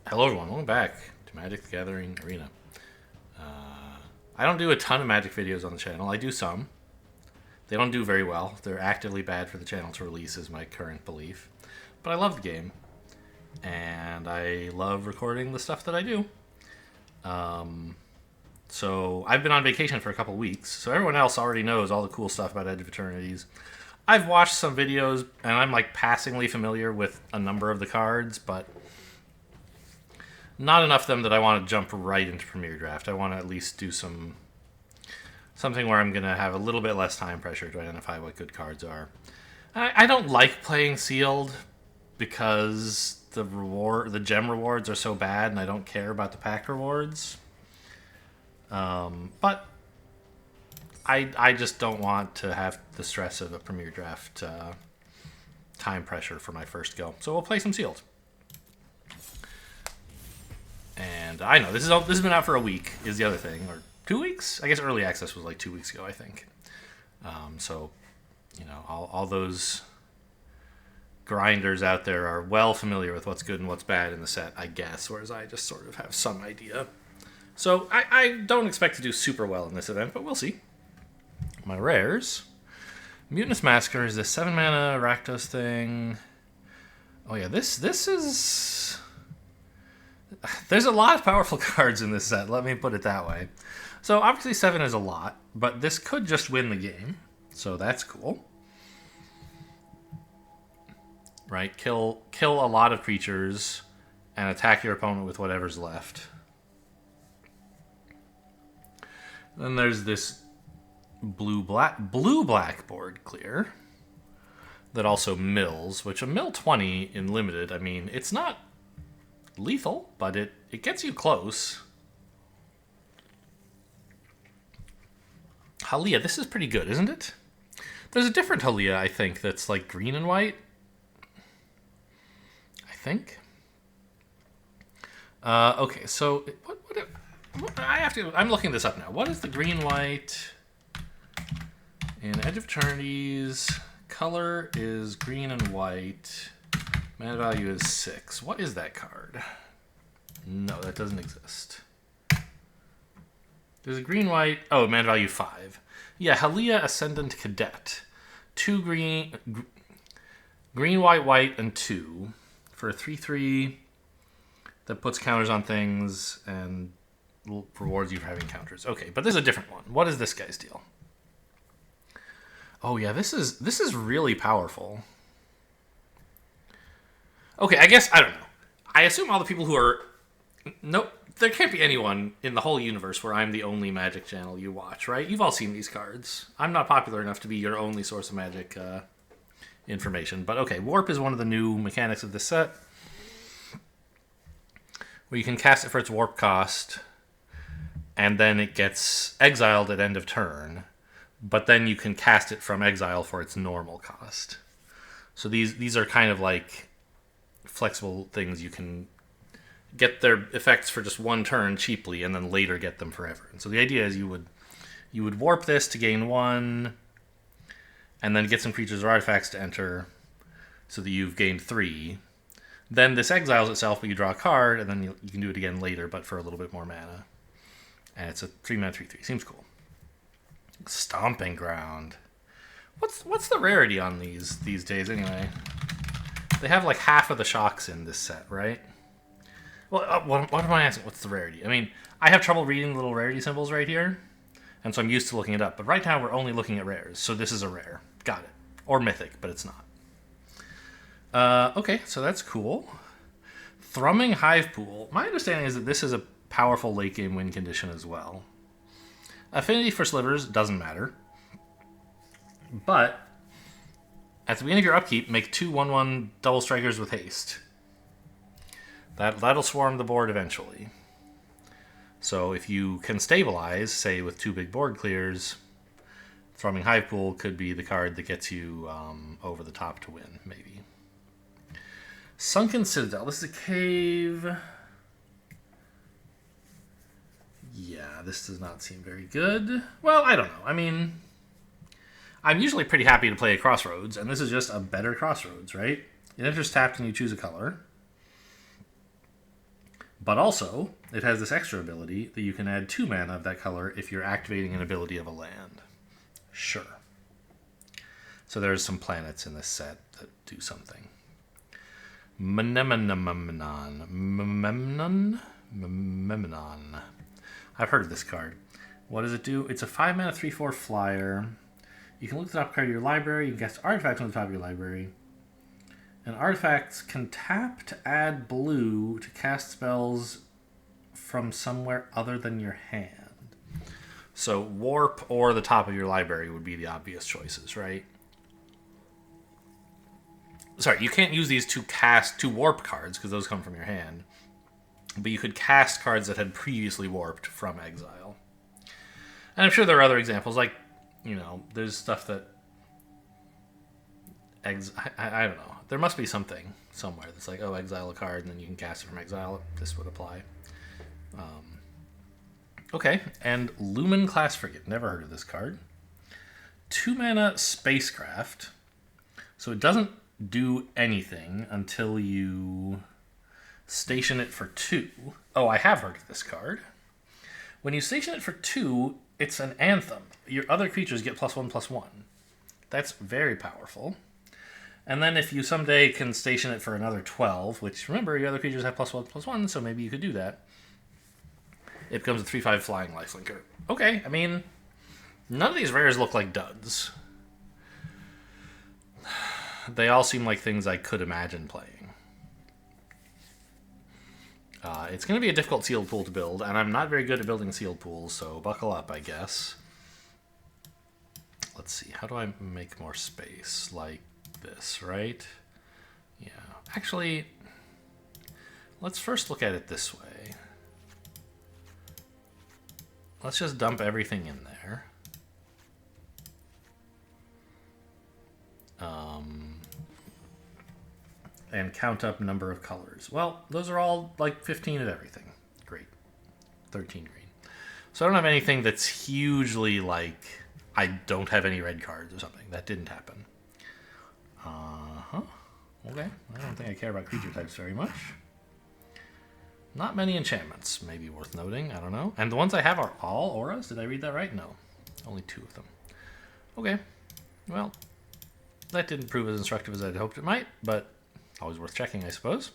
Hello everyone, welcome back to Magic the Gathering Arena. I don't do a ton of Magic videos on the channel. I do some. They don't do very well. They're actively bad for the channel to release is my current belief. But I love the game. And I love recording the stuff that I do. So I've been on vacation for a couple weeks, so everyone else already knows all the cool stuff about Edge of Eternities. I've watched some videos, and I'm like passingly familiar with a number of the cards, but not enough of them that I want to jump right into Premier Draft. I want to at least do something where I'm going to have a little bit less time pressure to identify what good cards are. I don't like playing sealed because the gem rewards are so bad, and I don't care about the pack rewards. But I just don't want to have the stress of a Premier Draft time pressure for my first go. So we'll play some sealed. And I know this has been out for a week is the other thing, or 2 weeks. I guess early access was like 2 weeks ago, I think. So, you know, all those grinders out there are well familiar with what's good and what's bad in the set, I guess. Whereas I just sort of have some idea. So I don't expect to do super well in this event, but we'll see. My rares: Mutinous Massacre is this 7 mana Rakdos thing. Oh yeah, this is. There's a lot of powerful cards in this set, let me put it that way. So obviously 7 is a lot, but this could just win the game. So that's cool. Right? Kill a lot of creatures and attack your opponent with whatever's left. Then there's this blue-black board clear that also mills, which a mill 20 in limited, I mean, it's not lethal, but it gets you close. Halia, this is pretty good, isn't it? There's a different Halia, I think, that's like green and white. I think. Okay, so I'm looking this up now. What is the green-white in Edge of Eternities? Color is green and white. Mana value is 6. What is that card? No, that doesn't exist. There's a green-white. Oh, mana value 5. Yeah, Halia Ascendant Cadet. 2 green, white, and 2 for a 3/3 that puts counters on things and rewards you for having counters. Okay, but there's a different one. What is this guy's deal? Oh yeah, this is really powerful. Okay, I guess, I don't know. I assume all the people who are... Nope, there can't be anyone in the whole universe where I'm the only Magic channel you watch, right? You've all seen these cards. I'm not popular enough to be your only source of Magic information. But okay, Warp is one of the new mechanics of this set, where you can cast it for its Warp cost, and then it gets exiled at end of turn, but then you can cast it from exile for its normal cost. So these are kind of like flexible things. You can get their effects for just one turn cheaply and then later get them forever. And so the idea is you would warp this to gain 1 and then get some creatures or artifacts to enter so that you've gained 3. Then this exiles itself, but you draw a card, and then you can do it again later, but for a little bit more mana. And it's a 3-mana 3/3. Seems cool. Stomping Ground. What's the rarity on these days anyway? They have like half of the shocks in this set, right? Well, what am I asking? What's the rarity? I mean, I have trouble reading the little rarity symbols right here, and so I'm used to looking it up. But right now we're only looking at rares, so this is a rare. Got it. Or mythic, but it's not. Okay, so that's cool. Thrumming Hive Pool. My understanding is that this is a powerful late game win condition as well. Affinity for slivers doesn't matter. But at the beginning of your upkeep, make 2 1/1 double strikers with haste. That'll swarm the board eventually. So if you can stabilize, say with 2 big board clears, Thrumming Hive Pool could be the card that gets you over the top to win, maybe. Sunken Citadel. This is a cave. Yeah, this does not seem very good. Well, I don't know. I mean, I'm usually pretty happy to play a Crossroads, and this is just a better Crossroads, right? It enters tapped and you choose a color. But also, it has this extra ability that you can add 2 mana of that color if you're activating an ability of a land. Sure. So there's some planets in this set that do something. Memnon. I've heard of this card. What does it do? It's a 5 mana 3/4 flyer. You can look at the top card of your library. You can cast artifacts on the top of your library. And artifacts can tap to add blue to cast spells from somewhere other than your hand. So warp or the top of your library would be the obvious choices, right? Sorry, you can't use these to cast 2 warp cards because those come from your hand. But you could cast cards that had previously warped from exile. And I'm sure there are other examples, like, you know, there's stuff that... I don't know. There must be something somewhere that's like, oh, exile a card, and then you can cast it from exile. This would apply. Okay, and Lumen Class Frigate. Never heard of this card. 2 mana spacecraft. So it doesn't do anything until you station it for 2. Oh, I have heard of this card. When you station it for 2, it's an anthem. Your other creatures get +1/+1. That's very powerful. And then if you someday can station it for another 12, which, remember, your other creatures have +1/+1, so maybe you could do that, it becomes a 3/5 flying lifelinker. Okay, I mean, none of these rares look like duds. They all seem like things I could imagine playing. It's going to be a difficult sealed pool to build, and I'm not very good at building sealed pools, so buckle up, I guess. Let's see, how do I make more space? Like this, right? Yeah. Actually, let's first look at it this way. Let's just dump everything in there. And count up number of colors. Well, those are all like 15 of everything. Great. 13 green. So I don't have anything that's hugely like, I don't have any red cards or something. That didn't happen. Okay. I don't think I care about creature types very much. Not many enchantments, maybe worth noting. I don't know. And the ones I have are all auras? Did I read that right? No. Only 2 of them. Okay. Well, that didn't prove as instructive as I'd hoped it might, but always worth checking, I suppose.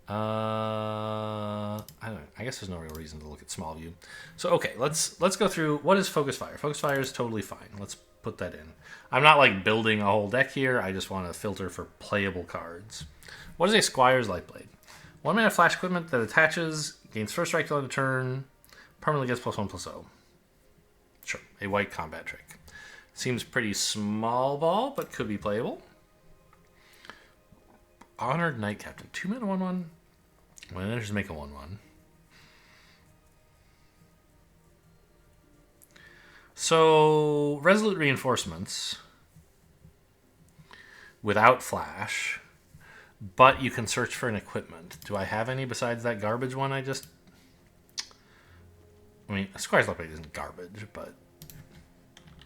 I don't know. I guess there's no real reason to look at small view. So, okay, let's go through. What is Focus Fire? Focus Fire is totally fine. Let's put that in. I'm not like building a whole deck here. I just want to filter for playable cards. What is a Squire's Lightblade? 1 mana flash equipment that attaches, gains first strike till end of turn, permanently gets +1/+0. Sure, a white combat trick. Seems pretty small ball, but could be playable. Honored Knight Captain. 2 mana 1/1. When it enters, make a 1/1. So, Resolute Reinforcements without flash, but you can search for an equipment. Do I have any besides that garbage one I just... I mean, Squire's Lightblade isn't garbage, but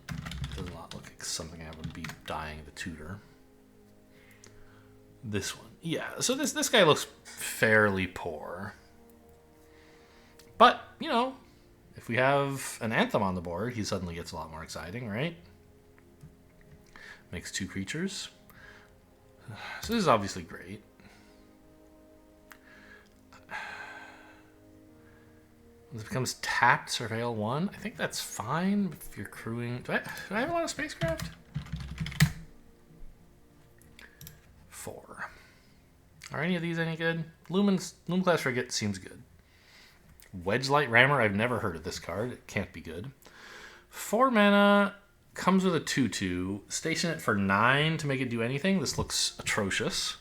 it does not look like something I would be dying to tutor. This one. Yeah, so this guy looks fairly poor. But, you know, if we have an Anthem on the board, he suddenly gets a lot more exciting, right? Makes 2 creatures. So this is obviously great. This becomes tapped, surveil 1. I think that's fine if you're crewing. Do I have a lot of spacecraft? 4. Are any of these any good? Lumen Class Frigate seems good. Wedgelight Rammer, I've never heard of this card. It can't be good. 4 mana, comes with a 2/2. Station it for 9 to make it do anything. This looks atrocious.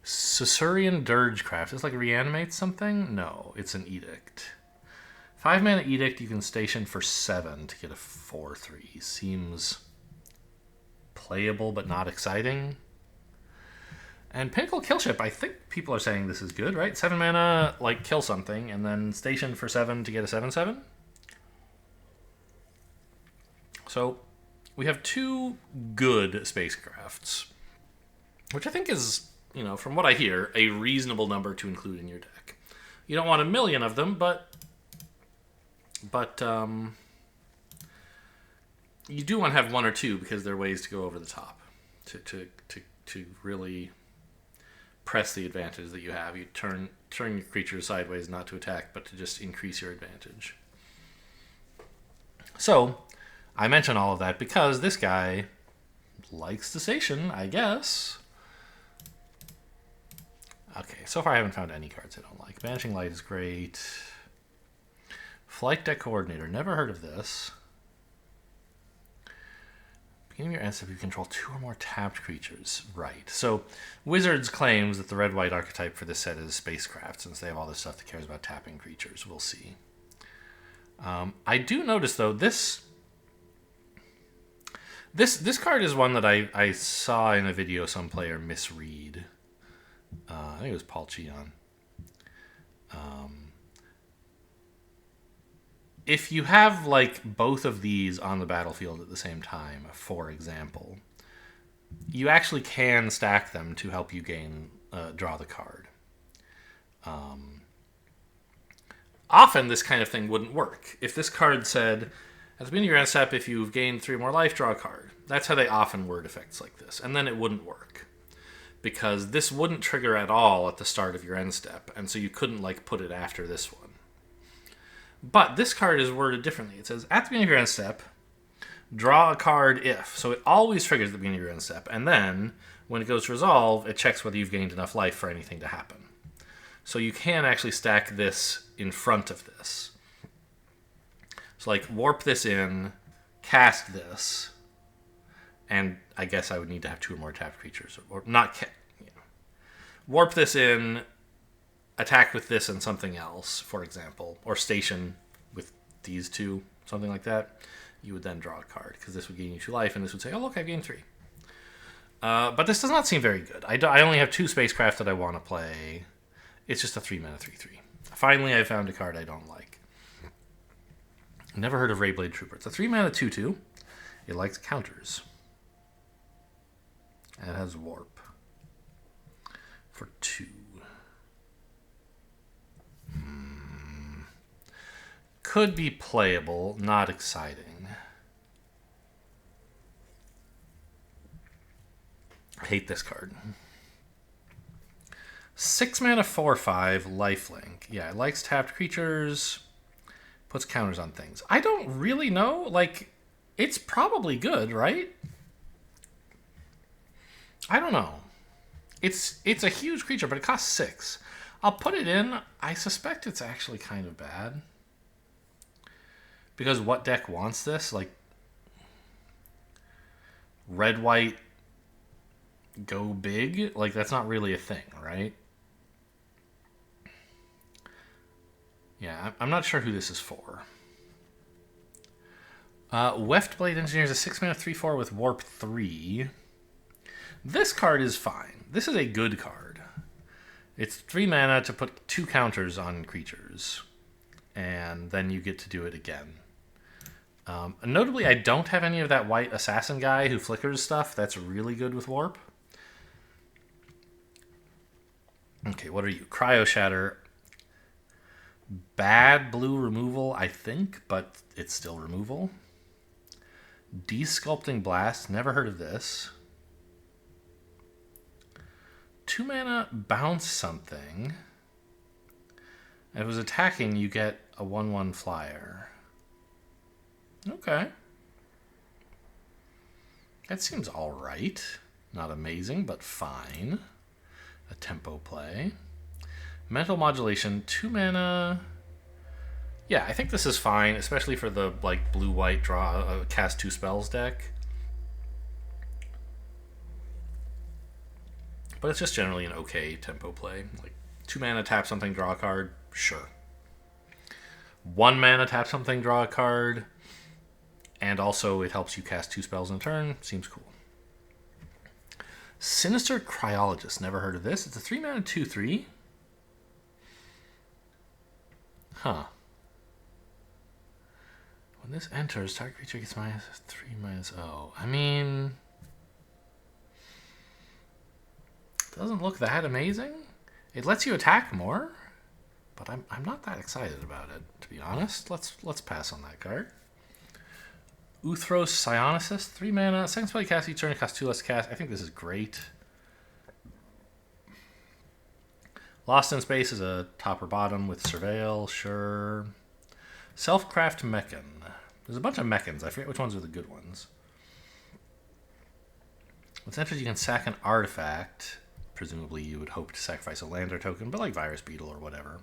Caesarian Dirgecraft. This like reanimates something? No, it's an Edict. 5 mana Edict you can station for 7 to get a 4/3. Seems playable but not exciting. And Pinnacle Killship, I think people are saying this is good, right? 7 mana, like, kill something, and then station for 7 to get a 7/7. So, we have 2 good spacecrafts, which I think is, you know, from what I hear, a reasonable number to include in your deck. You don't want a million of them, but you do want to have one or two because they're ways to go over the top to really press the advantage that you have. You turn your creatures sideways, not to attack, but to just increase your advantage. So, I mention all of that because this guy likes the station, I guess. Okay, so far I haven't found any cards I don't like. Banishing Light is great. Flight Deck Coordinator, never heard of this. Beginning of your end step, you control 2 or more tapped creatures. Right. So, Wizards claims that the red-white archetype for this set is spacecraft, since they have all this stuff that cares about tapping creatures. We'll see. I do notice, though, this card is one that I saw in a video some player misread. I think it was Paul Cheon. If you have, like, both of these on the battlefield at the same time, for example, you actually can stack them to help you draw the card. Often this kind of thing wouldn't work. If this card said, at the beginning of your end step, if you've gained 3 more life, draw a card. That's how they often word effects like this. And then it wouldn't work. Because this wouldn't trigger at all at the start of your end step. And so you couldn't, like, put it after this one. But this card is worded differently. It says, at the beginning of your end step, draw a card if. So it always triggers at the beginning of your end step. And then, when it goes to resolve, it checks whether you've gained enough life for anything to happen. So you can actually stack this in front of this. So, like, warp this in, cast this, and I guess I would need to have 2 or more tapped creatures. Or not, warp this in, attack with this and something else, for example, or station with these 2, something like that. You would then draw a card, because this would gain you 2 life, and this would say, oh, look, I've gained 3. But this does not seem very good. I only have 2 spacecraft that I want to play. It's just a 3-mana 3/3. Finally, I found a card I don't like. Never heard of Rayblade Trooper. It's a 3-mana 2/2. It likes counters. And it has warp for 2. Could be playable, not exciting. I hate this card. 6 mana 4/5 lifelink. Yeah, it likes tapped creatures. Puts counters on things. I don't really know. Like, it's probably good, right? I don't know. It's a huge creature, but it costs 6. I'll put it in. I suspect it's actually kind of bad. Because what deck wants this? Like, red, white, go big? Like, that's not really a thing, right? Yeah, I'm not sure who this is for. Weftblade Engineer is a 6-mana 3/4 with warp 3. This card is fine. This is a good card. It's 3 mana to put 2 counters on creatures. And then you get to do it again. Notably, I don't have any of that white assassin guy who flickers stuff. That's really good with warp. Okay, what are you? Cryo Shatter. Bad blue removal, I think, but it's still removal. Desculpting Blast. Never heard of this. 2 mana bounce something. If it was attacking, you get a 1/1 flyer. Okay. That seems alright. Not amazing, but fine. A tempo play. Mental Modulation, 2 mana. Yeah, I think this is fine, especially for the, like, blue-white draw, cast 2 spells deck. But it's just generally an okay tempo play. Like, 2 mana, tap something, draw a card, sure. 1 mana, tap something, draw a card, and also it helps you cast 2 spells in a turn, seems cool. Sinister Cryologist, never heard of this. It's a 3 mana 2/3. Huh. When this enters, target creature gets -3/-0. I mean, Doesn't look that amazing. It lets you attack more, but I'm not that excited about it, to be honest. Let's pass on that card. Uthros Psionicist, 3 mana, second spell you cast each turn, it costs 2 less to cast. I think this is great. Lost in Space is a top or bottom with Surveil, sure. Self-Craft Mechan. There's a bunch of Mechans. I forget which ones are the good ones. What's interesting, you can sack an artifact. Presumably you would hope to sacrifice a lander token, but like Virus Beetle or whatever.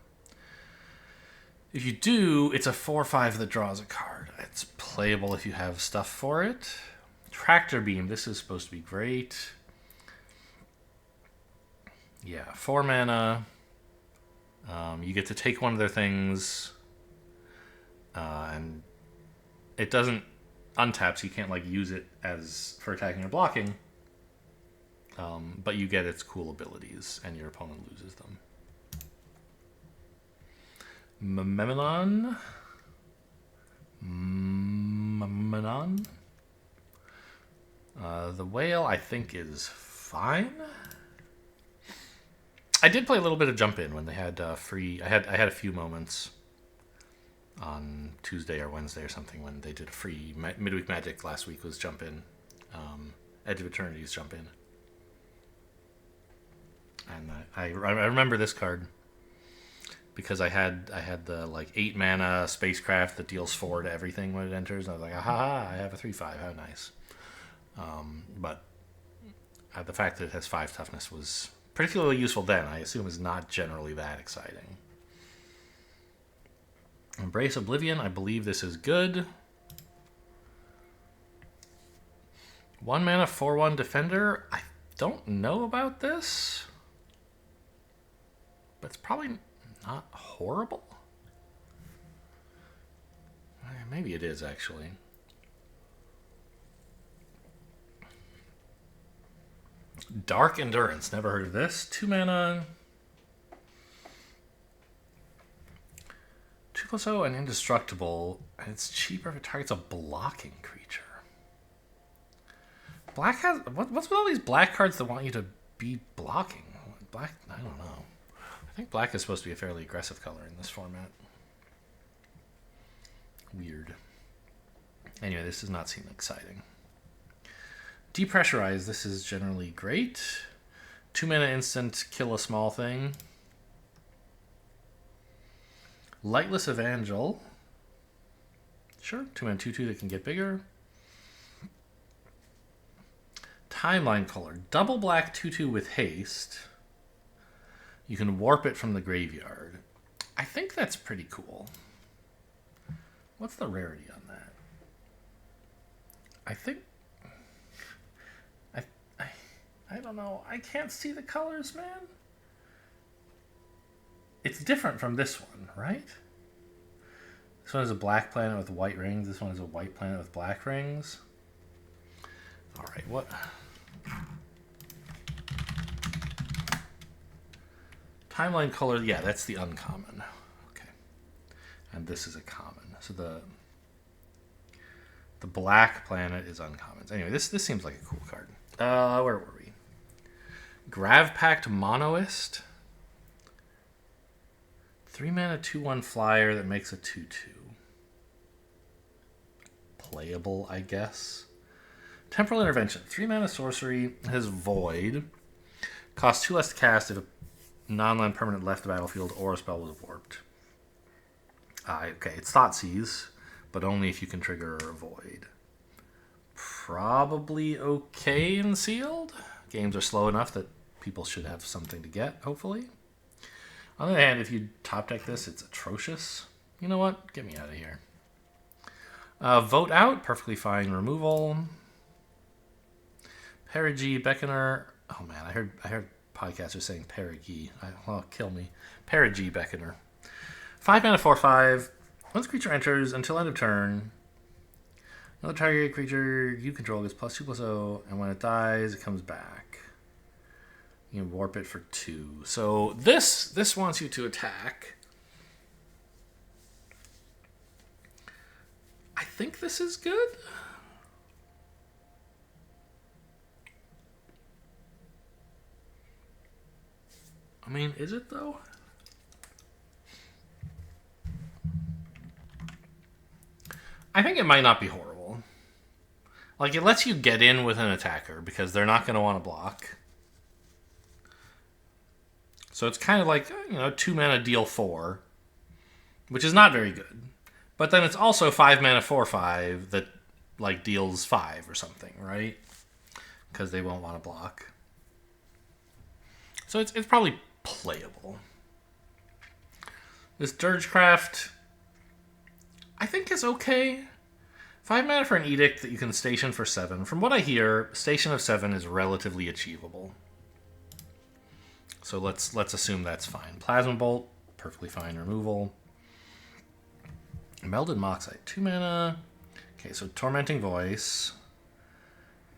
If you do, it's a 4/5 that draws a card. It's playable if you have stuff for it. Tractor Beam, this is supposed to be great. Yeah, 4 mana. You get to take one of their things, and it doesn't untap, so you can't like use it as for attacking or blocking. But you get its cool abilities, and your opponent loses them. Memenon. The whale, I think, is fine. I did play a little bit of Jump In when they had free. I had a few moments on Tuesday or Wednesday or something when they did a free midweek Magic. Last week was Jump In. Edge of Eternities Jump In. And I remember this card because I had the like 8 mana spacecraft that deals 4 to everything when it enters. And I was like, aha, I have a 3/5. How nice. But the fact that it has 5 toughness was particularly useful then. I assume is not generally that exciting. Embrace Oblivion. I believe this is good. 1 mana 4/1 Defender. I don't know about this. But it's probably not horrible. Maybe it is, actually. Dark Endurance. Never heard of this. 2 mana. 2/0 and indestructible. And it's cheaper if it targets a blocking creature. Black has... What's with all these black cards that want you to be blocking? Black... I don't know. I think black is supposed to be a fairly aggressive color in this format. Weird. Anyway, this does not seem exciting. Depressurize. This is generally great. 2 mana instant, kill a small thing. Lightless Evangel. Sure. 2 mana 2/2 that can get bigger. Timeline Color. Double black 2/2 with haste. You can warp it from the graveyard. I think that's pretty cool. What's the rarity on that? I think... I don't know. I can't see the colors, man. It's different from this one, right? This one is a black planet with white rings. This one is a white planet with black rings. All right, what... Timeline Color, yeah, that's the uncommon. Okay. And this is a common. So the black planet is uncommon. Anyway, this seems like a cool card. Where were we? Gravpact Monoist. 3 mana 2/1 flyer that makes a 2/2. Playable, I guess. Temporal Intervention. 3 mana sorcery, has Void. Costs 2 less to cast if a non-land permanent left the battlefield or a spell was warped. Okay, it's Thoughtseize, but only if you can trigger a Void. Probably okay in Sealed. Games are slow enough that people should have something to get, hopefully. On the other hand, if you top deck this, it's atrocious. You know what? Get me out of here. Vote Out, perfectly fine removal. Perigi Beckoner. Oh man, I heard podcasters saying Perigi. Kill me. Perigi Beckoner. 5 mana 4/5. Once creature enters until end of turn, another target creature you control gets +2/+0, and when it dies, it comes back. You can warp it for 2. So this wants you to attack. I think this is good. I mean, is it though? I think it might not be horrible. Like, it lets you get in with an attacker because they're not going to want to block. So it's kind of like, 2 mana deal 4, which is not very good. But then it's also 5 mana 4/5 that like deals 5 or something, right? Because they won't want to block. So it's probably playable. This Dirgecraft, I think is okay. 5 mana for an Edict that you can station for 7. From what I hear, Station of 7 is relatively achievable. So let's assume that's fine. Plasma Bolt, perfectly fine removal. Melded Moxite, 2 mana. Okay, so Tormenting Voice.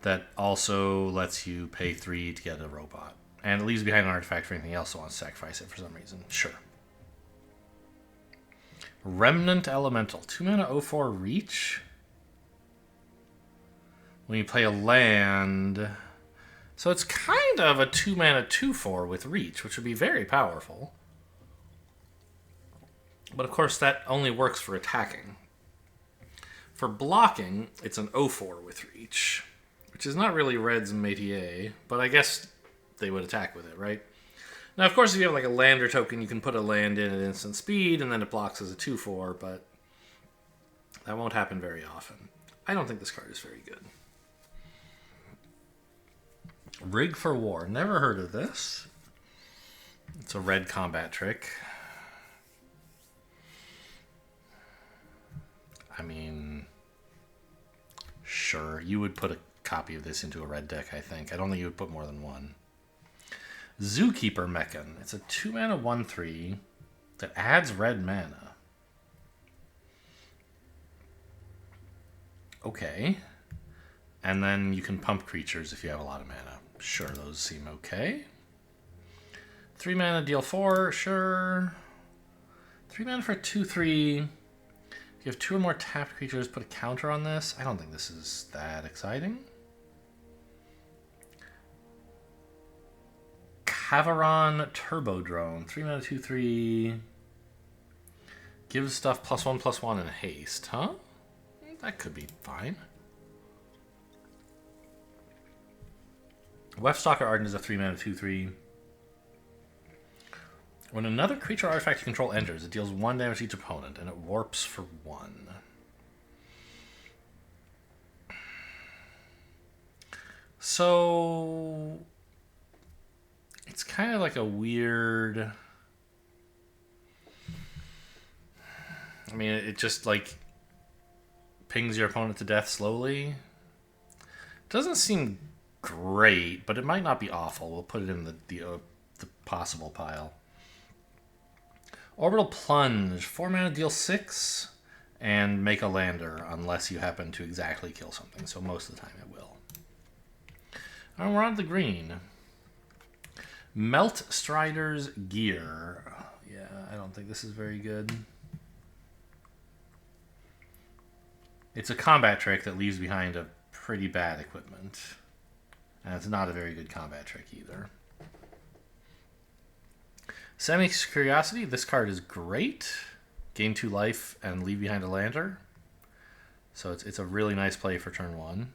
That also lets you pay 3 to get a robot. And it leaves behind an artifact for anything else that wants to sacrifice it for some reason. Sure. Remnant Elemental, 2 mana 0/4 Reach. When you play a land... So it's kind of a 2 mana 2/4 with Reach, which would be very powerful. But of course that only works for attacking. For blocking, it's an 0/4 with Reach, which is not really Red's métier, but I guess they would attack with it, right? Now, of course, if you have like a lander token, you can put a land in at instant speed, and then it blocks as a 2/4, but that won't happen very often. I don't think this card is very good. Rig for War. Never heard of this. It's a red combat trick. I mean, sure. You would put a copy of this into a red deck, I think. I don't think you would put more than one. Zookeeper Mechan. It's a 2 mana 1/3 that adds red mana. Okay. And then you can pump creatures if you have a lot of mana. Sure, those seem okay. 3 mana, deal 4, sure. 3 mana for 2/3. If you have 2 or more tapped creatures, put a counter on this. I don't think this is that exciting. Cavaron Turbo Drone. 3 mana, 2/3. Gives stuff +1/+1 and haste, huh? That could be fine. Weftstalker Arden is a 3 mana 2/3. When another creature artifact you control enters, it deals 1 damage to each opponent, and it warps for 1. So it's kind of like a weird... I mean, it just like pings your opponent to death slowly. Doesn't seem great, but it might not be awful. We'll put it in the possible pile. Orbital Plunge, 4 mana, deal 6, and make a lander unless you happen to exactly kill something. So most of the time it will. Alright, we're on to the green. Melt Strider's Gear. Yeah, I don't think this is very good. It's a combat trick that leaves behind a pretty bad equipment. And it's not a very good combat trick either. Semix Curiosity, this card is great. Gain 2 life and leave behind a lander. So it's a really nice play for turn 1.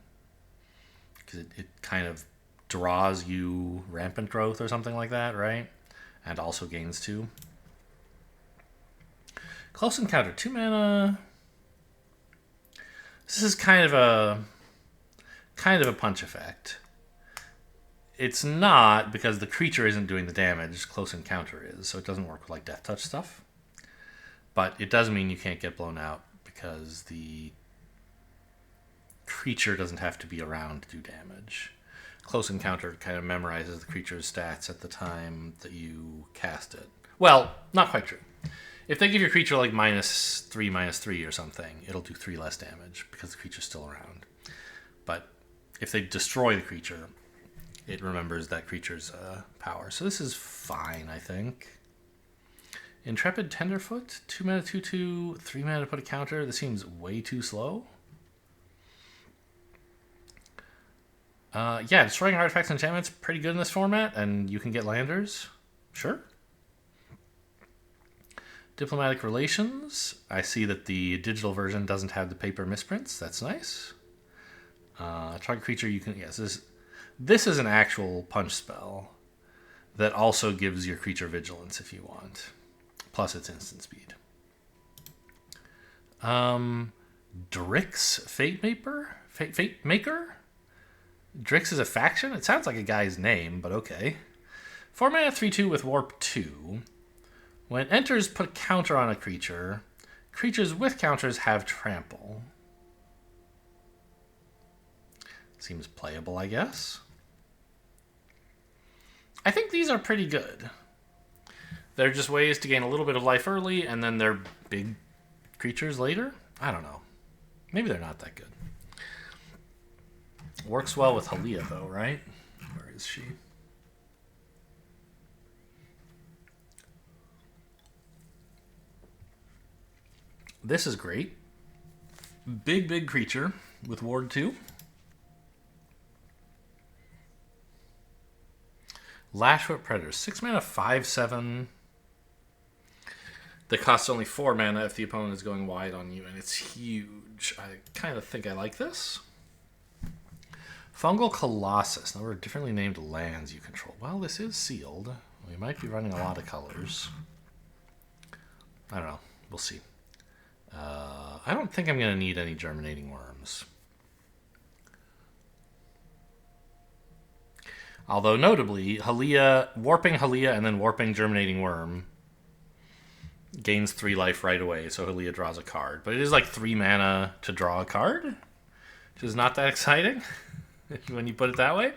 Because it kind of draws you Rampant Growth or something like that, right? And also gains 2. Close Encounter, 2 mana. This is kind of a punch effect. It's not, because the creature isn't doing the damage, Close Encounter is, so it doesn't work with like Death Touch stuff. But it does mean you can't get blown out, because the creature doesn't have to be around to do damage. Close Encounter kind of memorizes the creature's stats at the time that you cast it. Well, not quite true. If they give your creature like -3/-3 or something, it'll do 3 less damage, because the creature's still around. But if they destroy the creature, it remembers that creature's power. So this is fine, I think. Intrepid Tenderfoot, 2 mana 2/2, 3 mana to put a counter. This seems way too slow. Yeah, destroying artifacts and enchantments pretty good in this format, and you can get landers. Sure. Diplomatic relations. I see that the digital version doesn't have the paper misprints. That's nice. Target creature you can... Yes, this is an actual punch spell that also gives your creature vigilance if you want. Plus its instant speed. Drix Fate Maker? Fate Maker? Drix is a faction? It sounds like a guy's name, but okay. 4 mana, 3/2 with Warp 2. When it enters, put a counter on a creature. Creatures with counters have trample. Seems playable, I guess. I think these are pretty good. They're just ways to gain a little bit of life early, and then they're big creatures later? I don't know. Maybe they're not that good. Works well with Halia, though, right? Where is she? This is great. Big creature with Ward 2. Lashfoot Predators. 6 mana, 5/7. That costs only 4 mana if the opponent is going wide on you, and it's huge. I kind of think I like this. Fungal Colossus. Number of differently named lands you control. Well, this is sealed. We might be running a lot of colors. I don't know. We'll see. I don't think I'm going to need any Germinating Worms. Although, notably, warping Halia and then warping Germinating Worm gains 3 life right away, so Halia draws a card. But it is like 3 mana to draw a card, which is not that exciting when you put it that way.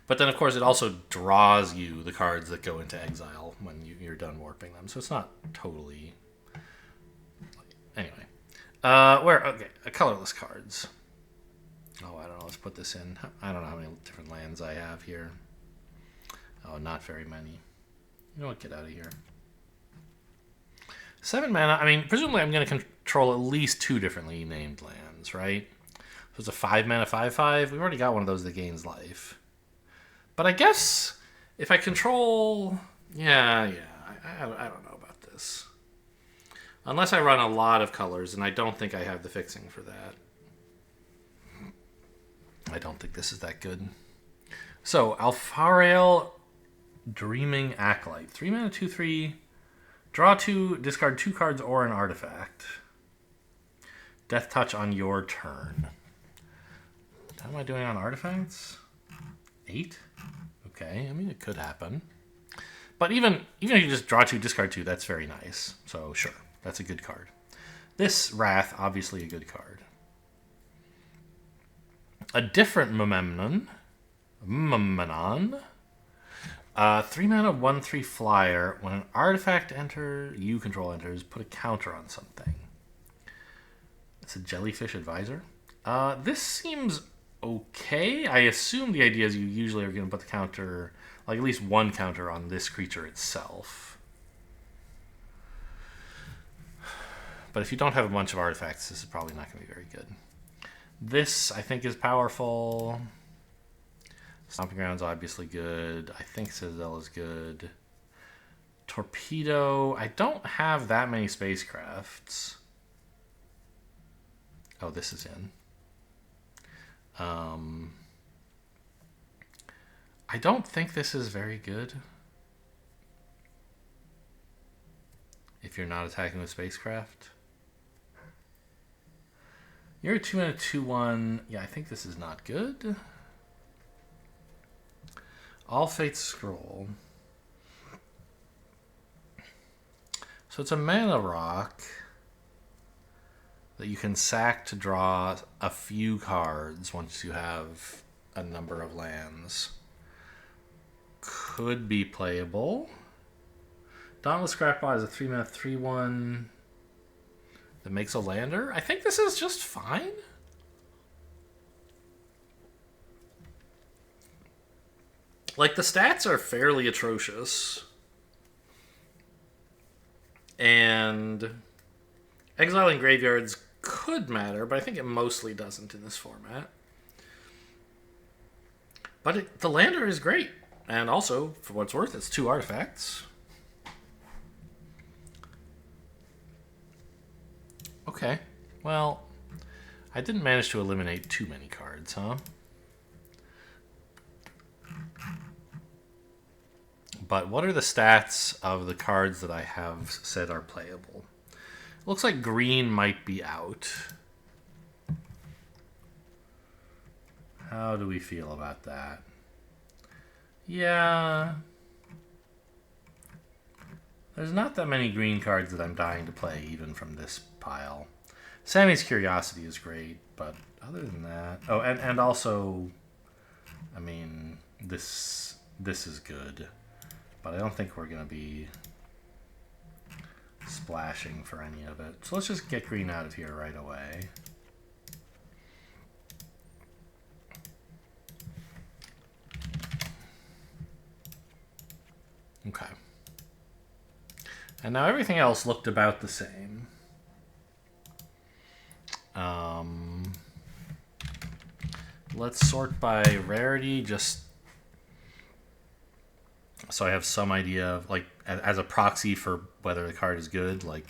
But then, of course, it also draws you the cards that go into exile when you're done warping them. So it's not totally... Anyway. Okay, colorless cards. Oh, I don't know. Let's put this in. I don't know how many different lands I have here. Oh, not very many. You know what? Get out of here. 7 mana. I mean, presumably I'm going to control at least 2 differently named lands, right? So it's a 5 mana, 5/5. We've already got one of those that gains life. But I guess if I control... Yeah. I don't know about this. Unless I run a lot of colors, and I don't think I have the fixing for that. I don't think this is that good. So, Alfarael Dreaming Acolyte. 3 mana, 2/3. Draw 2, discard 2 cards or an artifact. Death Touch on your turn. How am I doing on artifacts? 8? Okay, I mean, it could happen. But even if you just draw 2, discard 2, that's very nice. So, sure, that's a good card. This Wrath, obviously a good card. A different Memnon. 3 mana, 1/3 flyer. When an artifact you control enters, put a counter on something. It's a Jellyfish Advisor. This seems okay. I assume the idea is you usually are going to put the counter, like at least one counter on this creature itself. But if you don't have a bunch of artifacts, this is probably not going to be very good. This, I think, is powerful. Stomping Ground's obviously good. I think Citadel is good. Torpedo. I don't have that many spacecrafts. Oh, this is in. I don't think this is very good. If you're not attacking with spacecraft. You're a 2 mana 2/1. Yeah, I think this is not good. All Fate's Scroll. So it's a mana rock that you can sack to draw a few cards once you have a number of lands. Could be playable. Dauntless Scrapbot is a 3 mana 3/1 that makes a lander. I think this is just fine. Like, the stats are fairly atrocious. And exiling graveyards could matter, but I think it mostly doesn't in this format. But the lander is great. And also, for what it's worth, it's 2 artifacts. Okay. Well, I didn't manage to eliminate too many cards, huh? But what are the stats of the cards that I have said are playable? Looks like green might be out. How do we feel about that? Yeah. There's not that many green cards that I'm dying to play, even from this pile. Sammy's Curiosity is great, but other than that... Oh, and also... I mean, this is good. But I don't think we're going to be splashing for any of it. So let's just get green out of here right away. Okay. And now everything else looked about the same. Let's sort by rarity, just so I have some idea of, like, as a proxy for whether the card is good. Like,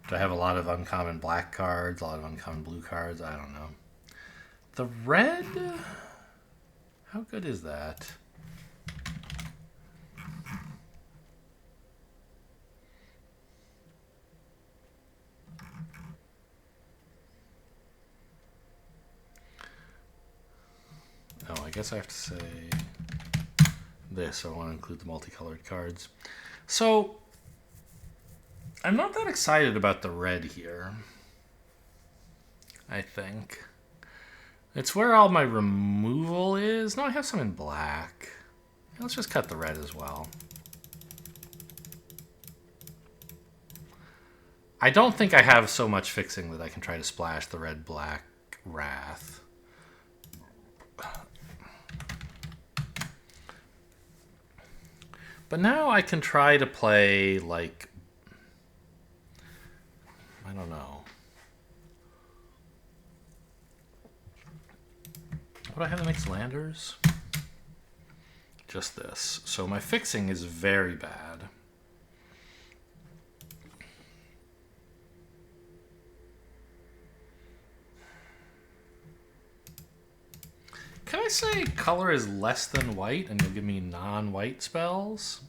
do I have a lot of uncommon black cards, a lot of uncommon blue cards? I don't know. The red? How good is that? Oh, I guess I have to say this, so I want to include the multicolored cards. So, I'm not that excited about the red here, I think. It's where all my removal is. No, I have some in black. Let's just cut the red as well. I don't think I have so much fixing that I can try to splash the red-black Wrath. But now I can try to play, like, I don't know. What do I have that makes landers? Just this. So my fixing is very bad. Can I say color is less than white and you'll give me non-white spells?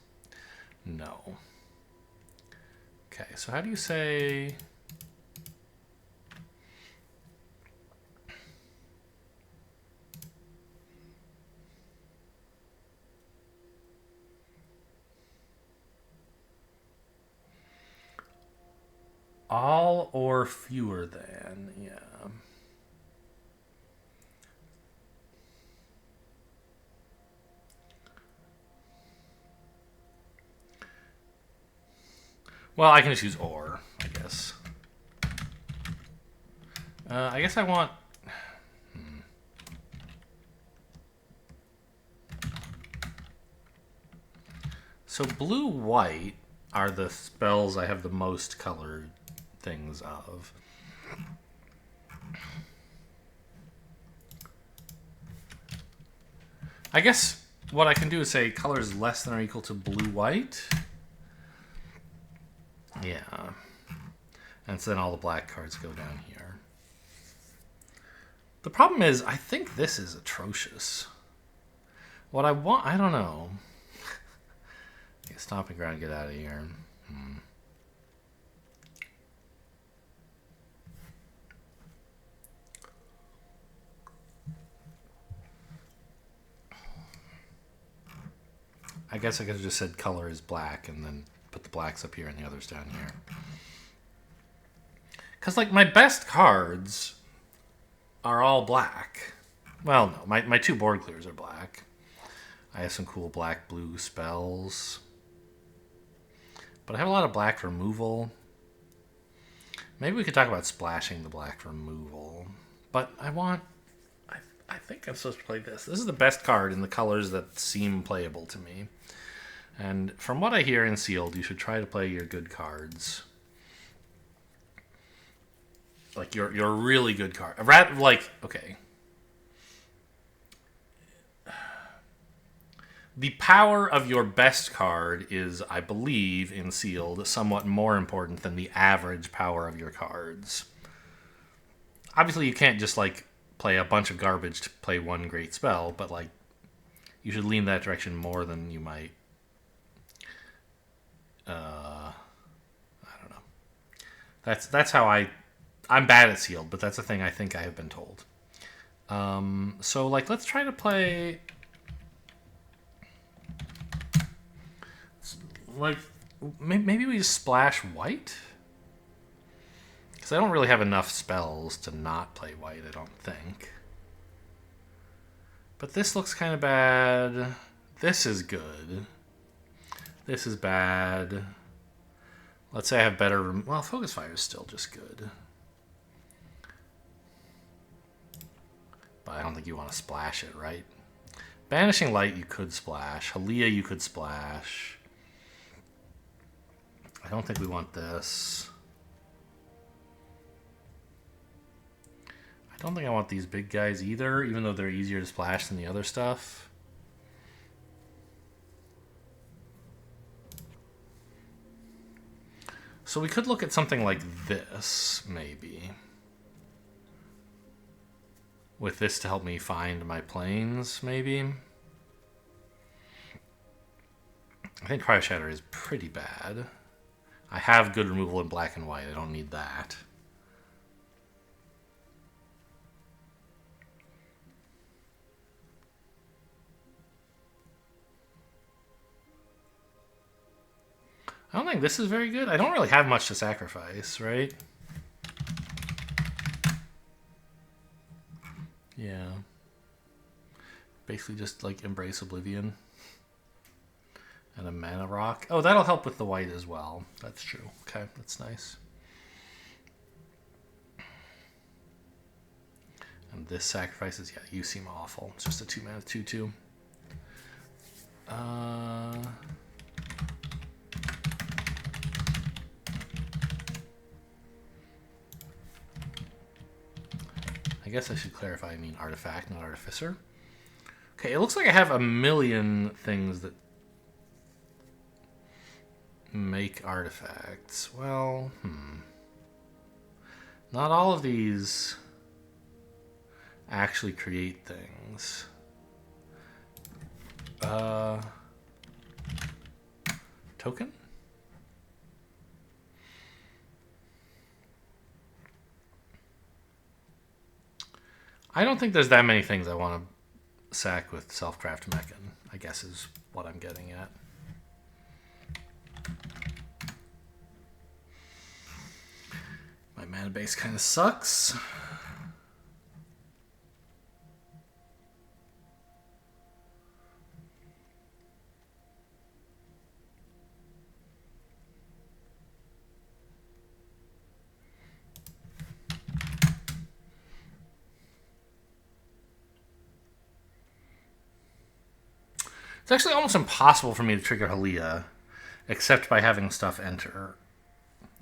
No. Okay, so how do you say... all or fewer than, yeah. Well, I can just use or, I guess. I guess I want... So blue-white are the spells I have the most colored things of. I guess what I can do is say colors less than or equal to blue-white. Yeah. And so then all the black cards go down here. The problem is, I think this is atrocious. What I want, I don't know. Okay, stomping ground, get out of here. I guess I could have just said color is black and then put the blacks up here and the others down here. Because, like, my best cards are all black. Well, no, my 2 board clears are black. I have some cool black-blue spells. But I have a lot of black removal. Maybe we could talk about splashing the black removal. But I want... I think I'm supposed to play this. This is the best card in the colors that seem playable to me. And from what I hear in Sealed, you should try to play your good cards. Like, your really good card. Like, okay. The power of your best card is, I believe, in Sealed, somewhat more important than the average power of your cards. Obviously, you can't just, like, play a bunch of garbage to play one great spell, but, like, you should lean that direction more than you might. I don't know. That's how I'm bad at Sealed, but that's a thing I think I have been told. So, like, let's try to play... Like, maybe we just splash white? Because I don't really have enough spells to not play white, I don't think. But this looks kind of bad. This is good. This is bad. Let's say I have better... Well, Focus Fire is still just good. But I don't think you want to splash it, right? Banishing Light you could splash. Halia you could splash. I don't think we want this. I don't think I want these big guys either, even though they're easier to splash than the other stuff. So we could look at something like this, maybe. With this to help me find my planes, maybe. I think Cryo Shatter is pretty bad. I have good removal in black and white. I don't need that. I don't think this is very good. I don't really have much to sacrifice, right? Yeah. Basically just like Embrace Oblivion. And a Mana Rock. Oh, that'll help with the white as well. That's true. Okay, that's nice. And this sacrifices, yeah, you seem awful. It's just a 2-mana 2/2. I guess I should clarify I mean artifact, not artificer. Okay, it looks like I have a million things that make artifacts. Well, not all of these actually create things. Token? I don't think there's that many things I want to sack with Self-Craft Mechan, I guess is what I'm getting at. My mana base kind of sucks. It's actually almost impossible for me to trigger Halia, except by having stuff enter,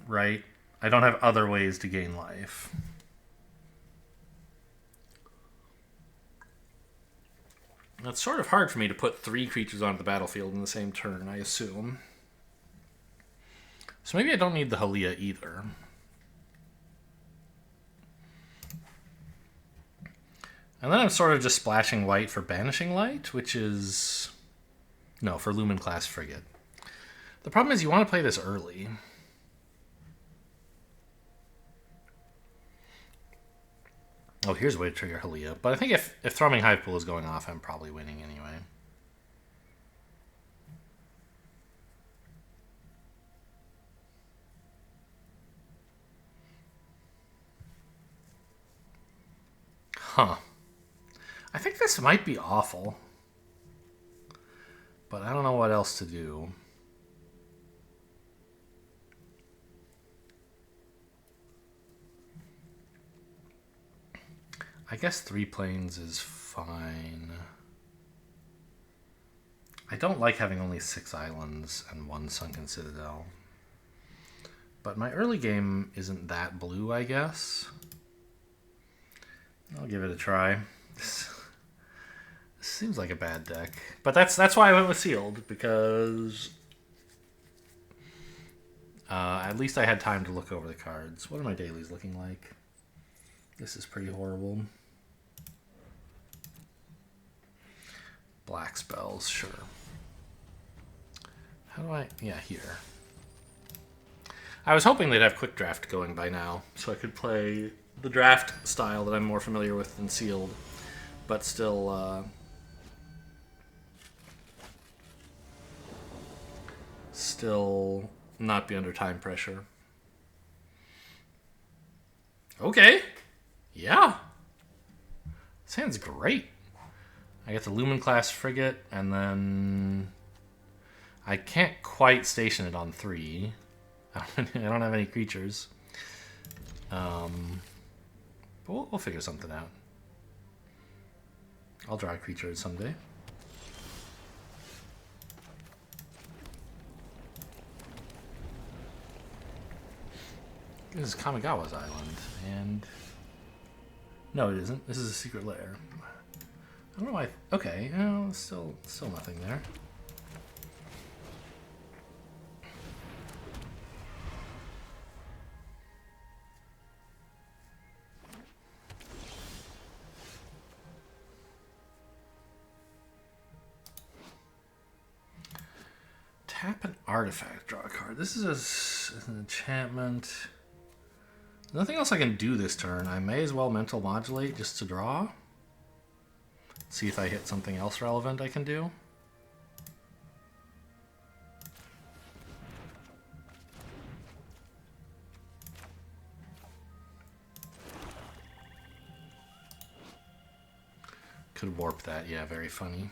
right? I don't have other ways to gain life. It's sort of hard for me to put 3 creatures onto the battlefield in the same turn, I assume. So maybe I don't need the Halia either. And then I'm sort of just splashing white for Banishing Light, which is... No, for Lumen Class Frigate. The problem is you want to play this early. Oh, here's a way to trigger Halia. But I think if Thrumming Hive Pool is going off, I'm probably winning anyway. Huh. I think this might be awful. But I don't know what else to do. I guess 3 planes is fine. I don't like having only 6 islands and 1 Sunken Citadel. But my early game isn't that blue, I guess. I'll give it a try. This Seems like a bad deck. But that's why I went with sealed, because at least I had time to look over the cards. What are my dailies looking like? This is pretty horrible. Black spells, sure. How do I... Yeah, here. I was hoping they'd have quick draft going by now, so I could play the draft style that I'm more familiar with than sealed, but still not be under time pressure. Okay. Yeah. Sounds great. I get the Lumen class frigate, and then I can't quite station it on 3. I don't have any creatures. But we'll figure something out. I'll draw a creature someday. This is Kamigawa's island, and... No, it isn't. This is a secret lair. I don't know why... Okay, no, still nothing there. Tap an artifact, draw a card. This is an enchantment. Nothing else I can do this turn. I may as well mental modulate just to draw. See if I hit something else relevant I can do. Could warp that, yeah, very funny.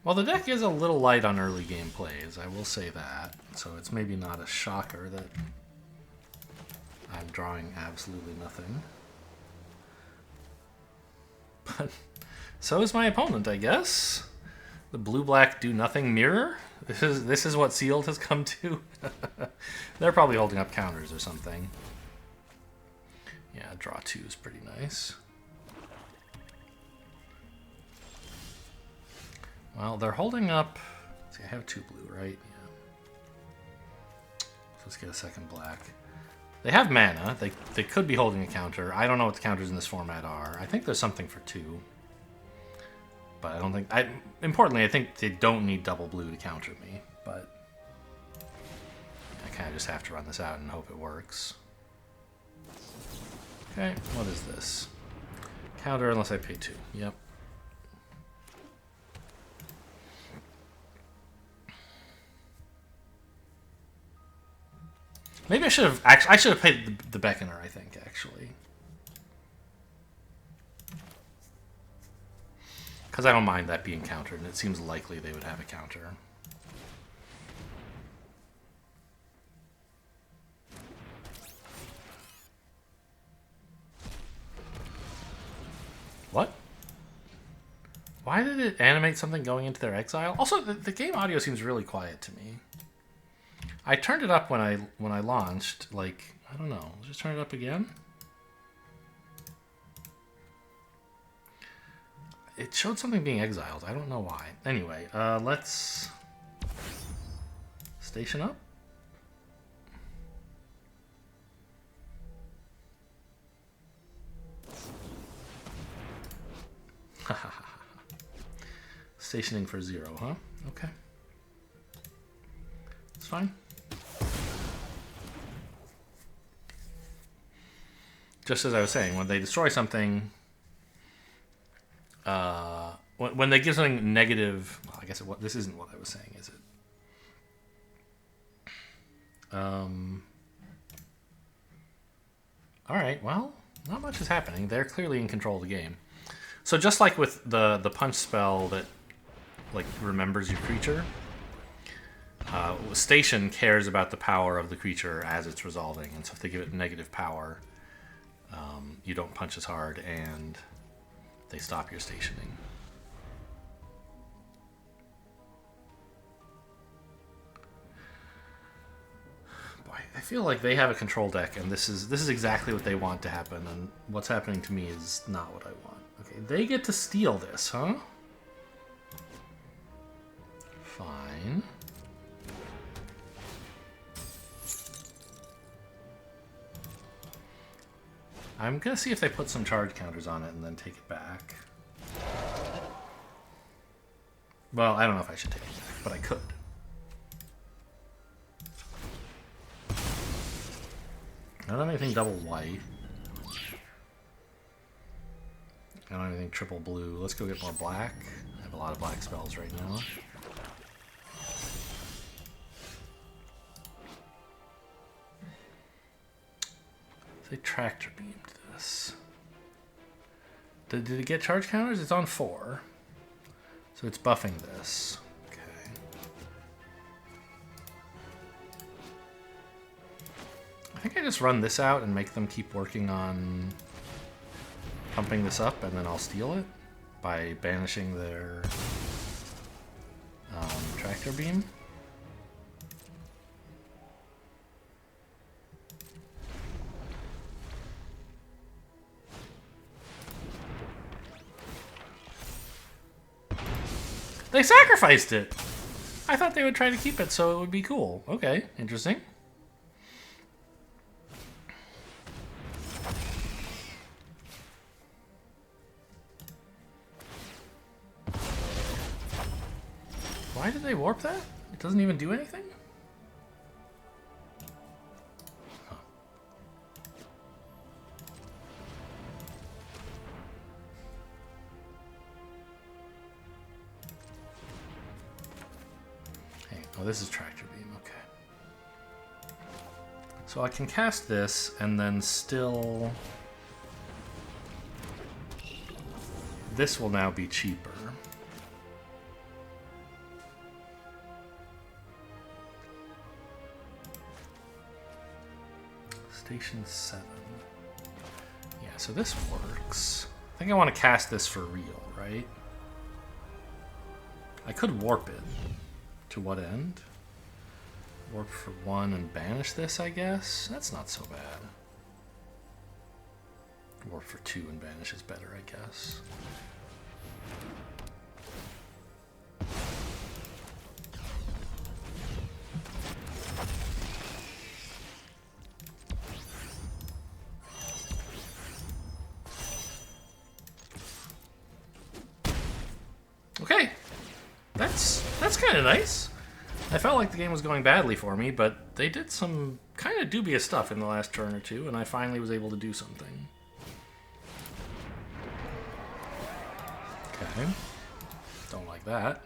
Well, the deck is a little light on early game plays, I will say that. So it's maybe not a shocker that I'm drawing absolutely nothing. But so is my opponent, I guess. The blue-black do-nothing mirror? This is what sealed has come to? They're probably holding up counters or something. Yeah, draw 2 is pretty nice. Well, they're holding up... See, I have 2 blue, right? Yeah. So let's get a second black. They have mana. They could be holding a counter. I don't know what the counters in this format are. I think there's something for 2. But I don't think... Importantly, I think they don't need double blue to counter me. But I kind of just have to run this out and hope it works. Okay, what is this? Counter unless I pay 2. Yep. Maybe I should have actually. I should have played the Beckoner. I think actually, because I don't mind that being countered, and it seems likely they would have a counter. What? Why did it animate something going into their exile? Also, the game audio seems really quiet to me. I turned it up when I launched. Like, I don't know. Just turn it up again. It showed something being exiled. I don't know why. Anyway, let's station up. Stationing for 0, huh? Okay. It's fine. Just as I was saying, when they destroy something, when they give something negative, well, I guess this isn't what I was saying, is it? All right, well, not much is happening. They're clearly in control of the game. So just like with the punch spell that like remembers your creature, Station cares about the power of the creature as it's resolving, and so if they give it negative power, you don't punch as hard, and they stop your stationing. Boy, I feel like they have a control deck, and this is exactly what they want to happen, and what's happening to me is not what I want. Okay, they get to steal this, huh? Fine. I'm gonna see if they put some charge counters on it and then take it back. Well, I don't know if I should take it back, but I could. I don't have anything double white. I don't have anything triple blue. Let's go get more black. I have a lot of black spells right now. They tractor beamed this. Did it get charge counters? It's on 4. So it's buffing this. Okay. I think I just run this out and make them keep working on pumping this up, and then I'll steal it by banishing their tractor beam. They sacrificed it! I thought they would try to keep it so it would be cool. Okay, interesting. Why did they warp that? It doesn't even do anything? Huh. Hey, oh, this is tractor beam, okay. So I can cast this and then still... This will now be cheaper. Station 7. Yeah, so this works. I think I want to cast this for real, right? I could warp it. To what end? Warp for 1 and banish this, I guess? That's not so bad. Warp for 2 and banish is better, I guess. Okay, that's kind of nice. I felt like the game was going badly for me, but they did some kind of dubious stuff in the last turn or two, and I finally was able to do something. Okay, don't like that.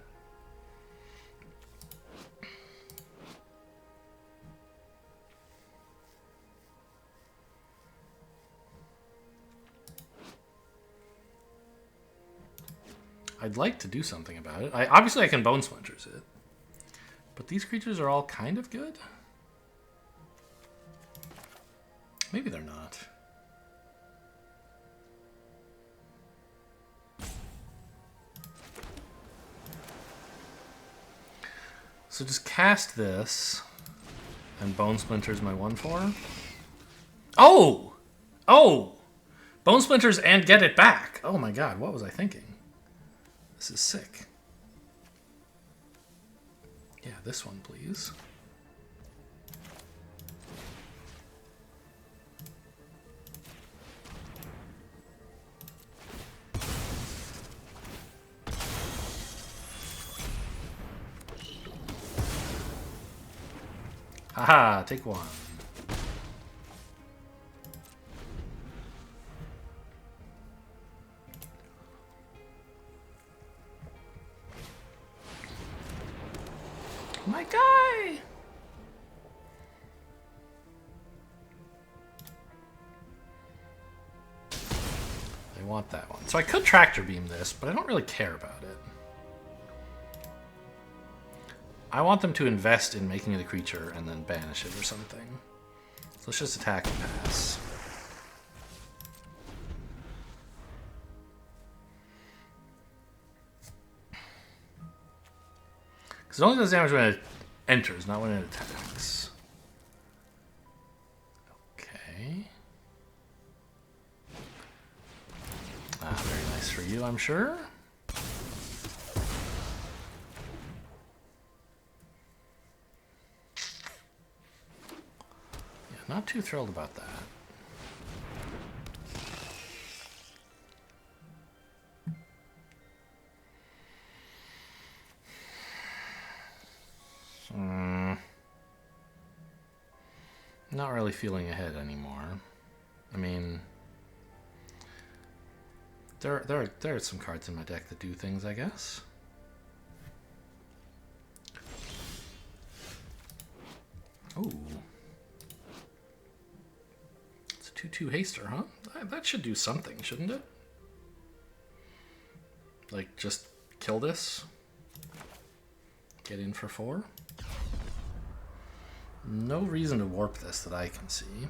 I'd like to do something about it. Obviously I can Bone Splinters it. But these creatures are all kind of good? Maybe they're not. So just cast this, and Bone Splinters my 1/4. Oh! Oh! Bone Splinters and get it back! Oh my god, what was I thinking? This is sick. Yeah, this one, please. Haha, take 1. My guy! They want that one. So I could tractor beam this, but I don't really care about it. I want them to invest in making it a creature and then banish it or something. So let's just attack and pass. Because it only does damage when it enters, not when it attacks. nice for you, I'm sure. Yeah, not too thrilled about that. Not really feeling ahead anymore. I mean, there are some cards in my deck that do things, I guess. Ooh. It's a 2/2 haster, huh? That should do something, shouldn't it? Like, just kill this. Get in for 4. No reason to warp this that I can see.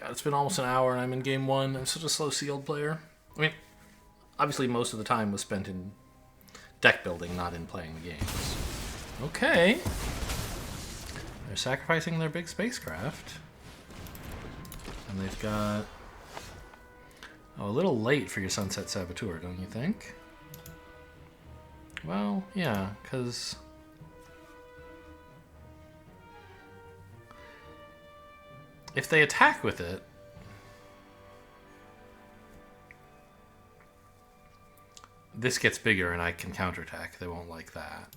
It's been almost an hour and I'm in game 1. I'm such a slow sealed player. I mean, obviously most of the time was spent in deck building, not in playing the games. Okay. They're sacrificing their big spacecraft. And they've got... Oh, a little late for your Sunset Saboteur, don't you think? Well, yeah, because... if they attack with it, this gets bigger and I can counterattack. They won't like that.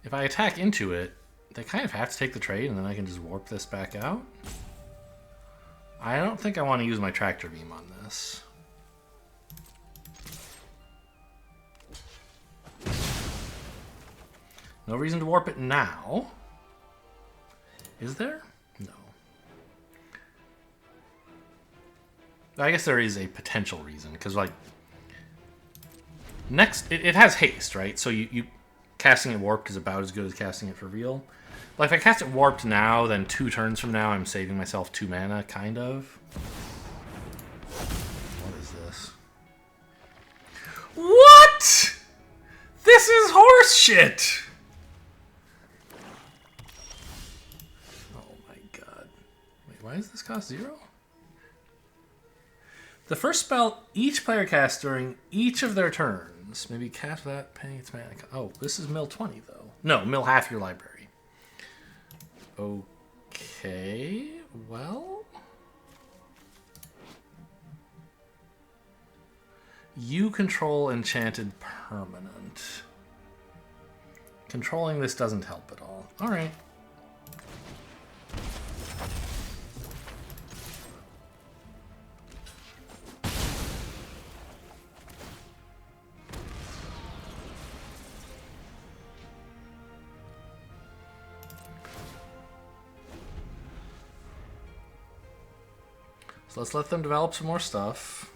If I attack into it, they kind of have to take the trade and then I can just warp this back out. I don't think I want to use my tractor beam on this. No reason to warp it now. Is there? No. I guess there is a potential reason, because, like, next, it has haste, right? So you casting it warped is about as good as casting it for real. But if I cast it warped now, then 2 turns from now, I'm saving myself 2 mana, kind of. What is this? What? This is horse shit! Why does this cost 0? The first spell each player casts during each of their turns. Maybe cast that, paying its mana. Oh, this is mill 20, though. No, mill half your library. Okay, well... You control enchanted permanent. Controlling this doesn't help at all. Alright. So let's let them develop some more stuff.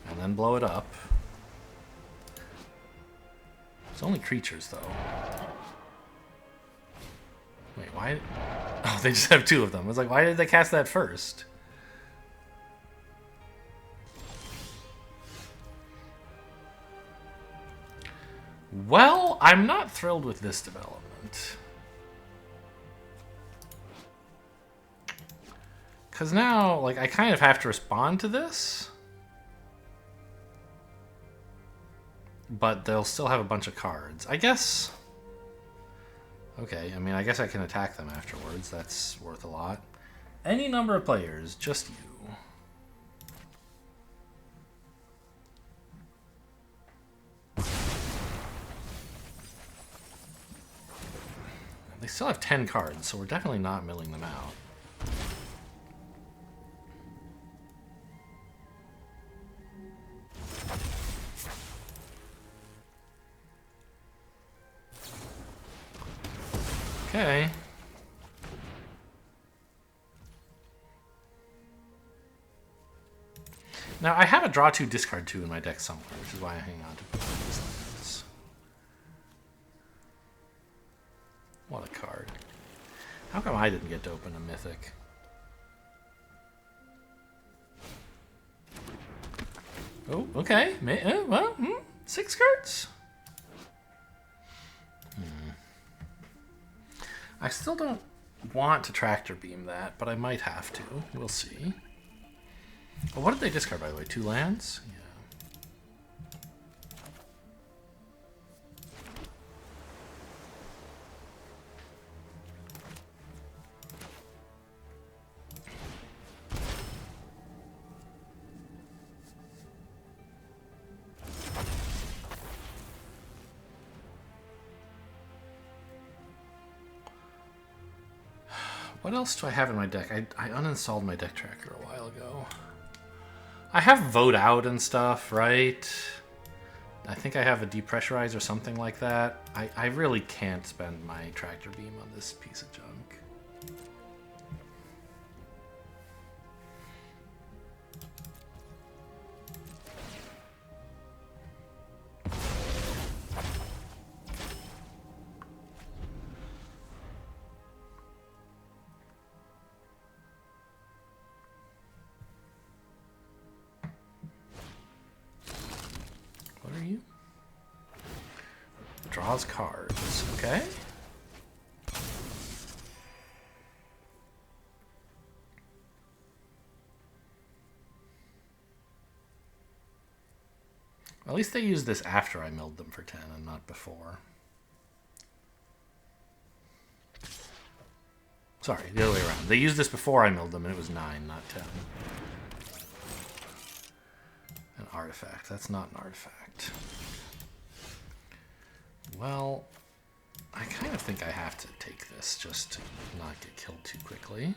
And then blow it up. It's only creatures, though. Wait, why? Oh, they just have 2 of them. I was like, why did they cast that first? Well, I'm not thrilled with this development. Because now, like, I kind of have to respond to this. But they'll still have a bunch of cards. I guess... Okay, I mean, I guess I can attack them afterwards. That's worth a lot. Any number of players, just you. They still have 10 cards, so we're definitely not milling them out. Okay. Now, I have a draw 2, discard 2 in my deck somewhere, which is why I hang on to these lands. What a card. How come I didn't get to open a mythic? Oh, okay. Well, 6 cards? I still don't want to tractor beam that, but I might have to. We'll see. Oh, what did they discard, by the way? 2 lands? Yeah. What else do I have in my deck? I uninstalled my deck tracker a while ago. I have vote out and stuff, right? I think I have a depressurize or something like that. I really can't spend my tractor beam on this piece of junk. Draws cards, okay. At least they used this after I milled them for 10 and not before. Sorry, the other way around. They used this before I milled them and it was 9, not 10. An artifact. That's not an artifact. Well, I kind of think I have to take this just to not get killed too quickly.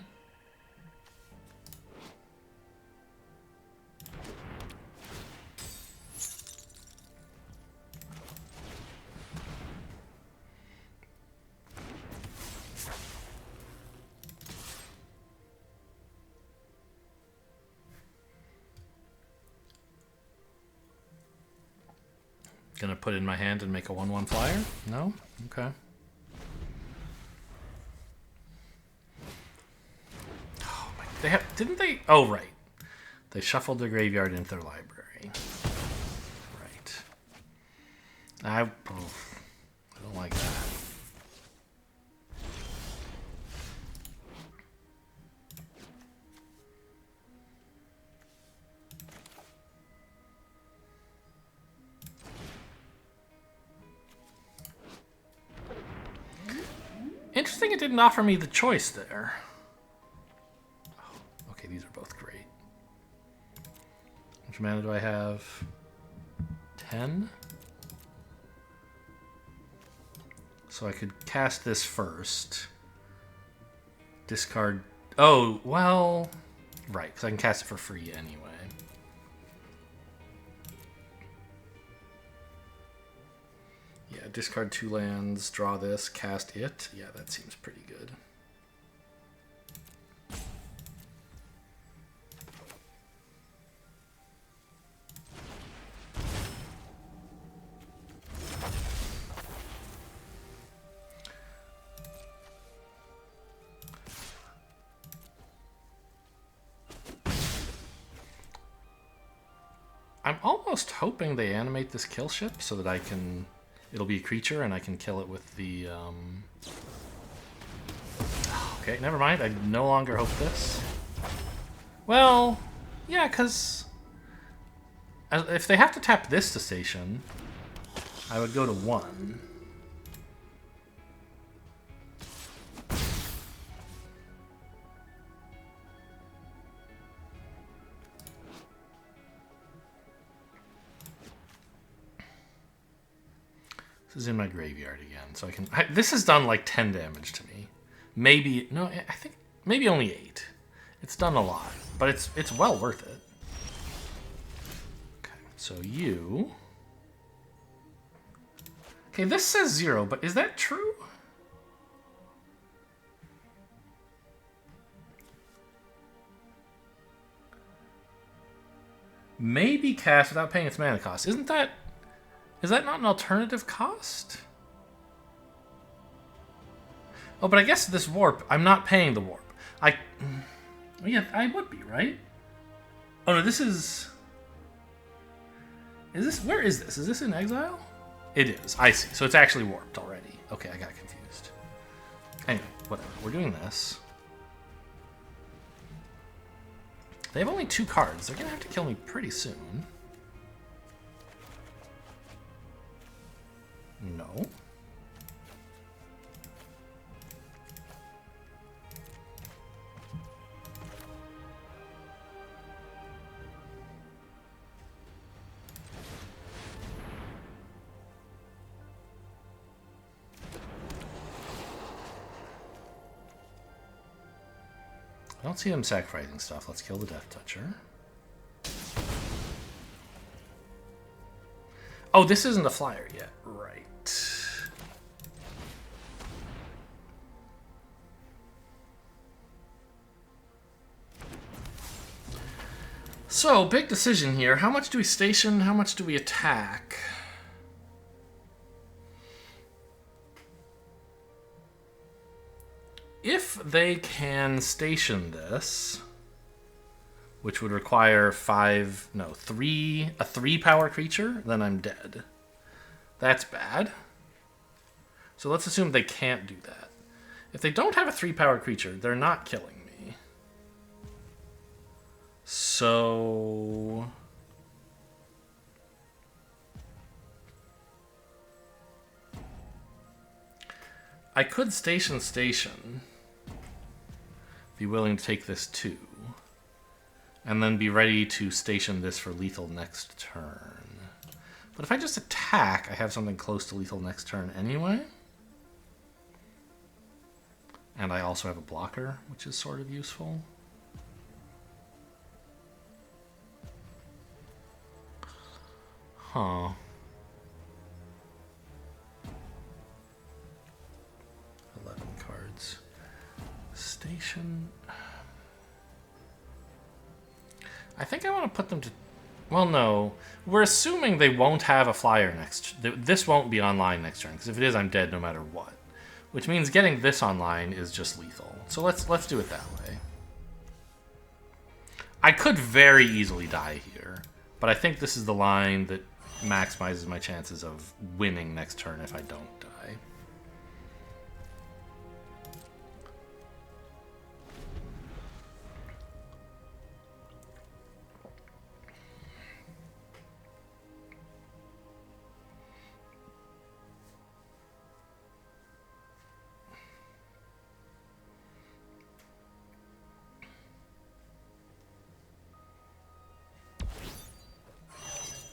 Gonna put it in my hand and make a 1/1 flyer? No? Okay. Oh my, they have, didn't they? Oh, right. They shuffled their graveyard into their library. Right. I don't like that. Interesting it didn't offer me the choice there. Oh, okay, these are both great. Which mana do I have? 10? So I could cast this first. Discard... Oh, well... Right, because I can cast it for free anyway. Yeah, discard 2 lands, draw this, cast it. Yeah, that seems pretty good. I'm almost hoping they animate this kill ship so that I can... It'll be a creature, and I can kill it with the... Okay, never mind. I no longer hope this. Well, yeah, because... If they have to tap this to station, I would go to 1. This is in my graveyard again, so I can... this has done like 10 damage to me. Maybe... No, I think maybe only 8. It's done a lot, but it's well worth it. Okay, so you... Okay, this says 0, but is that true? Maybe cast without paying its mana cost. Isn't that... Is that not an alternative cost? Oh, but I guess this warp, I'm not paying the warp. Yeah, I would be, right? Oh no, this is... where is this? Is this in Exile? It is, I see. So it's actually warped already. Okay, I got confused. Anyway, whatever, we're doing this. They have only 2 cards. They're gonna have to kill me pretty soon. No. I don't see them sacrificing stuff. Let's kill the Death Toucher. Oh, this isn't a flyer yet. Right. So, big decision here. How much do we station? How much do we attack? If they can station this, which would require a 3-power creature, then I'm dead. That's bad. So let's assume they can't do that. If they don't have a 3-power creature, they're not killing me. So... I could station. Be willing to take this too. And then be ready to station this for lethal next turn. But if I just attack, I have something close to lethal next turn anyway. And I also have a blocker, which is sort of useful. Huh. Station. I think I want to put them to... Well, no. We're assuming they won't have a flyer next... This won't be online next turn, because if it is, I'm dead no matter what. Which means getting this online is just lethal. So let's do it that way. I could very easily die here, but I think this is the line that maximizes my chances of winning next turn if I don't die.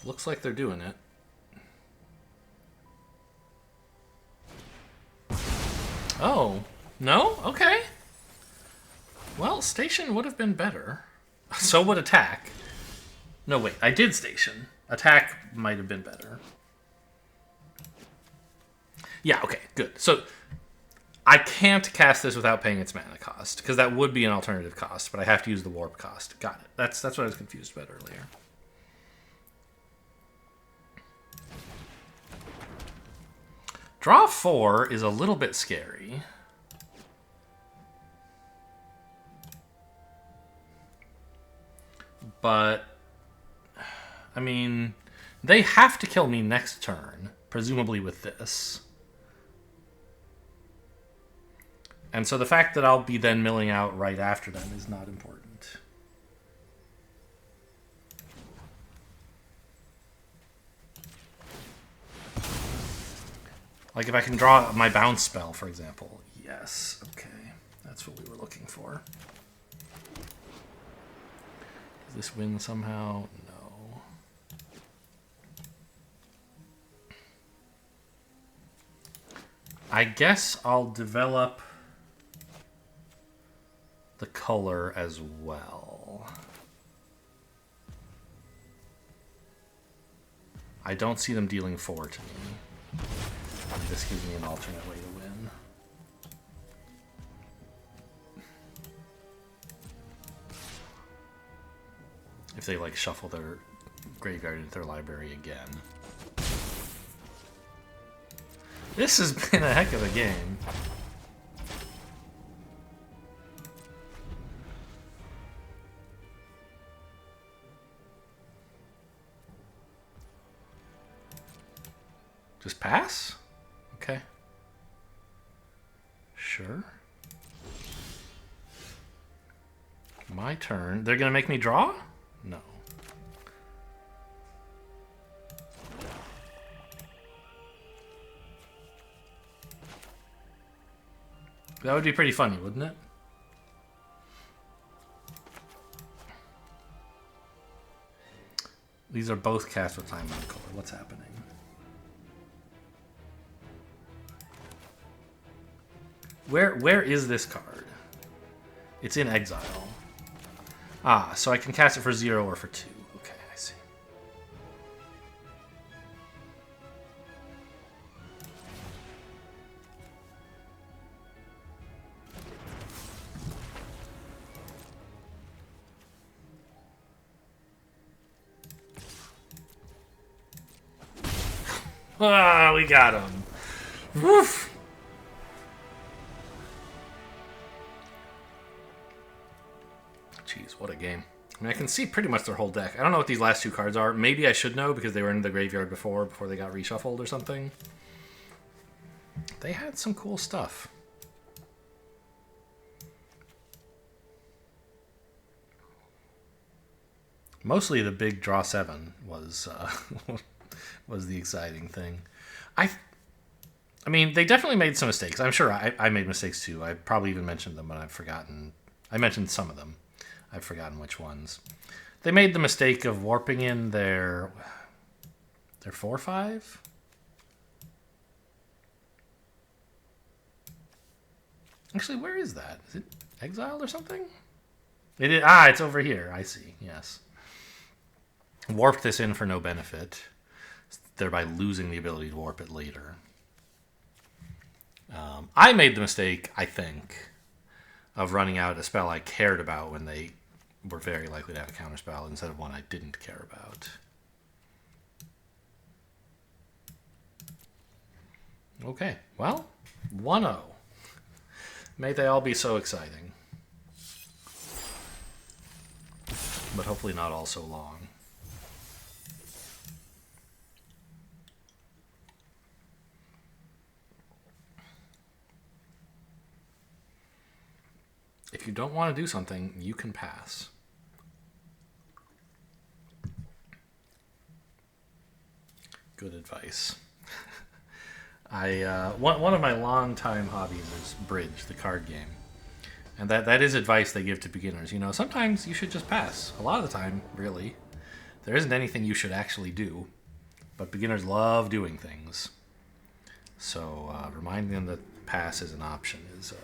Looks like they're doing it. Oh, no? Okay. Well, station would have been better. So would attack. No, wait, I did station. Attack might have been better. Yeah, okay, good. So I can't cast this without paying its mana cost, because that would be an alternative cost, but I have to use the warp cost. Got it. That's what I was confused about earlier. Draw 4 is a little bit scary. But, I mean, they have to kill me next turn, presumably with this. And so the fact that I'll be then milling out right after them is not important. Like if I can draw my bounce spell, for example. Yes, okay. That's what we were looking for. Does this win somehow? No. I guess I'll develop the color as well. I don't see them dealing 4 to me. This gives me an alternate way to win. If they like shuffle their graveyard into their library again. This has been a heck of a game. Just pass? Okay. Sure. My turn. They're going to make me draw? No. That would be pretty funny, wouldn't it? These are both cast with time on color. What's happening? Where is this card? It's in exile. Ah, so I can cast it for 0 or for 2. Okay, I see. Ah, we got him. Woof. Jeez, what a game. I mean, I can see pretty much their whole deck. I don't know what these last 2 cards are. Maybe I should know because they were in the graveyard before they got reshuffled or something. They had some cool stuff. Mostly the big draw 7 was was the exciting thing. I mean, they definitely made some mistakes. I'm sure I made mistakes too. I probably even mentioned them, but I've forgotten. I mentioned some of them. I've forgotten which ones. They made the mistake of warping in their 4/5. Actually, where is that? Is it exiled or something? It is, it's over here. I see. Yes. Warped this in for no benefit, thereby losing the ability to warp it later. I made the mistake, I think, of running out a spell I cared about when they were very likely to have a counterspell instead of one I didn't care about. Okay, well, 1-0. May they all be so exciting. But hopefully not all so long. If you don't want to do something, you can pass. Good advice. One of my longtime hobbies is Bridge, the card game. And that is advice they give to beginners. You know, sometimes you should just pass. A lot of the time, really. There isn't anything you should actually do. But beginners love doing things. So reminding them that pass is an option is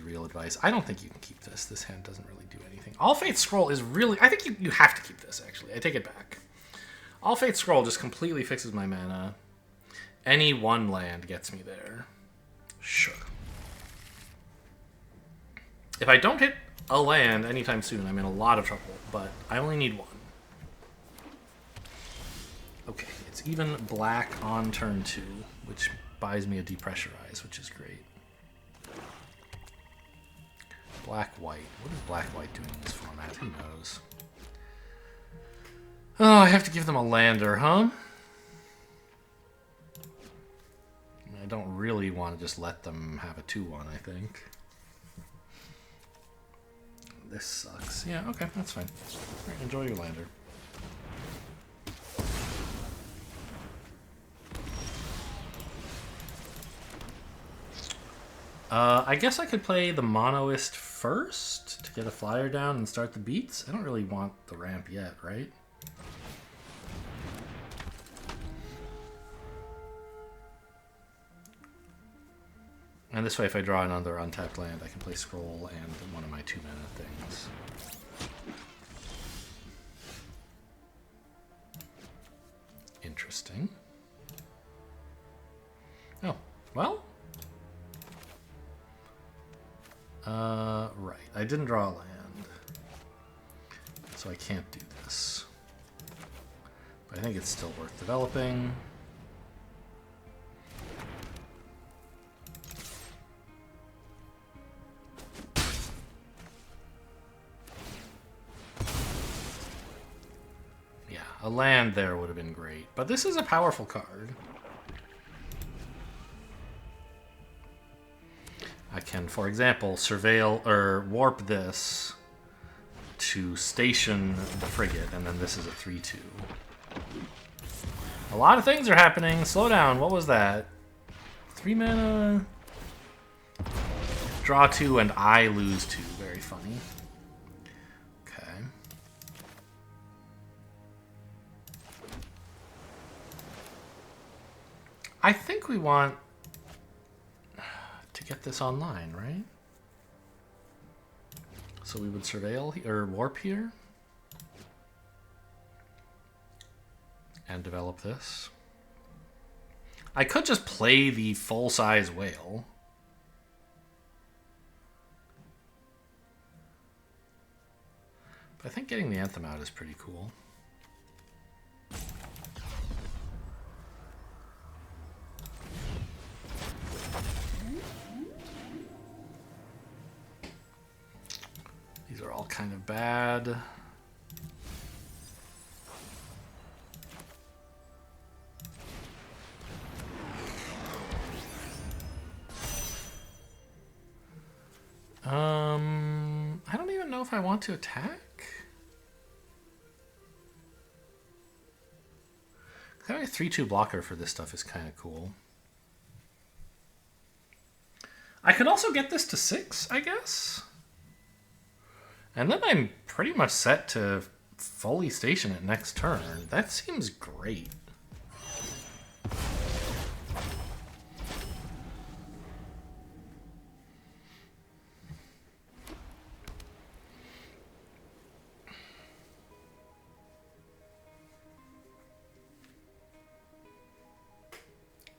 real advice. I don't think you can keep this. This hand doesn't really do anything. All Faith Scroll is really... I think you have to keep this, actually. I take it back. All Faith Scroll just completely fixes my mana. Any one land gets me there. Sure. If I don't hit a land anytime soon, I'm in a lot of trouble, but I only need 1. Okay, it's even black on turn 2, which buys me a depressurize, which is great. Black-white. What is black-white doing in this format? Who knows? Oh, I have to give them a lander, huh? I don't really want to just let them have a 2/1, I think. This sucks. Yeah, okay, that's fine. Right, enjoy your lander. I guess I could play the Monoist first to get a flyer down and start the beats. I don't really want the ramp yet, right? And this way, if I draw another untapped land, I can play Scroll and one of my 2-mana things. Interesting. Oh, well. Right. I didn't draw a land, so I can't do this. But I think it's still worth developing. A land there would have been great. But this is a powerful card. I can, for example, surveil or warp this to station the frigate, and then this is a 3/2. A lot of things are happening. Slow down. What was that? 3 mana. Draw 2 and I lose 2. Very funny. Okay. I think we want to get this online, right? So we would surveil or warp here and develop this. I could just play the full-size whale. But I think getting the anthem out is pretty cool. These are all kind of bad. I don't even know if I want to attack. Having a 3/2 blocker for this stuff is kind of cool. I could also get this to 6, I guess. And then I'm pretty much set to fully station it next turn. That seems great.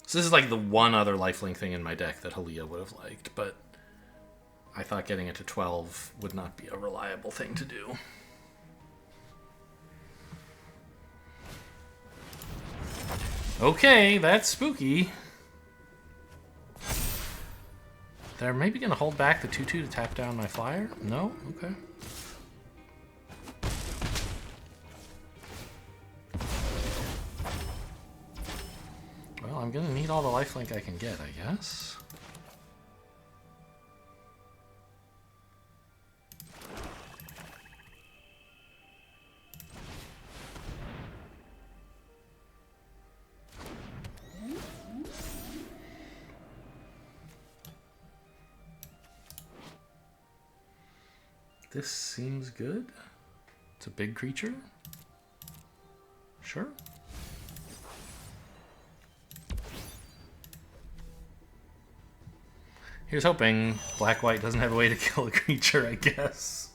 So this is like the one other lifelink thing in my deck that Halia would have liked, but I thought getting it to 12 would not be a reliable thing to do. Okay, that's spooky. They're maybe going to hold back the 2/2 to tap down my flyer? No? Okay. Well, I'm going to need all the lifelink I can get, I guess. This seems good. It's a big creature. Sure. Here's hoping black-white doesn't have a way to kill a creature, I guess.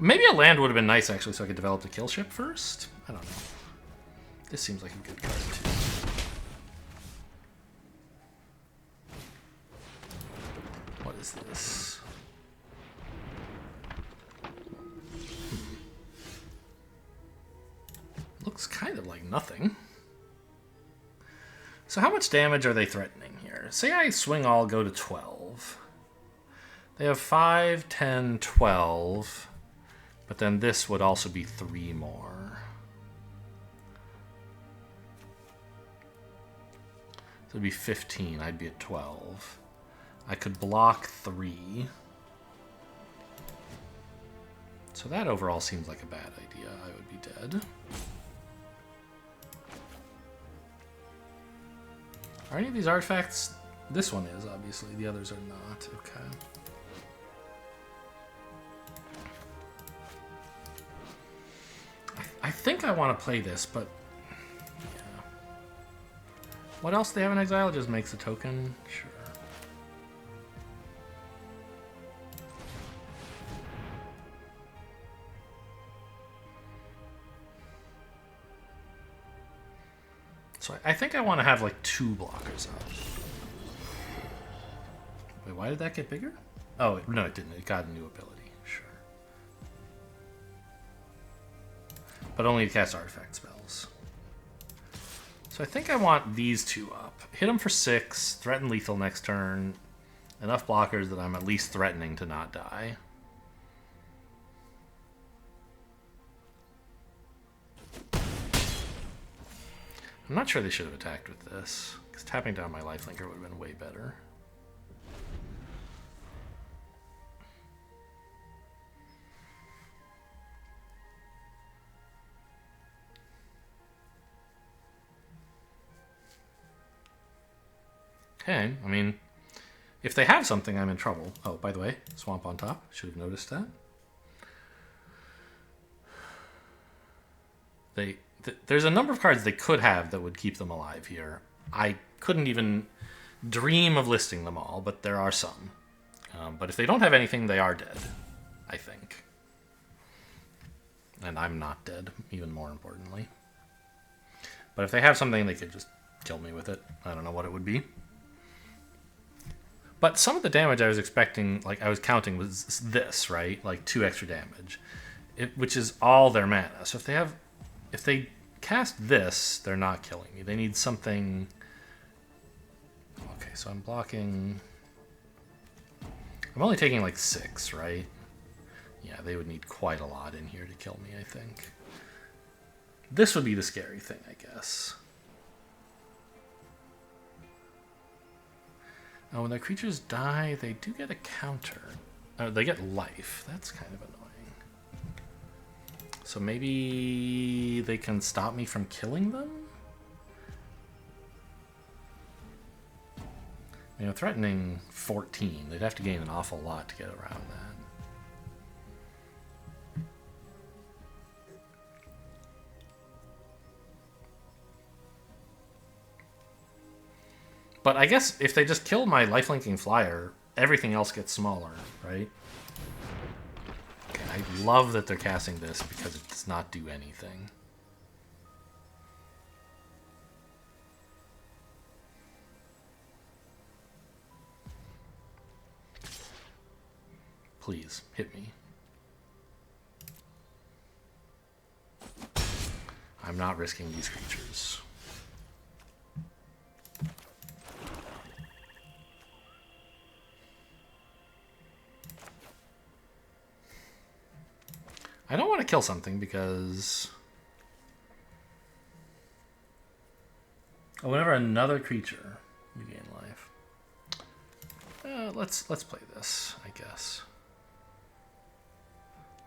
Maybe a land would have been nice, actually, so I could develop the kill ship first? I don't know. This seems like a good card, too. What is this? Looks kind of like nothing. So how much damage are they threatening here? Say I swing all, go to 12. They have 5, 10, 12. But then this would also be 3 more. So it'd be 15. I'd be at 12. I could block 3. So that overall seems like a bad idea. I would be dead. Are any of these artifacts? This one is, obviously. The others are not. Okay. I think I want to play this, but yeah. What else do they have in exile? Just makes a token? Sure. So I think I want to have like 2 blockers up. Wait, why did that get bigger? Oh, no, it didn't. It got a new ability. Sure. But only to cast artifact spells. So So I think I want these two up. Hit them for 6, threaten lethal next turn. Enough blockers that I'm at least threatening to not die. I'm not sure they should have attacked with this, because tapping down my lifelinker would have been way better. Okay, I mean, if they have something, I'm in trouble. Oh, by the way, swamp on top. Should have noticed that. There's a number of cards they could have that would keep them alive here. I couldn't even dream of listing them all, but there are some. But if they don't have anything, they are dead, I think. And I'm not dead, even more importantly. But if they have something, they could just kill me with it. I don't know what it would be. But some of the damage I was expecting, like I was counting, was this, right? Like 2 extra damage, which is all their mana. So if they cast this, they're not killing me. They need something. Okay, so I'm blocking. I'm only taking like 6, right? Yeah, they would need quite a lot in here to kill me, I think. This would be the scary thing, I guess. Oh, when their creatures die, they do get a counter. They get life. That's kind of annoying. So maybe they can stop me from killing them? You know, threatening 14. They'd have to gain an awful lot to get around that. But I guess if they just kill my lifelinking flyer, everything else gets smaller, right? Okay, I love that they're casting this because it does not do anything. Please, hit me. I'm not risking these creatures. I don't want to kill something because... Oh, whenever another creature, you gain life. Let's play this, I guess.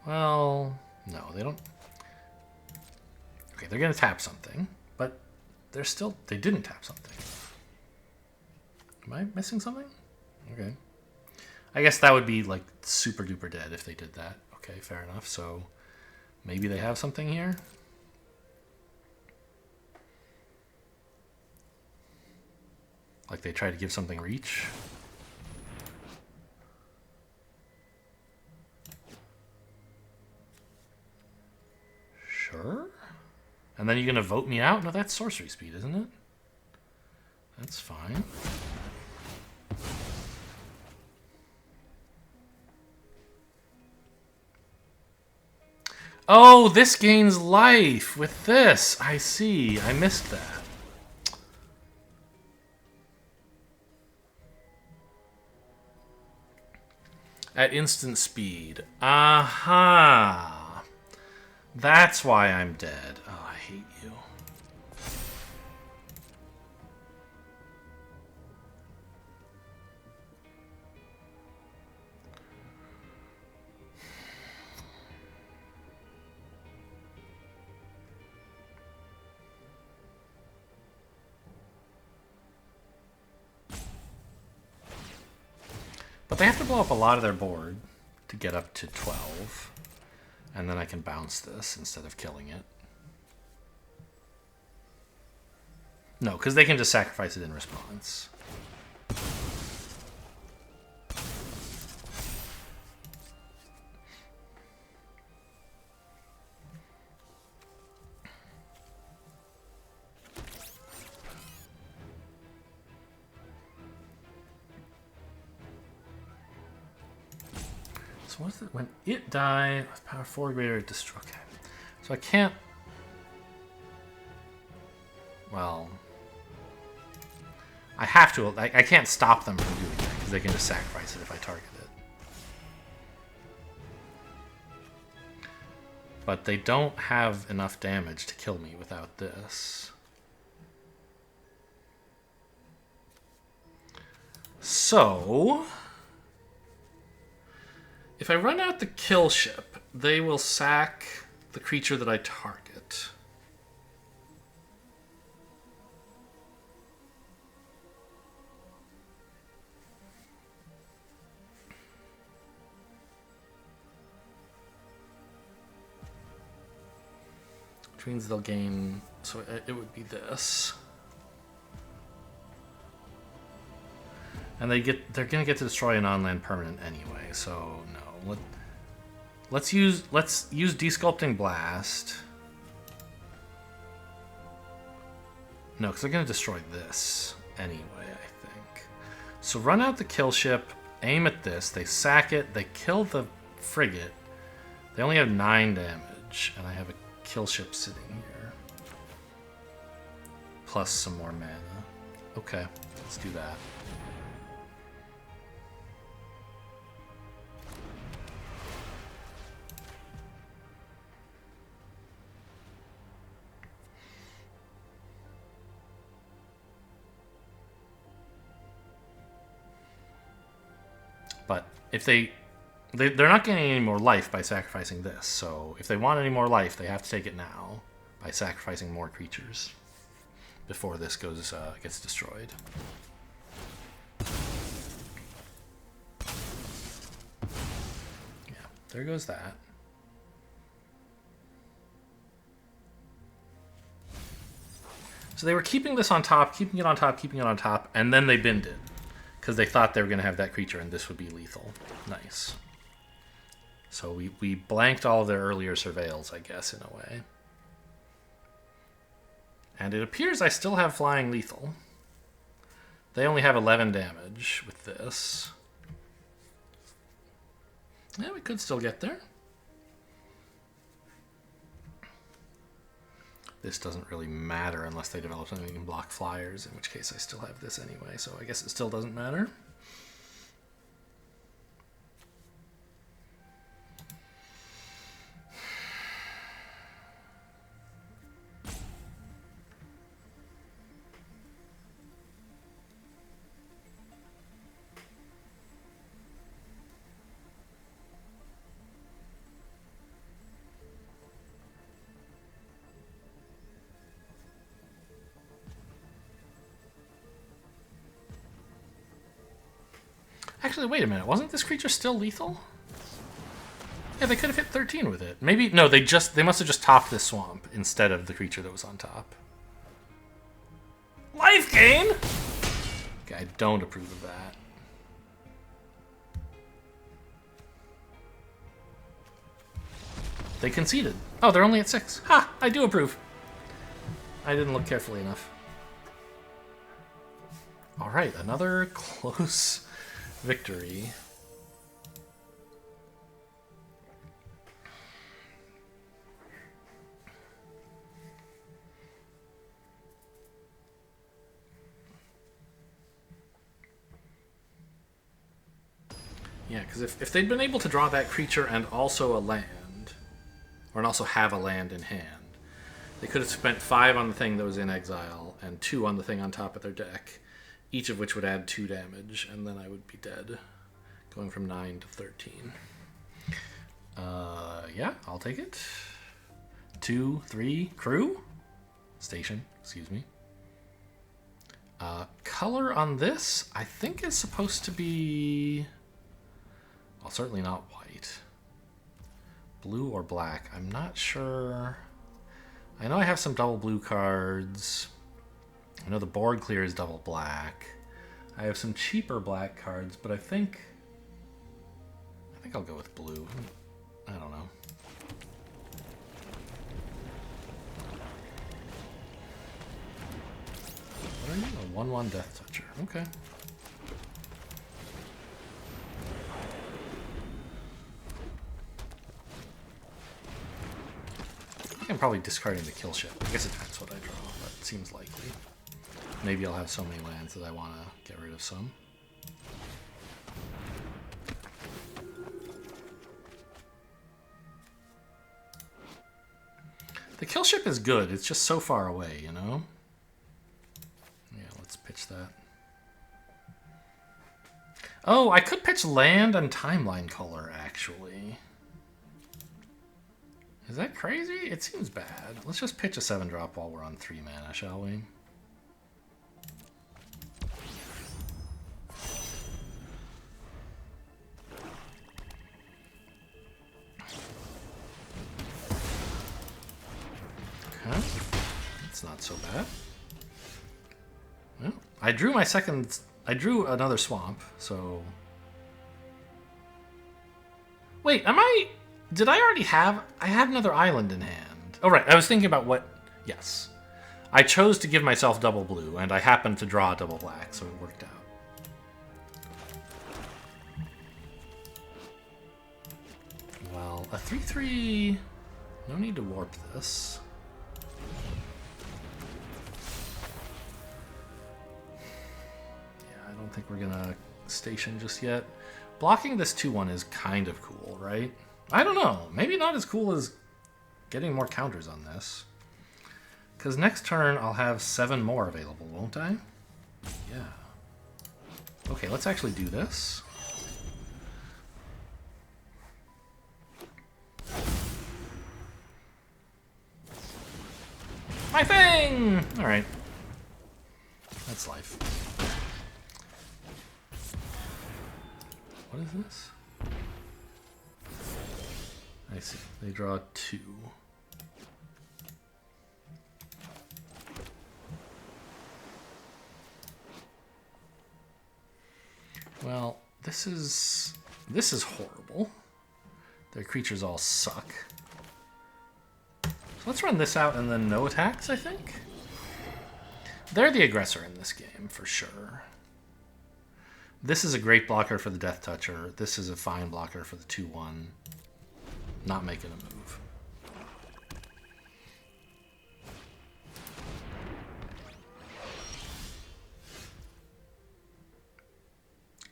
Well, no, they don't... Okay, they're going to tap something, but they didn't tap something. Am I missing something? Okay. I guess that would be, like, super duper dead if they did that. Okay, fair enough. So maybe they have something here. Like they try to give something reach. Sure. And then you're going to vote me out? No, that's sorcery speed, isn't it? That's fine. Oh, this gains life with this. I see. I missed that. At instant speed. Aha. That's why I'm dead. Oh, I hate you. But they have to blow up a lot of their board to get up to 12. And then I can bounce this instead of killing it. No, because they can just sacrifice it in response. So what's it? When it died with power 4 greater, it destroy. Okay. So I can't. Well, I have to. I can't stop them from doing that because they can just sacrifice it if I target it. But they don't have enough damage to kill me without this. So, if I run out the kill ship, they will sack the creature that I target. Which means they'll gain, so it would be this. And they're gonna get to destroy an on-land permanent anyway, so no. Let's use Desculpting Blast. No, because they're gonna destroy this anyway, I think. So run out the kill ship, aim at this, they sack it, they kill the frigate. They only have 9 damage, and I have a kill ship sitting here. Plus some more mana. Okay, let's do that. But if they're not getting any more life by sacrificing this, so if they want any more life, they have to take it now by sacrificing more creatures before this gets destroyed. Yeah, there goes that. So they were keeping this on top, keeping it on top, keeping it on top, and then they binned it because they thought they were going to have that creature and this would be lethal. Nice. So we blanked all of their earlier surveils, I guess, in a way. And it appears I still have flying lethal. They only have 11 damage with this. Yeah, we could still get there. This doesn't really matter unless they develop something that can block flyers, in which case I still have this anyway, so I guess it still doesn't matter. Actually, wait a minute. Wasn't this creature still lethal? Yeah, they could have hit 13 with it. Maybe, no, they must have just topped this swamp instead of the creature that was on top. Life gain? Okay, I don't approve of that. They conceded. Oh, they're only at 6. Ha! I do approve. I didn't look carefully enough. Alright, another close victory. Yeah, because if they'd been able to draw that creature and also a land, or also have a land in hand, they could have spent 5 on the thing that was in exile and 2 on the thing on top of their deck, each of which would add 2 damage, and then I would be dead, going from 9 to 13. Yeah, I'll take it. 2, 3, crew? Station, excuse me. Color on this, I think is supposed to be... well, certainly not white. Blue or black, I'm not sure. I know I have some double blue cards. I know the board clear is double black. I have some cheaper black cards, but I think I'll go with blue. I don't know. What are you? A 1/1 Death Toucher. Okay. I think I'm probably discarding the kill ship. I guess it depends what I draw, but seems likely. Maybe I'll have so many lands that I want to get rid of some. The kill ship is good, it's just so far away, you know? Yeah, let's pitch that. Oh, I could pitch land and timeline color, actually. Is that crazy? It seems bad. Let's just pitch a 7-drop while we're on 3 mana, shall we? Okay. That's not so bad. Well, I drew my second... I drew another swamp, so... Wait, am I... Did I already have... I had another island in hand. Oh, right. I was thinking about what... Yes. I chose to give myself double blue, and I happened to draw double black, so it worked out. Well, a 3/3... No need to warp this. I don't think we're gonna station just yet. Blocking this 2/1 is kind of cool, right? I don't know. Maybe not as cool as getting more counters on this. Because next turn I'll have 7 more available, won't I? Yeah. Okay, let's actually do this. My thing! Alright. That's life. What is this? I see. They draw 2. Well, this is horrible. Their creatures all suck. So let's run this out and then no attacks, I think. They're the aggressor in this game, for sure. This is a great blocker for the Death Toucher. This is a fine blocker for the 2/1. Not making a move.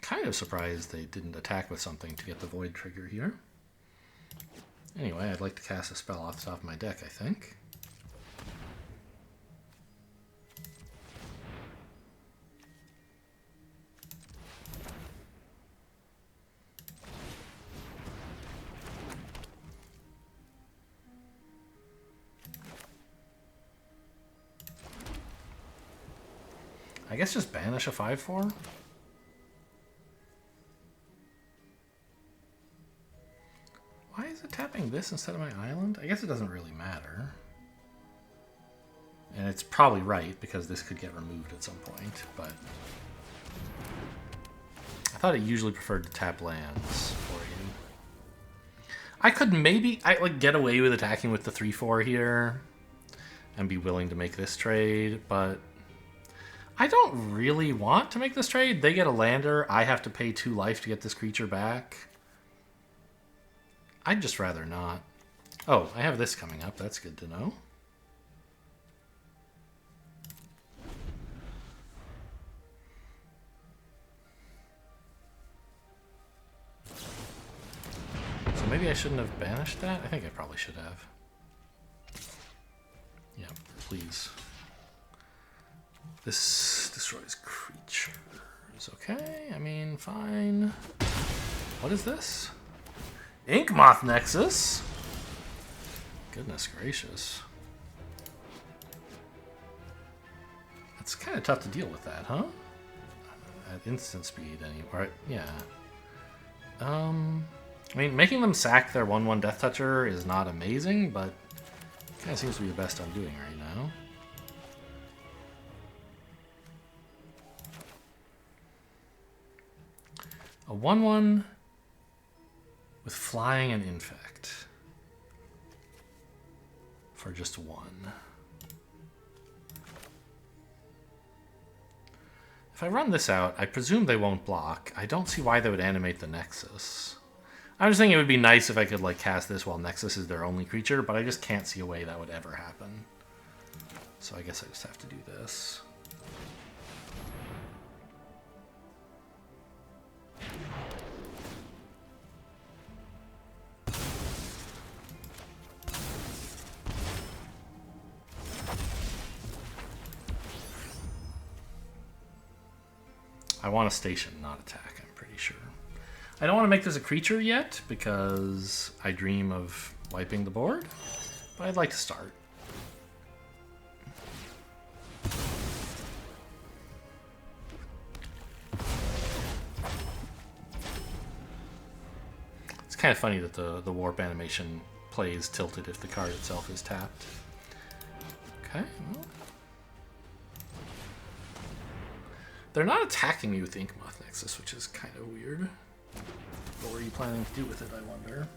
Kind of surprised they didn't attack with something to get the Void trigger here. Anyway, I'd like to cast a spell off the top of my deck, I think. I guess just banish a 5/4. Why is it tapping this instead of my island? I guess it doesn't really matter. And it's probably right, because this could get removed at some point, but... I thought it usually preferred to tap lands for you. I could maybe like get away with attacking with the 3/4 here and be willing to make this trade, but I don't really want to make this trade. They get a lander, I have to pay 2 life to get this creature back. I'd just rather not. Oh, I have this coming up. That's good to know. So maybe I shouldn't have banished that? I think I probably should have. Yeah, please. This destroys creatures. Okay, I mean, fine. What is this? Inkmoth Nexus? Goodness gracious. It's kind of tough to deal with that, huh? At instant speed, anyway. Yeah. I mean, making them sack their 1/1 Death Toucher is not amazing, but kind of seems to be the best I'm doing right now. A 1/1 with flying and infect for just 1. If I run this out, I presume they won't block. I don't see why they would animate the Nexus. I was thinking it would be nice if I could like cast this while Nexus is their only creature, but I just can't see a way that would ever happen. So I guess I just have to do this. I want to station, not attack, I'm pretty sure. I don't want to make this a creature yet, because I dream of wiping the board, but I'd like to start. It's kind of funny that the warp animation plays tilted if the card itself is tapped. Okay, well. They're not attacking me with the Inkmoth Nexus, which is kind of weird. What were you planning to do with it, I wonder?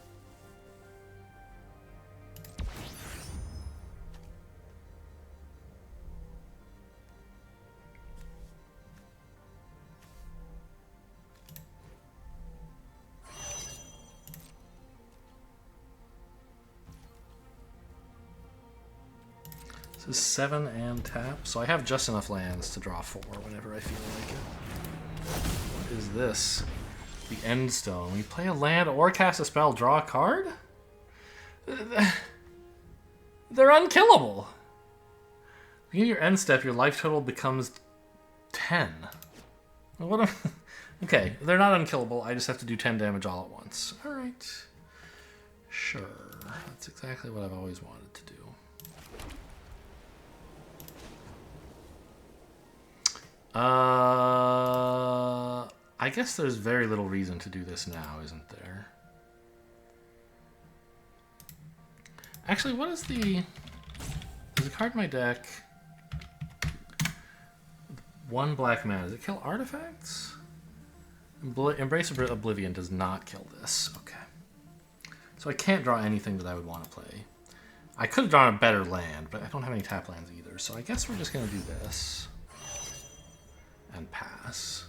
This is 7 and tap, so I have just enough lands to draw 4 whenever I feel like it. What is this? The End Stone. You play a land or cast a spell, draw a card? They're unkillable. Beginning your end step, your life total becomes 10. What? Okay, they're not unkillable. I just have to do 10 damage all at once. All right. Sure. That's exactly what I've always wanted to do. I guess there's very little reason to do this now, isn't there? Actually, what is the... There's a card in my deck. 1 black mana. Does it kill artifacts? Embrace of Oblivion does not kill this. Okay. So I can't draw anything that I would want to play. I could have drawn a better land, but I don't have any tap lands either. So I guess we're just going to do this. And pass.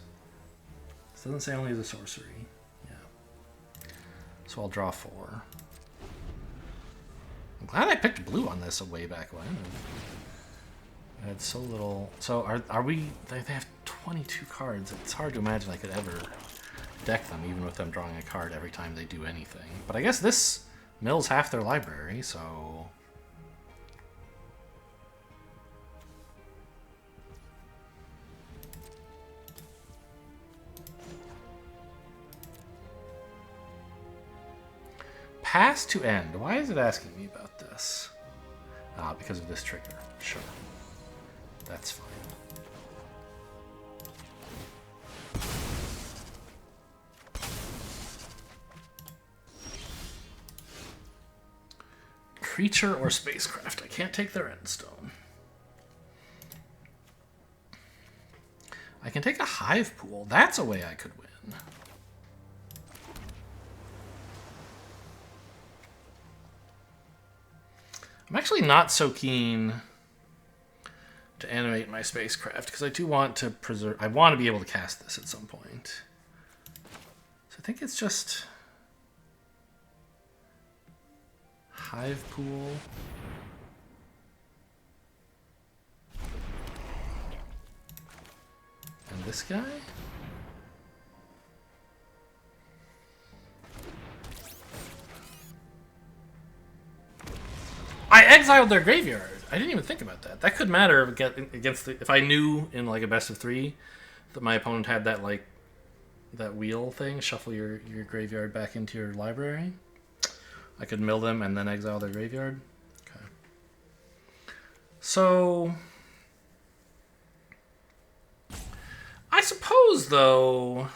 This doesn't say only the sorcery. Yeah. So I'll draw 4. I'm glad I picked blue on this way back when. I had so little. So are we? They have 22 cards. It's hard to imagine I could ever deck them, even with them drawing a card every time they do anything. But I guess this mills half their library, so. Pass to end. Why is it asking me about this? Ah, because of this trigger. Sure. That's fine. Creature or spacecraft. I can't take their end stone. I can take a hive pool. That's a way I could win. I'm actually not so keen to animate my spacecraft because I do want to preserve. I want to be able to cast this at some point. So I think it's just hive pool. And this guy? I exiled their graveyard. I didn't even think about that. That could matter against if I knew in like a best of 3 that my opponent had that like that wheel thing, shuffle your graveyard back into your library. I could mill them and then exile their graveyard. Okay. So I suppose though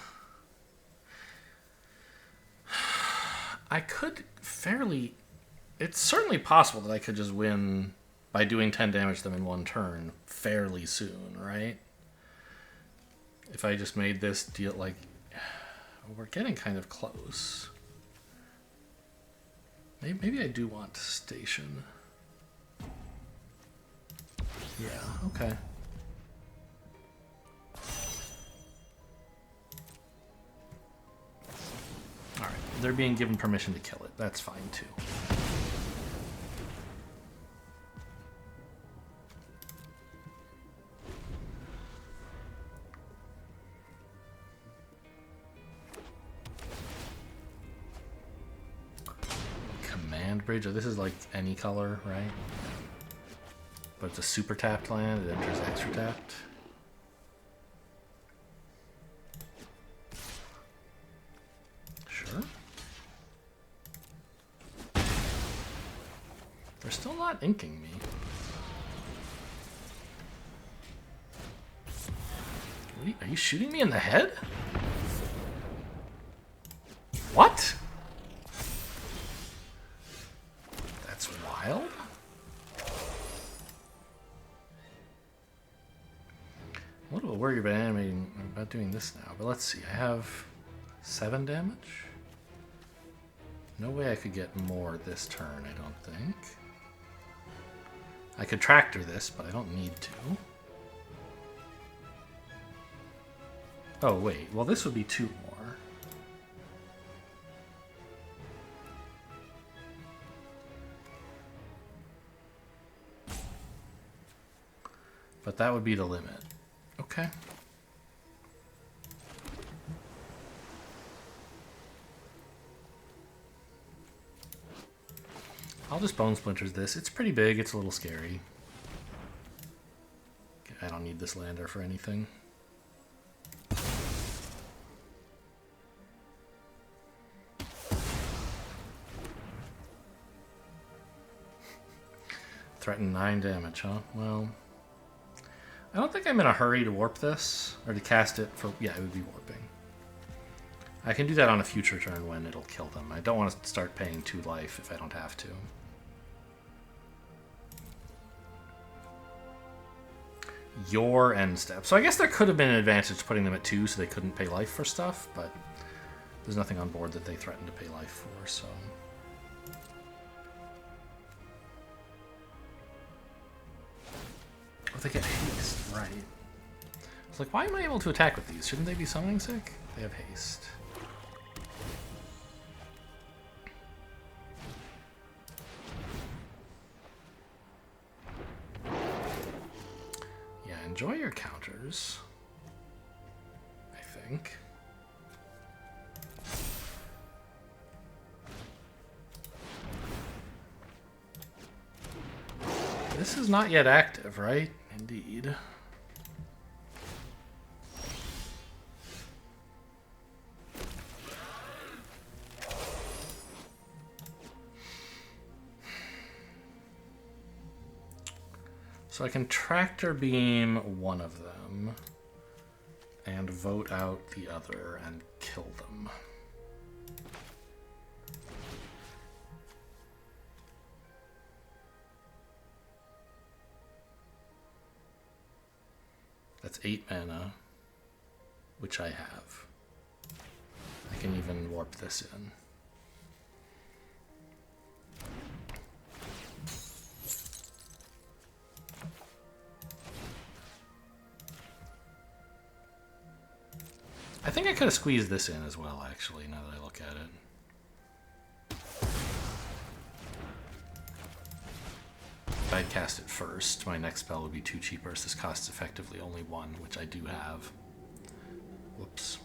I could fairly. It's certainly possible that I could just win by doing 10 damage to them in 1 turn fairly soon, right? If I just made this deal, like, we're getting kind of close. Maybe I do want to station. Yeah, okay. Alright, they're being given permission to kill it. That's fine, too. bridge. This is like any color, right? But it's a super tapped land. It enters extra tapped. Sure. They're still not inking me. Are you shooting me in the head? What? That's wild. I'm a little worried about doing this now, but let's see. I have 7 damage. No way I could get more this turn, I don't think. I could tractor this, but I don't need to. Oh, wait. Well, this would be 2 more. But that would be the limit. Okay. I'll just Bone Splinters this. It's pretty big. It's a little scary. I don't need this lander for anything. Threaten 9 damage, huh? Well, I don't think I'm in a hurry to warp this, or to cast it for... Yeah, it would be warping. I can do that on a future turn when it'll kill them. I don't want to start paying 2 life if I don't have to. Your end step. So I guess there could have been an advantage putting them at 2 so they couldn't pay life for stuff, but there's nothing on board that they threaten to pay life for, so... Oh, they get haste, right. It's like, why am I able to attack with these? Shouldn't they be summoning sick? They have haste. Yeah, enjoy your counters, I think. This is not yet active, right? Indeed. So I can tractor beam one of them and vote out the other and kill them. That's 8 mana, which I have. I can even warp this in. I think I could have squeezed this in as well, actually, now that I look at it. If I'd cast it first, my next spell would be 2 cheaper, so this costs effectively only 1, which I do have. Whoops.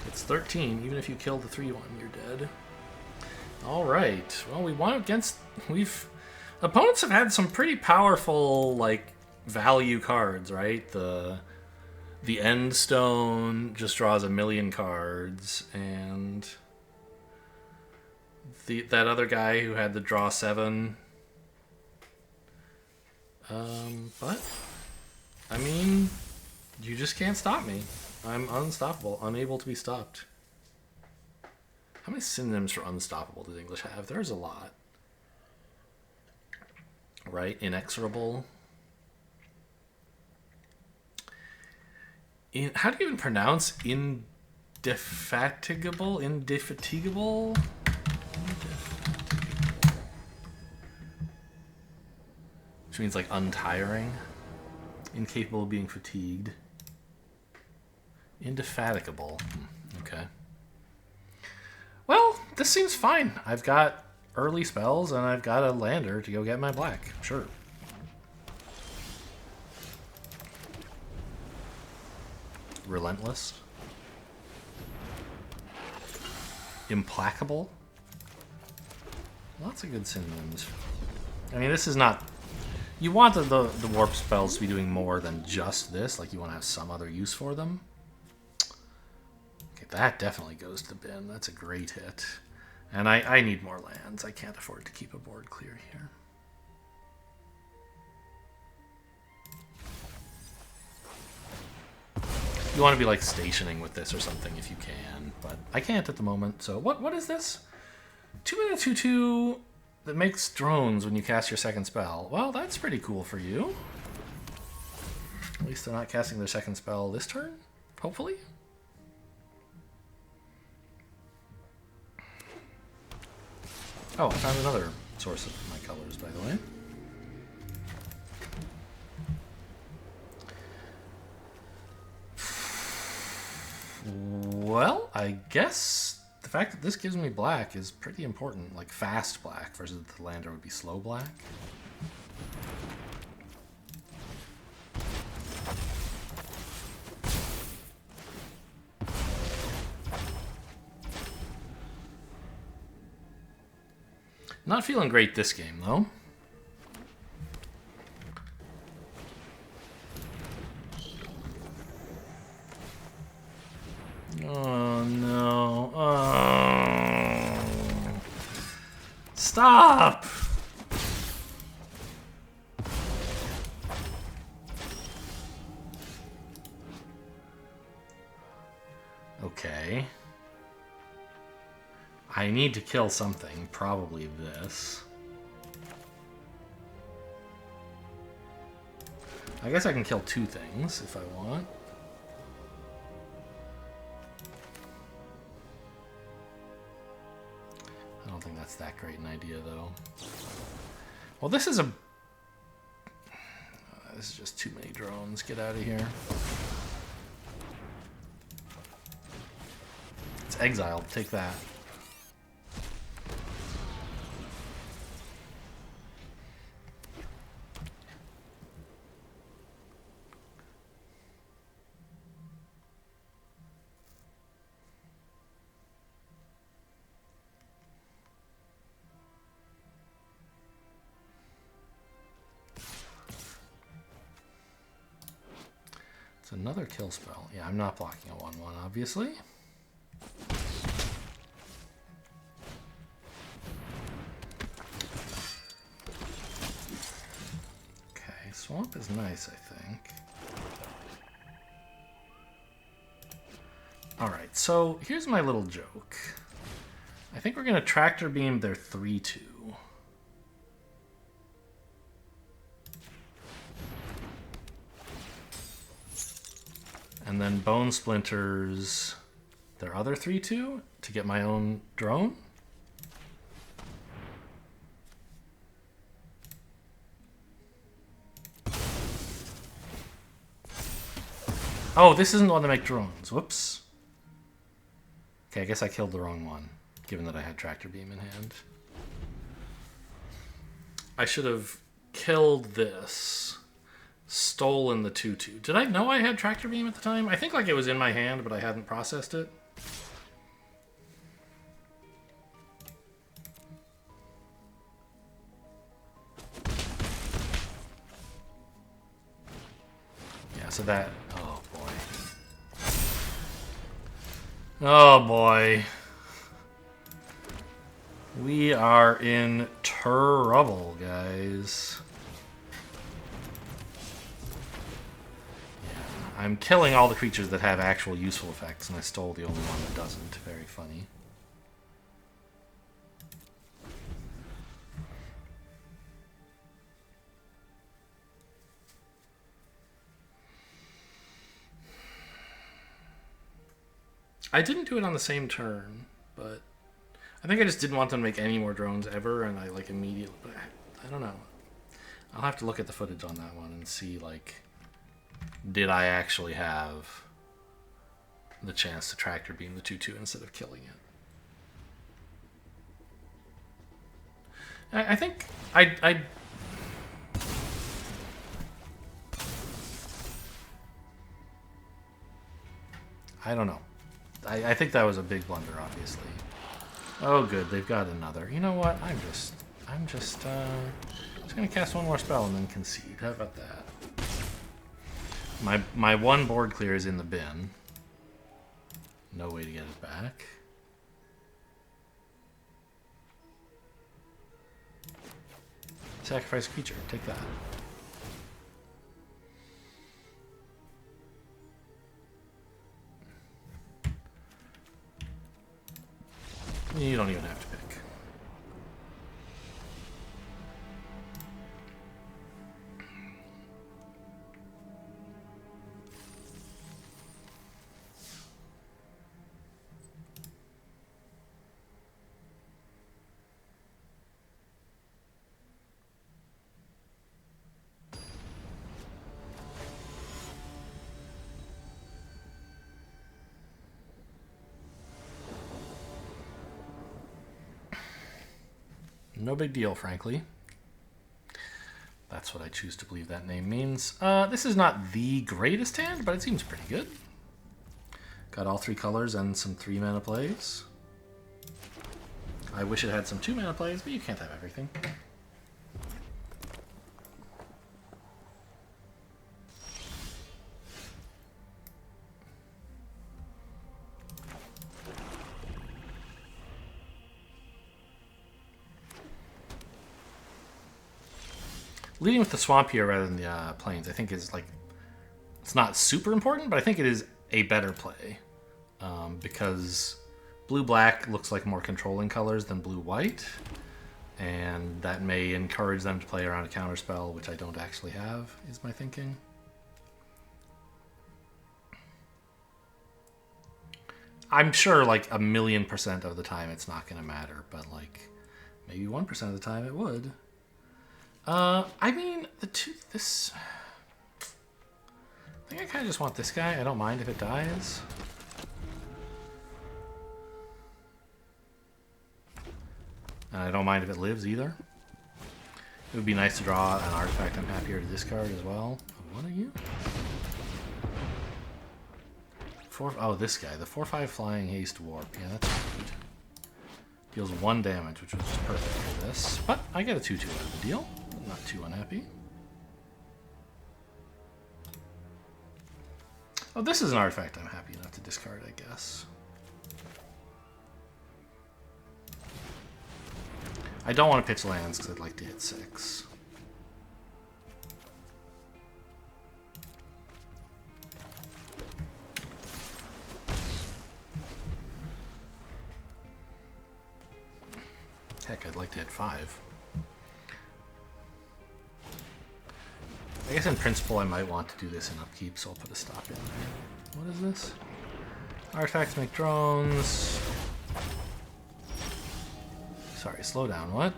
It's 13, even if you kill the 3-1, you're dead. Alright, well, we won against... Opponents have had some pretty powerful, like, value cards, right? The End Stone just draws 1,000,000 cards, and that other guy who had the draw 7. But, I mean, you just can't stop me. I'm unstoppable, unable to be stopped. How many synonyms for unstoppable does English have? There's a lot. Right? Inexorable. How do you even pronounce indefatigable? Indefatigable? Which means like untiring. Incapable of being fatigued. Indefatigable. Okay. Well, this seems fine. I've got early spells, and I've got a lander to go get my black. Sure. Relentless. Implacable. Lots of good synonyms. I mean, this is not... You want the warp spells to be doing more than just this. Like, you want to have some other use for them. Okay, that definitely goes to the bin. That's a great hit. And I need more lands. I can't afford to keep a board clear here. You want to be like stationing with this or something if you can, but I can't at the moment. So what is this? 2 mana 2/2 that makes drones when you cast your second spell. Well, that's pretty cool for you. At least they're not casting their second spell this turn, hopefully. Oh, I found another source of my colors, by the way. Well, I guess the fact that this gives me black is pretty important. Like fast black versus the lander would be slow black. Not feeling great this game, though. Oh, no. Oh. Stop! Okay. I need to kill something, probably this. I guess I can kill 2 things if I want. I don't think that's that great an idea, though. Well, this is a... this is just too many drones. Get out of here. It's exiled. Take that. It's another kill spell. Yeah, I'm not blocking a 1/1, obviously. Okay, swamp is nice, I think. Alright, so here's my little joke. I think we're going to tractor beam their 3/2. And then Bone Splinters their other 3/2 to get my own drone. Oh, this isn't the one to make drones. Whoops. Okay, I guess I killed the wrong one, given that I had Tractor Beam in hand. I should have killed this. Stolen the 2/2. Did I know I had Tractor Beam at the time? I think like it was in my hand, but I hadn't processed it. Yeah, so that... oh, boy. Oh, boy. We are in trouble, guys. I'm killing all the creatures that have actual useful effects, and I stole the only one that doesn't. Very funny. I didn't do it on the same turn, but I think I just didn't want them to make any more drones ever, and I like immediately... but I don't know. I'll have to look at the footage on that one and see, like... did I actually have the chance to Tractor Beam the 2/2 instead of killing it? I think I don't know. I think that was a big blunder, obviously. Oh, good. They've got another. You know what? I'm just gonna cast one more spell and then concede. How about that? My one board clear is in the bin. No way to get it back. Sacrifice creature. Take that. You don't even have to pick. No big deal, frankly. That's what I choose to believe that name means. This is not the greatest hand, but it seems pretty good. Got all 3 colors and some 3 mana plays. I wish it had some 2 mana plays, but you can't have everything. Leading with the swamp here rather than the plains, I think is like, it's not super important, but I think it is a better play. Because blue-black looks like more controlling colors than blue-white, and that may encourage them to play around a counterspell, which I don't actually have, is my thinking. I'm sure like 1,000,000% of the time it's not going to matter, but like maybe 1% of the time it would. I mean, this... I think I kind of just want this guy. I don't mind if it dies. And I don't mind if it lives either. It would be nice to draw an artifact I'm happier to discard as well. What are you? Oh, this guy. The 4/5 flying haste warp. Yeah, that's good. Deals 1 damage, which was just perfect for this. But I get a 2/2 out of the deal. I'm not too unhappy. Oh, this is an artifact I'm happy enough to discard, I guess. I don't want to pitch lands because I'd like to hit 6. Heck, I'd like to hit 5. I guess in principle I might want to do this in upkeep, so I'll put a stop in there. What is this? Artifacts make drones. Sorry, slow down, what?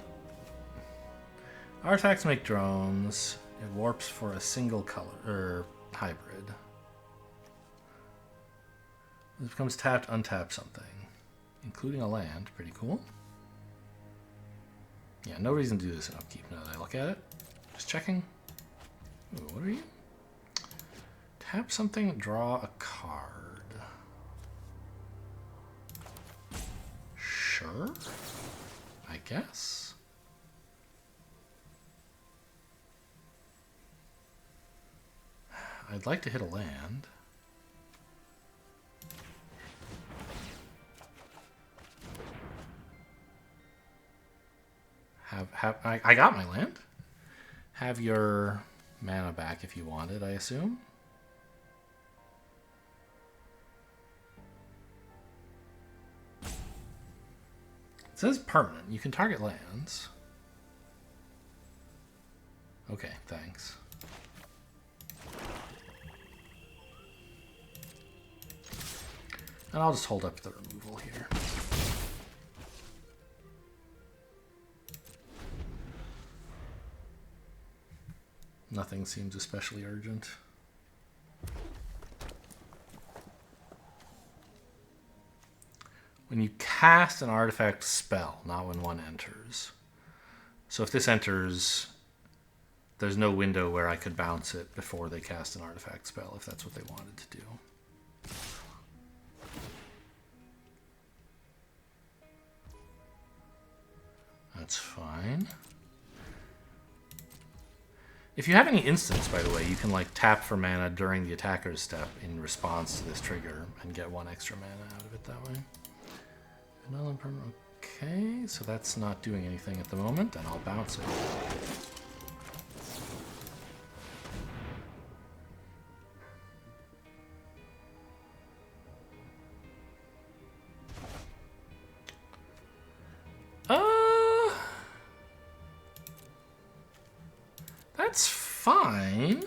Artifacts make drones. It warps for a single color, or hybrid. It becomes tapped, untap something. Including a land, pretty cool. Yeah, no reason to do this in upkeep now that I look at it. Just checking. Ooh, what are you? Tap something, draw a card. Sure, I guess. I'd like to hit a land. I got my land. Have your mana back if you want it, I assume. It says permanent. You can target lands. Okay, thanks. And I'll just hold up the removal here. Nothing seems especially urgent. When you cast an artifact spell, not when one enters, So if this enters, there's no window where I could bounce it before they cast an artifact spell, if that's what they wanted to do. That's fine. If you have any instants, by the way, you can like tap for mana during the attacker's step in response to this trigger and get 1 extra mana out of it that way. Vanilla permanent. Okay, so that's not doing anything at the moment, and I'll bounce it. That's fine,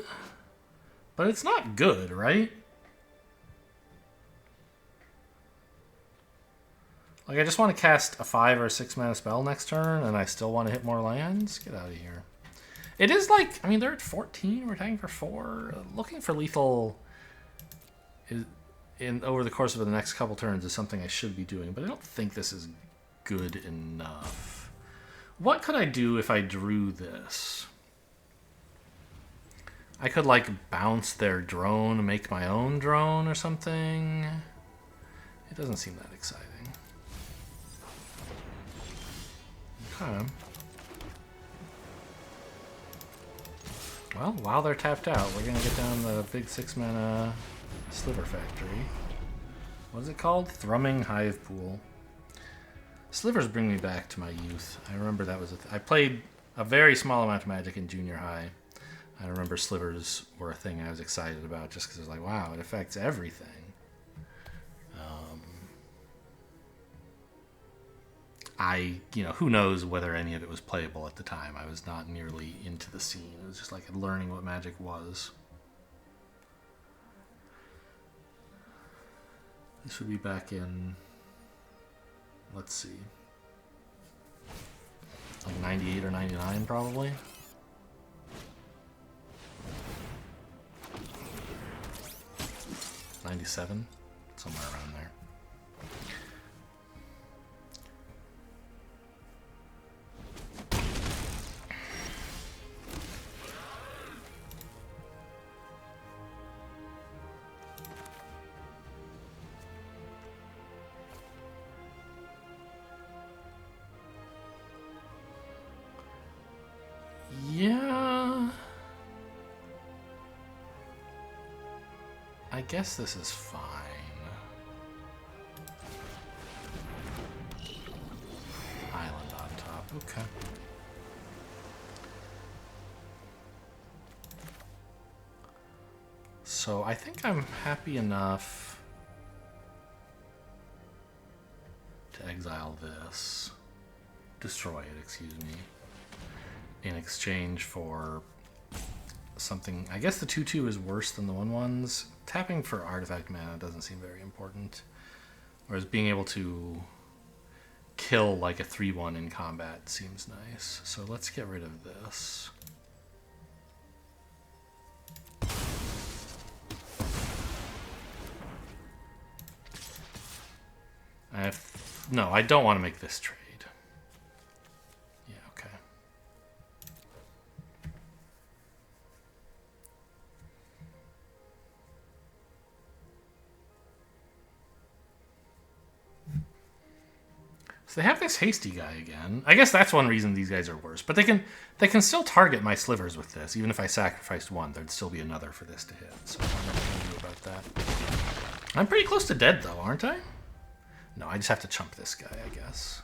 but it's not good, right? Like, I just want to cast a 5 or 6 mana spell next turn, and I still want to hit more lands? Get out of here. It is like, I mean, they're at 14, we're attacking for 4. Looking for lethal over the course of the next couple turns is something I should be doing, but I don't think this is good enough. What could I do if I drew this? I could, like, bounce their drone, make my own drone or something. It doesn't seem that exciting. Okay. Well, while they're tapped out, we're going to get down the big 6-mana Sliver Factory. What is it called? Thrumming Hive Pool. Slivers bring me back to my youth. I remember that was I played a very small amount of Magic in junior high. I remember slivers were a thing I was excited about just because it was like, wow, it affects everything. Who knows whether any of it was playable at the time. I was not nearly into the scene. It was just like learning what Magic was. This would be back in, let's see, like 98 or 99 probably. 97, somewhere around there. Yeah. I guess this is fine. Island on top, okay. So I think I'm happy enough to exile this. Destroy it, excuse me. In exchange for something. I guess the 2/2 is worse than the 1/1s. Tapping for artifact mana doesn't seem very important. Whereas being able to kill like a 3/1 in combat seems nice. So let's get rid of this. No, I don't want to make this trade. Yeah, okay. So they have this hasty guy again. I guess that's one reason these guys are worse. But they can still target my slivers with this. Even if I sacrificed one, there'd still be another for this to hit. So I don't know what I'm gonna do about that. I'm pretty close to dead though, aren't I? No, I just have to chump this guy, I guess.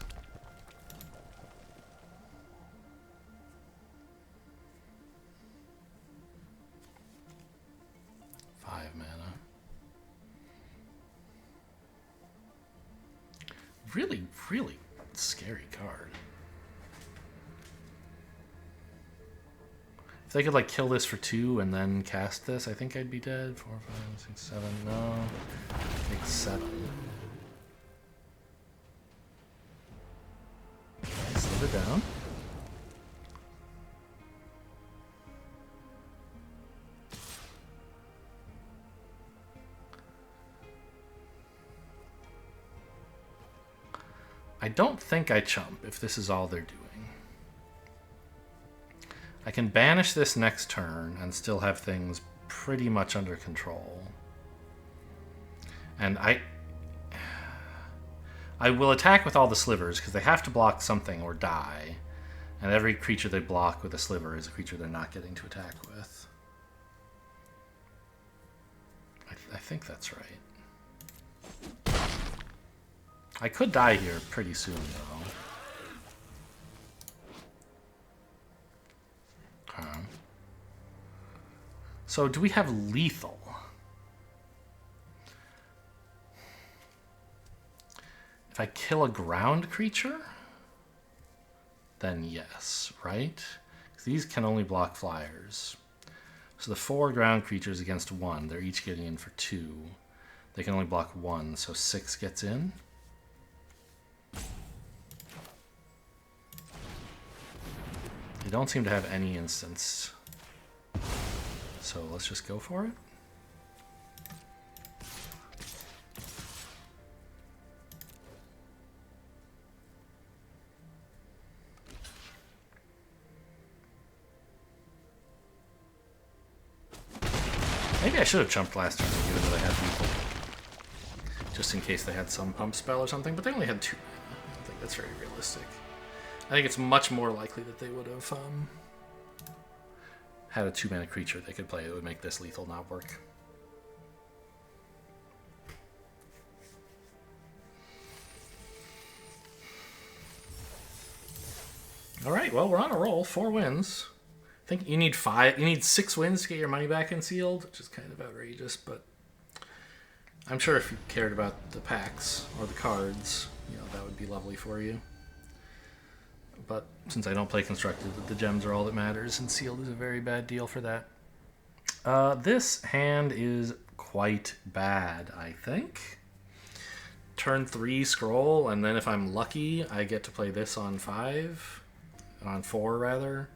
Five mana. Really, really scary card. If they could like kill this for 2 and then cast this, I think I'd be dead. 4, 5, 6, 7. No. I think 7. Slow it down. I don't think I chump if this is all they're doing. I can banish this next turn and still have things pretty much under control. And I will attack with all the slivers because they have to block something or die. And every creature they block with a sliver is a creature they're not getting to attack with. I think that's right. I could die here pretty soon, though. So do we have lethal? If I kill a ground creature, then yes, right? These can only block flyers. So the 4 ground creatures against 1, they're each getting in for 2. They can only block 1, so 6 gets in. They don't seem to have any instance. So let's just go for it. Maybe I should have jumped last turn, given that I had people. Just in case they had some pump spell or something, but they only had 2 mana. I don't think that's very realistic. I think it's much more likely that they would have had a 2 mana creature they could play that would make this lethal not work. Alright, well, we're on a roll. 4 wins. I think you need 6 wins to get your money back in sealed, which is kind of outrageous, but I'm sure if you cared about the packs or the cards, you know, that would be lovely for you. But since I don't play constructed, the gems are all that matters, and sealed is a very bad deal for that. This hand is quite bad, I think. Turn 3 scroll, and then if I'm lucky, I get to play this on 5. On 4, rather.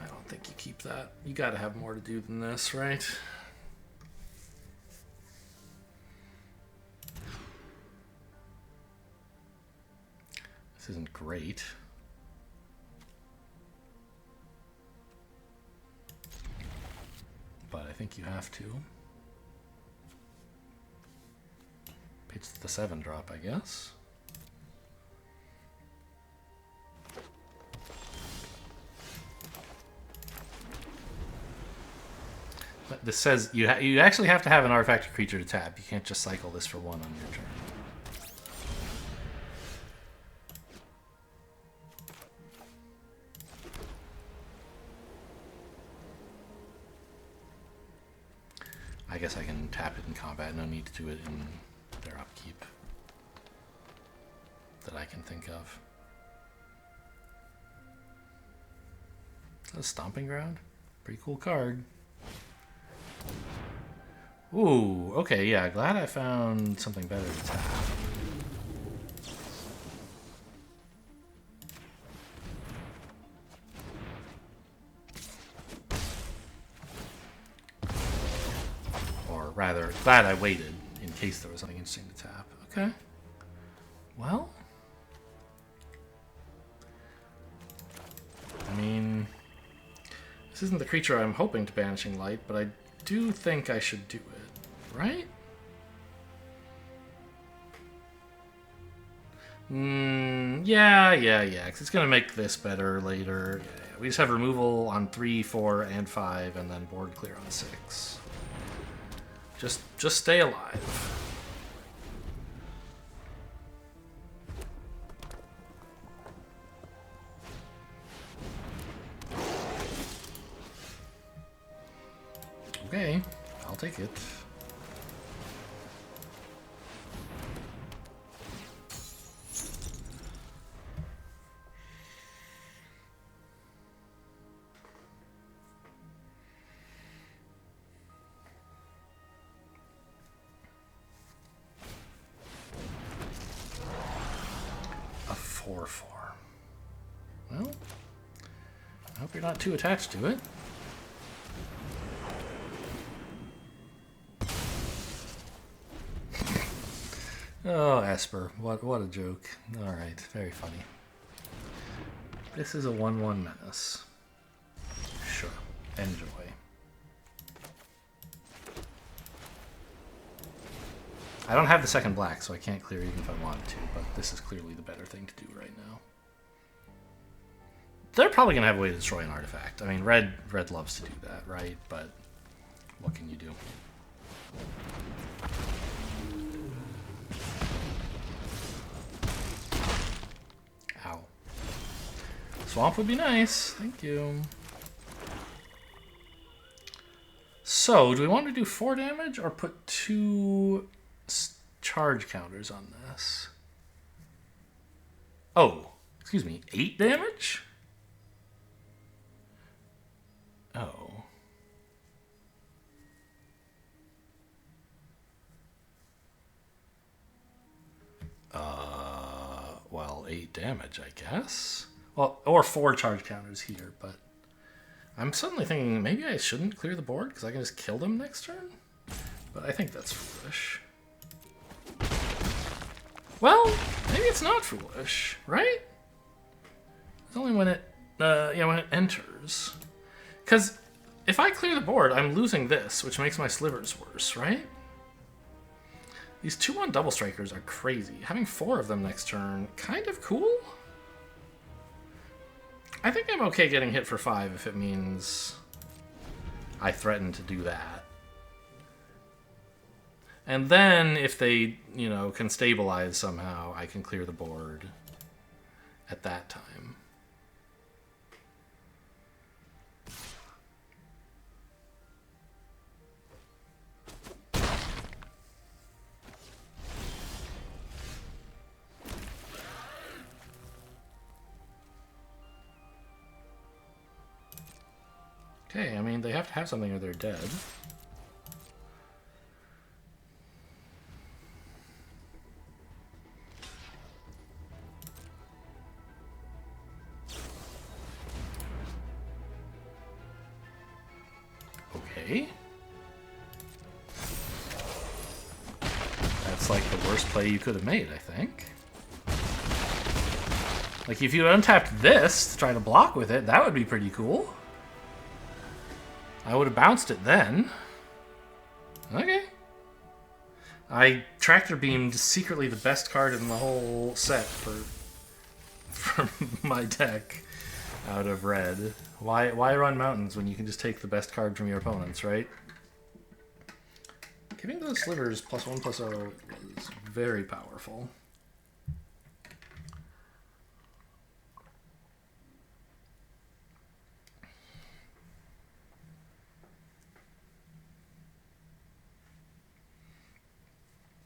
I don't think you keep that. You gotta have more to do than this, right? This isn't great. But I think you have to. Pitch the 7 drop, I guess. But this says you actually have to have an artifact creature to tap. You can't just cycle this for 1 on your turn. I guess I can tap it in combat. No need to do it in their upkeep that I can think of. Is that a Stomping Ground? Pretty cool card. Ooh, okay, yeah, glad I found something better to tap. Or rather, glad I waited in case there was something interesting to tap. Okay. Well. I mean, this isn't the creature I'm hoping to Banishing Light, but I do think I should do it, right? Yeah, because it's going to make this better later. Yeah. We just have removal on 3, 4, and 5, and then board clear on 6. Just stay alive. Okay, I'll take it. A 4/4. Well, I hope you're not too attached to it. Oh, Esper. What a joke. Alright, very funny. This is a 1/1 menace. Enjoy. I don't have the second black, so I can't clear even if I wanted to, but this is clearly the better thing to do right now. They're probably going to have a way to destroy an artifact. I mean, red loves to do that, right? But what can you do? Ow. Swamp would be nice. Thank you. So, do we want to do 4 damage or put 2 charge counters on this? Oh, excuse me, 8 damage? Oh. Well, 8 damage, I guess. Well, or 4 charge counters here, but I'm suddenly thinking maybe I shouldn't clear the board because I can just kill them next turn? But I think that's foolish. Well, maybe it's not foolish, right? It's only when it, when it enters. Because if I clear the board, I'm losing this, which makes my slivers worse, right? These 2/1 double strikers are crazy. Having 4 of them next turn, kind of cool. I think I'm okay getting hit for 5 if it means I threaten to do that. And then if they, can stabilize somehow, I can clear the board at that time. Okay, I mean, they have to have something or they're dead. Okay. That's like the worst play you could have made, I think. Like, if you untapped this to try to block with it, that would be pretty cool. I would have bounced it then. Okay. I tractor beamed secretly the best card in the whole set for my deck out of red. Why run mountains when you can just take the best card from your opponents, right? Giving those slivers +1/+0 is very powerful.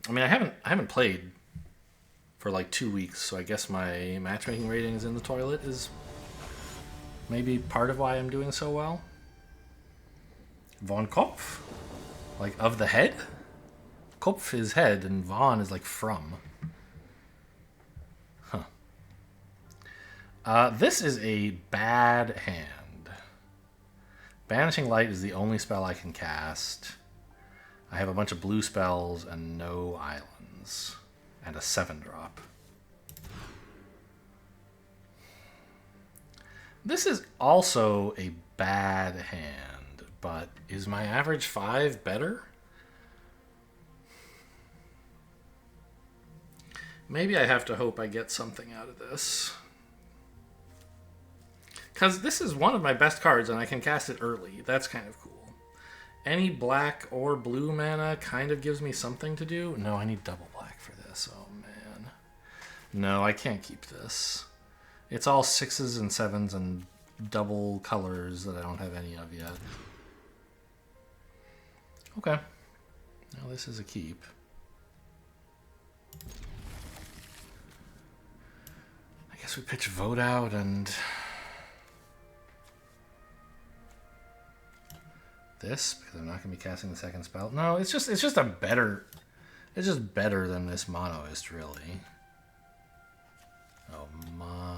I mean, I haven't played for like 2 weeks, so I guess my matchmaking ratings in the toilet is maybe part of why I'm doing so well. Von Kopf? Like, of the head? Kopf is head, and Von is like from. Huh. This is a bad hand. Banishing Light is the only spell I can cast. I have a bunch of blue spells and no islands. And a 7-drop. This is also a bad hand, but is my average 5 better? Maybe I have to hope I get something out of this. Because this is one of my best cards and I can cast it early. That's kind of cool. Any black or blue mana kind of gives me something to do. No, I need double black for this. Oh, man. No, I can't keep this. It's all 6s and 7s and double colors that I don't have any of yet. Okay. Now this is a keep. I guess we pitch Vote Out and... this, because I'm not going to be casting the second spell. No, it's just a better... It's just better than this Monoist, really. Oh, my...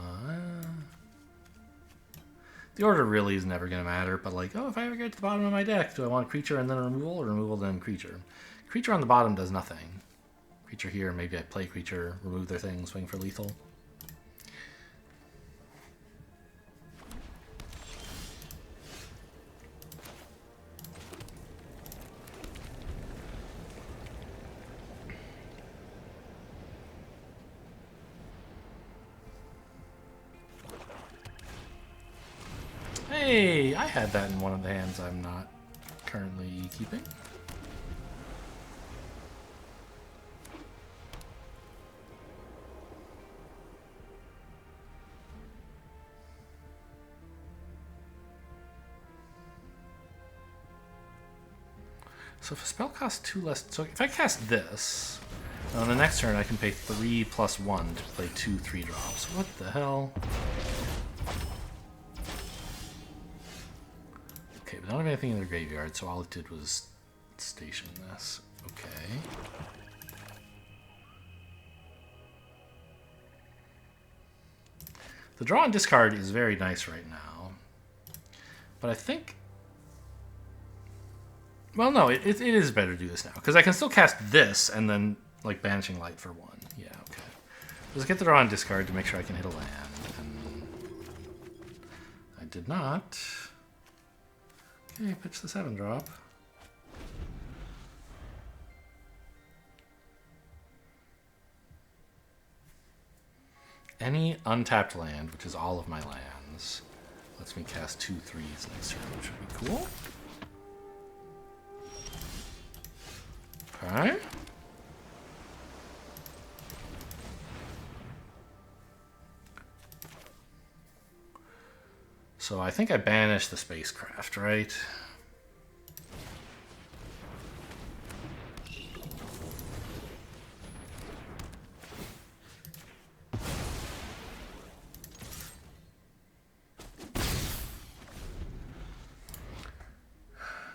The order really is never going to matter, but like, oh, if I ever get to the bottom of my deck, do I want creature and then removal, or removal then creature? Creature on the bottom does nothing. Creature here, maybe I play creature, remove their thing, swing for lethal. Hey, I had that in one of the hands I'm not currently keeping. So if a spell costs 2 less... So if I cast this, on the next turn I can pay 3 plus 1 to play 2 3-drops. What the hell? Okay, but I don't have anything in their graveyard, so all it did was station this. Okay. The draw and discard is very nice right now. But I think... Well, no, it is better to do this now. Because I can still cast this and then, like, Banishing Light for 1. Yeah, okay. Let's get the draw and discard to make sure I can hit a land. And I did not. Okay, pitch the 7-drop. Any untapped land, which is all of my lands, lets me cast 2 3s next turn, which would be cool. Okay. So I think I banished the spacecraft, right?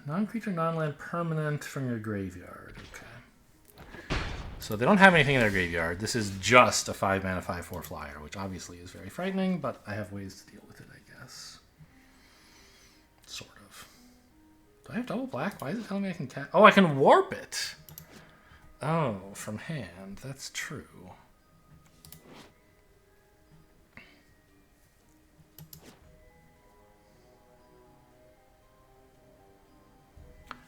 Non-creature, non-land permanent from your graveyard. Okay. So they don't have anything in their graveyard. This is just a 5-mana 5/4 flyer, which obviously is very frightening, but I have ways to deal with it, I guess. Sort of. Do I have double black? Why is it telling me I can cast? Oh, I can warp it! Oh, from hand. That's true.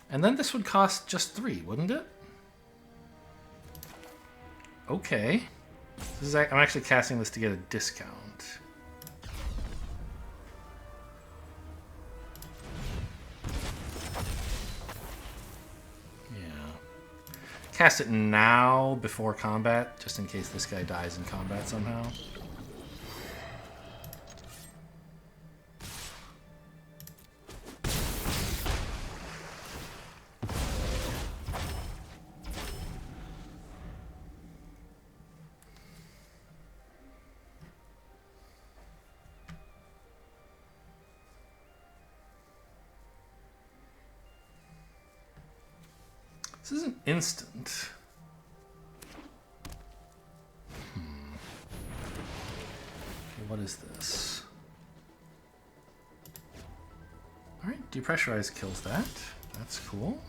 And then this would cost just 3, wouldn't it? Okay. This is, I'm actually casting this to get a discount. Yeah. Cast it now before combat, just in case this guy dies in combat somehow. This isn't instant. Okay, what is this? Alright, depressurize kills that. That's cool.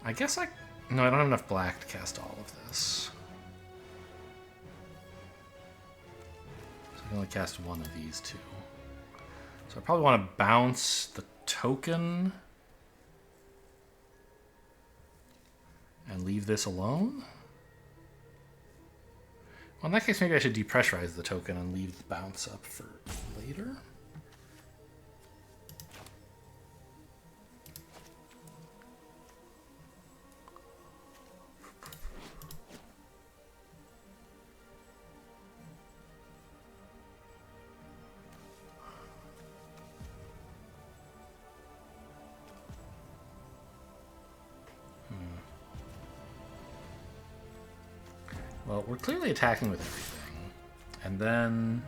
I guess no, I don't have enough black to cast all of this. I can only cast one of these two. So I probably want to bounce the token and leave this alone. Well, in that case, maybe I should depressurize the token and leave the bounce up for later. Well, we're clearly attacking with everything. And then...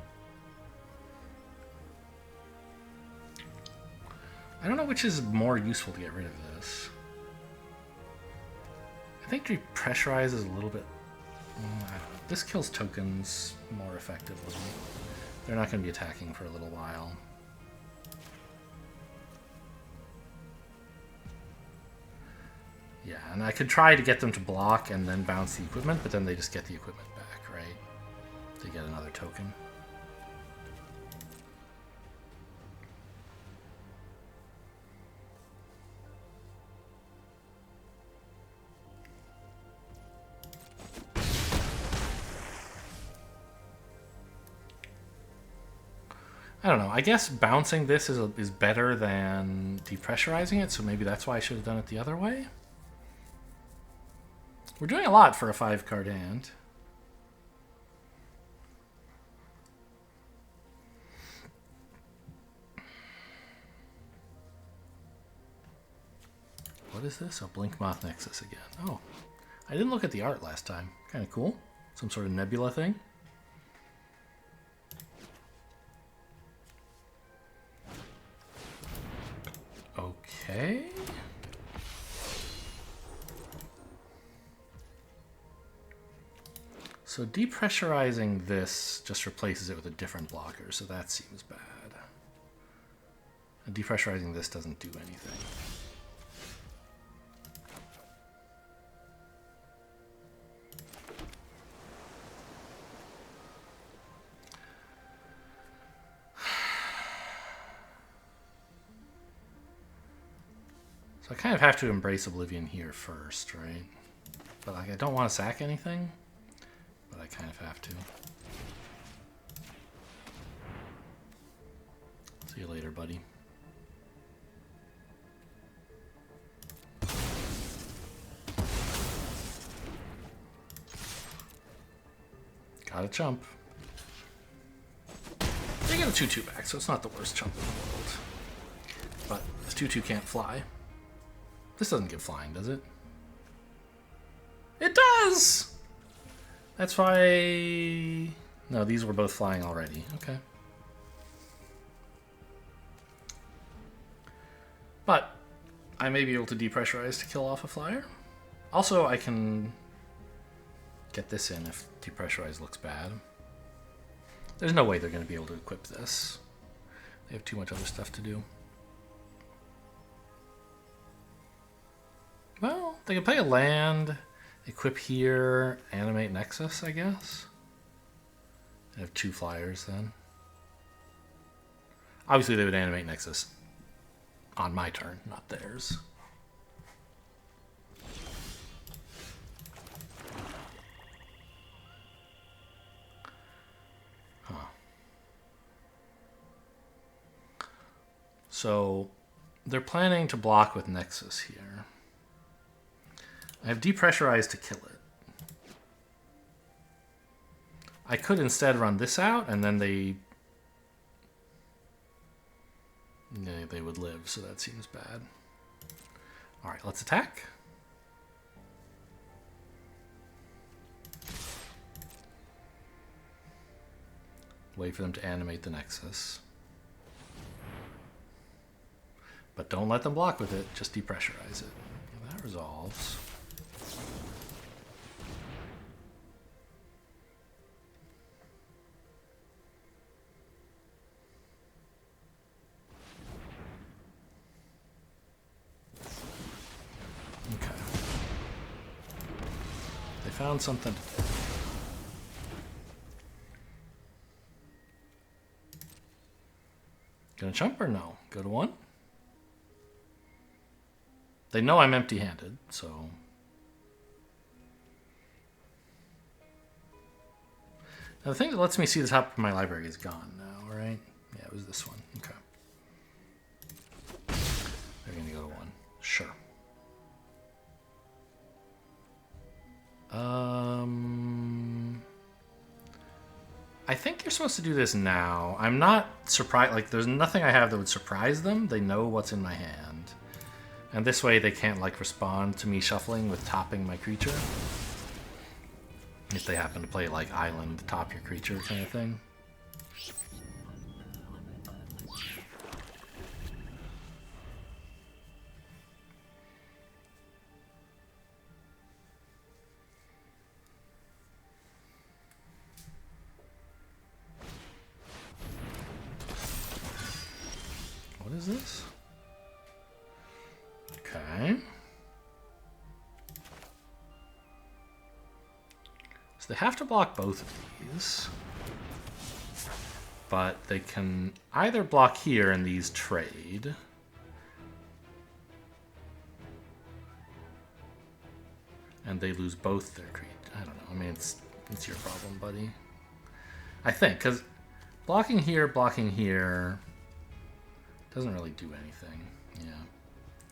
I don't know which is more useful to get rid of this. I think depressurize is a little bit... I don't know. This kills tokens more effectively. They're not going to be attacking for a little while. Yeah, and I could try to get them to block and then bounce the equipment, but then they just get the equipment back, right? They get another token. don't know. I guess bouncing this is better than depressurizing it, so maybe that's why I should have done it the other way. We're doing a lot for a 5-card hand. What is this? Oh, Blink Moth Nexus again. Oh, I didn't look at the art last time. Kind of cool. Some sort of nebula thing. Okay. So depressurizing this just replaces it with a different blocker, so that seems bad. And depressurizing this doesn't do anything. So I kind of have to embrace Oblivion here first, right? But like, I don't want to sack anything, but I kind of have to. See you later, buddy. Got a chump. They get a 2-2 back, so it's not the worst chump in the world. But this 2-2 can't fly. This doesn't get flying, does it? It does! That's why... No, these were both flying already. Okay. But I may be able to depressurize to kill off a flyer. Also, I can get this in if depressurize looks bad. There's no way they're going to be able to equip this. They have too much other stuff to do. Well, they can play a land, equip here, animate Nexus, I guess. They have 2 flyers then. Obviously they would animate Nexus on my turn, not theirs. Huh. So they're planning to block with Nexus here. I have depressurized to kill it. I could instead run this out, and then they would live, so that seems bad. All right, let's attack. Wait for them to animate the Nexus. But don't let them block with it, just depressurize it. And that resolves. Okay. They found something to do. Gonna jump or no? Go to 1? They know I'm empty-handed, so... Now the thing that lets me see the top of my library is gone now, right? Yeah, it was this one. Okay. They're gonna go to 1. Sure. I think you're supposed to do this now. I'm not surprised. Like, there's nothing I have that would surprise them. They know what's in my hand. And this way they can't, like, respond to me shuffling with topping my creature. If they happen to play, like, island, top your creature kind of thing. What is this? Okay. So they have to block both of these. But they can either block here and these trade. And they lose both their creatures. I don't know. I mean, it's your problem, buddy. I think, because blocking here doesn't really do anything. Yeah,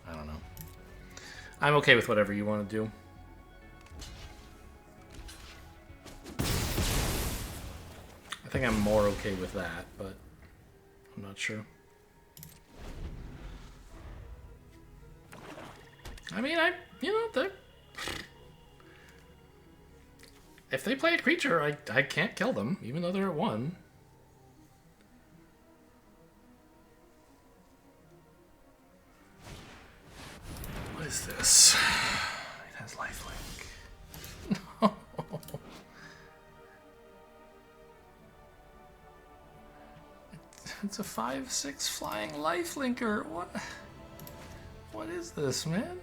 I don't know. I'm okay with whatever you want to do. I think I'm more okay with that, but I'm not sure. I mean, if they play a creature, I can't kill them, even though they're at 1. What is this? It has lifelink. No. It's a 5/6 flying lifelinker. What? What is this, man?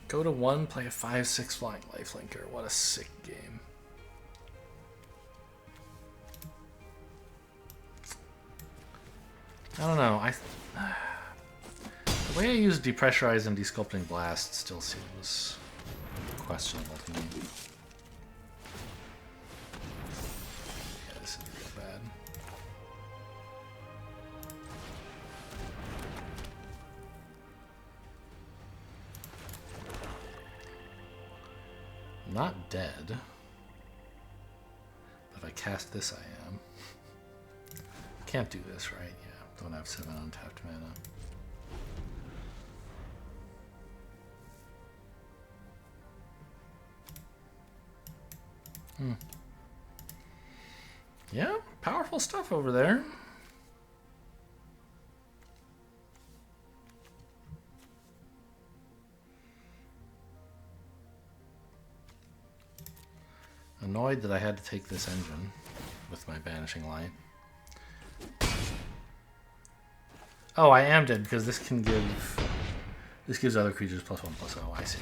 Go to 1, play a 5/6 flying lifelinker. What a sick game. I don't know. The way I use Depressurize and Desculpting Blast still seems questionable to me. Yeah, this is real bad. I'm not dead. But if I cast this, I am. Can't do this, right? Yeah, don't have 7 untapped mana. Yeah, powerful stuff over there. Annoyed that I had to take this engine with my Banishing Light. Oh, I am dead because this can give... This gives other creatures +1/+0. I see.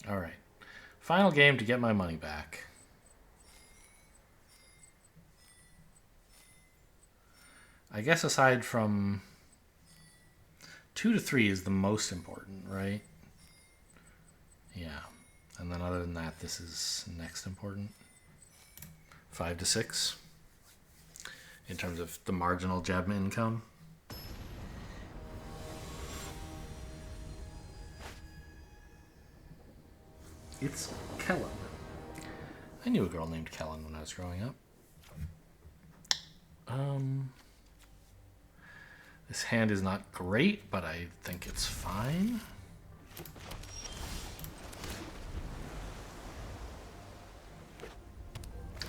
Alright. Final game to get my money back. I guess aside from 2 to 3 is the most important, right? Yeah. And then other than that, this is next important. 5 to 6 in terms of the marginal gem income. It's Kellen. I knew a girl named Kellen when I was growing up. This hand is not great, but I think it's fine.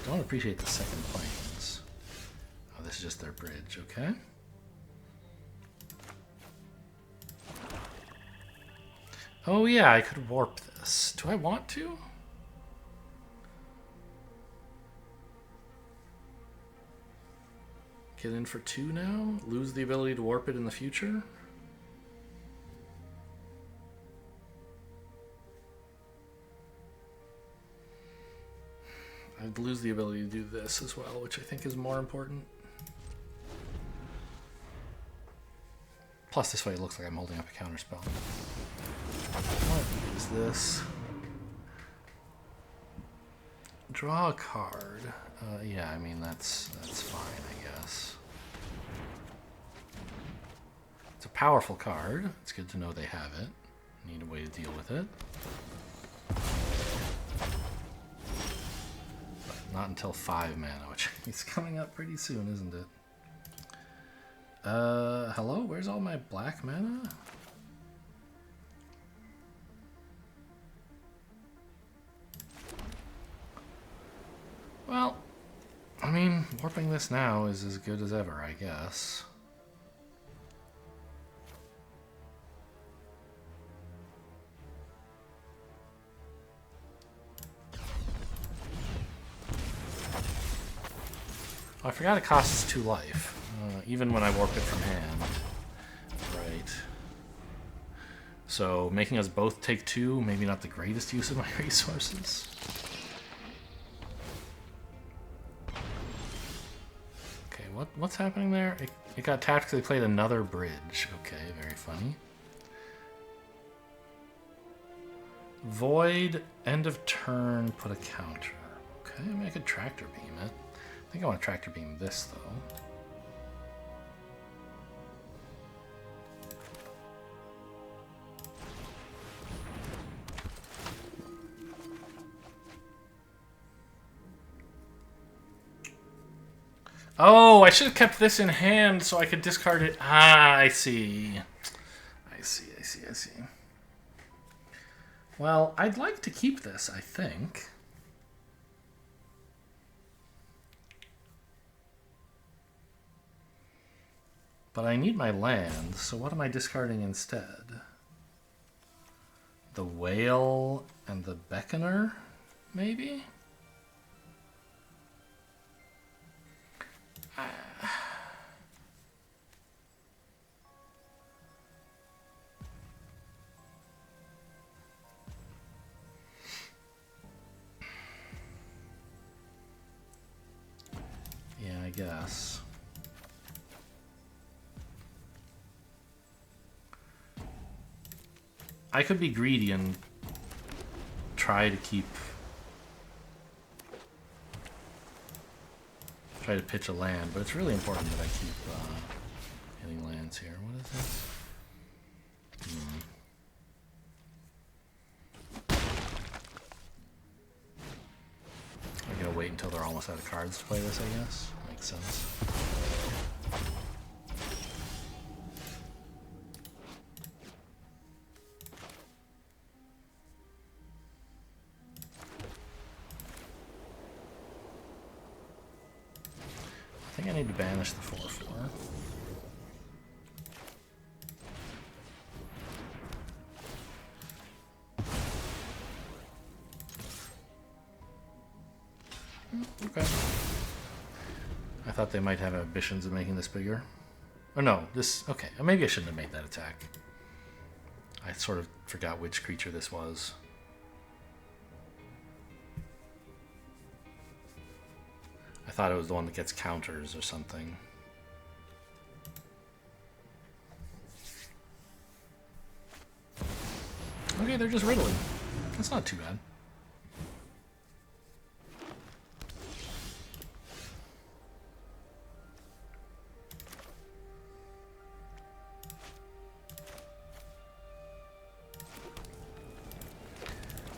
Don't appreciate the second planes. Oh, this is just their bridge, okay. Oh yeah, I could warp this. Do I want to? Get in for 2 now? Lose the ability to warp it in the future? I'd lose the ability to do this as well, which I think is more important. Plus this way it looks like I'm holding up a counterspell. What is this? Draw a card. Yeah, I mean that's fine, I guess. It's a powerful card. It's good to know they have it. Need a way to deal with it. But not until 5 mana, which is coming up pretty soon, isn't it? Hello? Where's all my black mana? Well, I mean, warping this now is as good as ever, I guess. Oh, I forgot it costs 2 life, even when I warp it from hand. Right. So, making us both take 2, maybe not the greatest use of my resources. what's happening there? It got tapped because they played another bridge. Okay, very funny. Void, end of turn, put a counter. Okay, I mean, I could tractor beam it. I think I want to tractor beam this, though. Oh, I should have kept this in hand so I could discard it. Ah, I see. I see. Well, I'd like to keep this, I think. But I need my land, so what am I discarding instead? The Whale and the Beckoner, maybe? Yeah, I guess. I could be greedy and try to pitch a land, but it's really important that I keep hitting lands here. What is this? I'm gonna wait until they're almost out of cards to play this, I guess. Makes sense. I think I need to banish the 4/4. Okay. I thought they might have ambitions of making this bigger. Oh no, this... Okay, maybe I shouldn't have made that attack. I sort of forgot which creature this was. I thought it was the one that gets counters or something. Okay, they're just riddling. That's not too bad.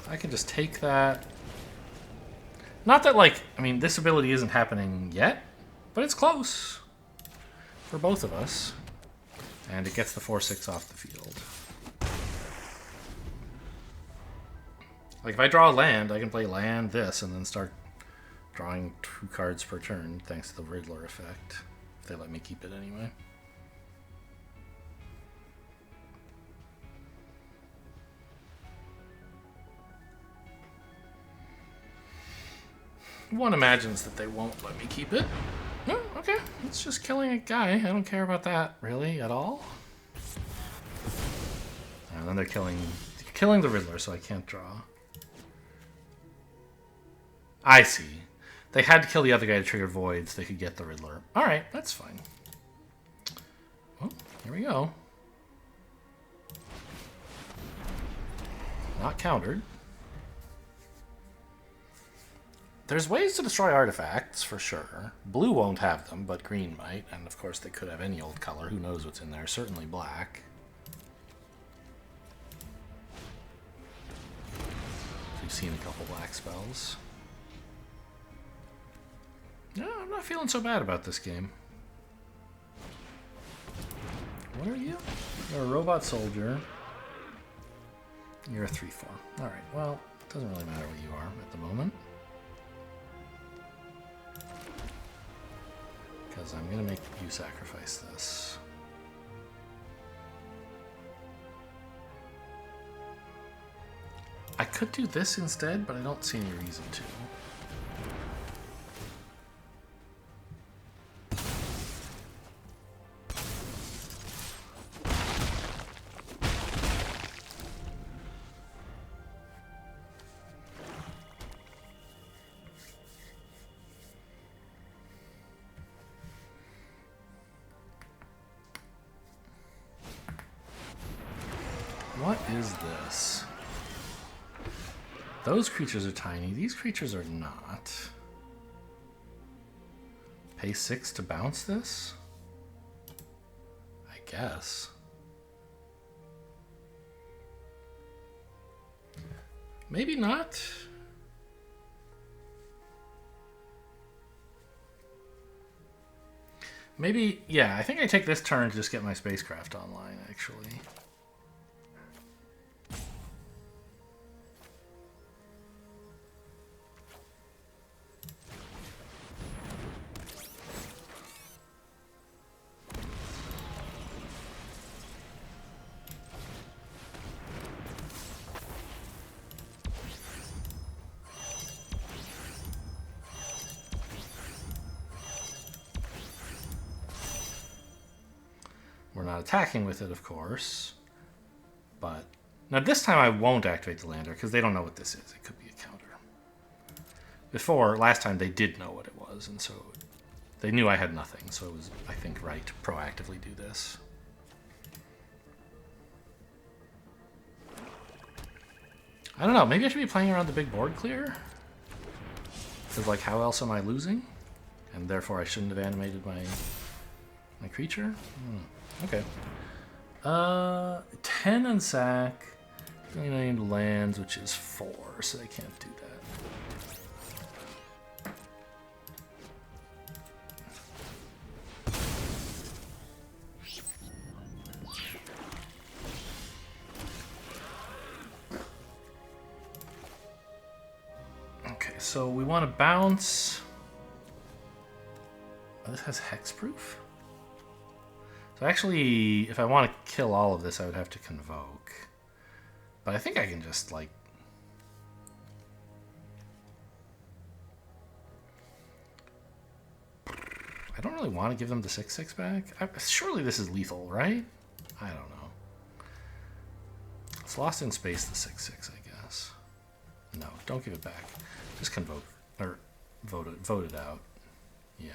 I can just take that. Not that, like, I mean, this ability isn't happening yet, but it's close for both of us. And it gets the 4/6 off the field. Like, if I draw a land, I can play land this and then start drawing 2 cards per turn, thanks to the Riddler effect. If they let me keep it anyway. One imagines that they won't let me keep it. No, okay, it's just killing a guy. I don't care about that, really, at all. And then they're killing the Riddler, so I can't draw. I see. They had to kill the other guy to trigger Void so they could get the Riddler. Alright, that's fine. Well, here we go. Not countered. There's ways to destroy artifacts, for sure. Blue won't have them, but green might. And of course they could have any old color. Who knows what's in there? Certainly black. We've seen a couple black spells. No, I'm not feeling so bad about this game. What are you? You're a robot soldier. You're a 3/4. Alright, well, it doesn't really matter what you are at the moment. Because I'm going to make you sacrifice this. I could do this instead, but I don't see any reason to. What is this? Those creatures are tiny. These creatures are not. Pay 6 to bounce this? I guess. Maybe not. Maybe, yeah, I think I take this turn to just get my spacecraft online, actually. We're not attacking with it, of course. But now this time I won't activate the lander because they don't know what this is. It could be a counter. Before, last time they did know what it was, and so they knew I had nothing. So it was, I think, right to proactively do this. I don't know. Maybe I should be playing around the big board clear. Because, like, how else am I losing? And therefore I shouldn't have animated my creature? Okay. 10 and sack. I need lands, which is 4, so they can't do that. Okay, so we want to bounce. Oh, this has hexproof? So actually, if I want to kill all of this, I would have to convoke. But I think I can just, like... I don't really want to give them the 6/6 back. Surely this is lethal, right? I don't know. It's lost in space, the 6/6, I guess. No, don't give it back. Just convoke. Or vote it out. Yeah.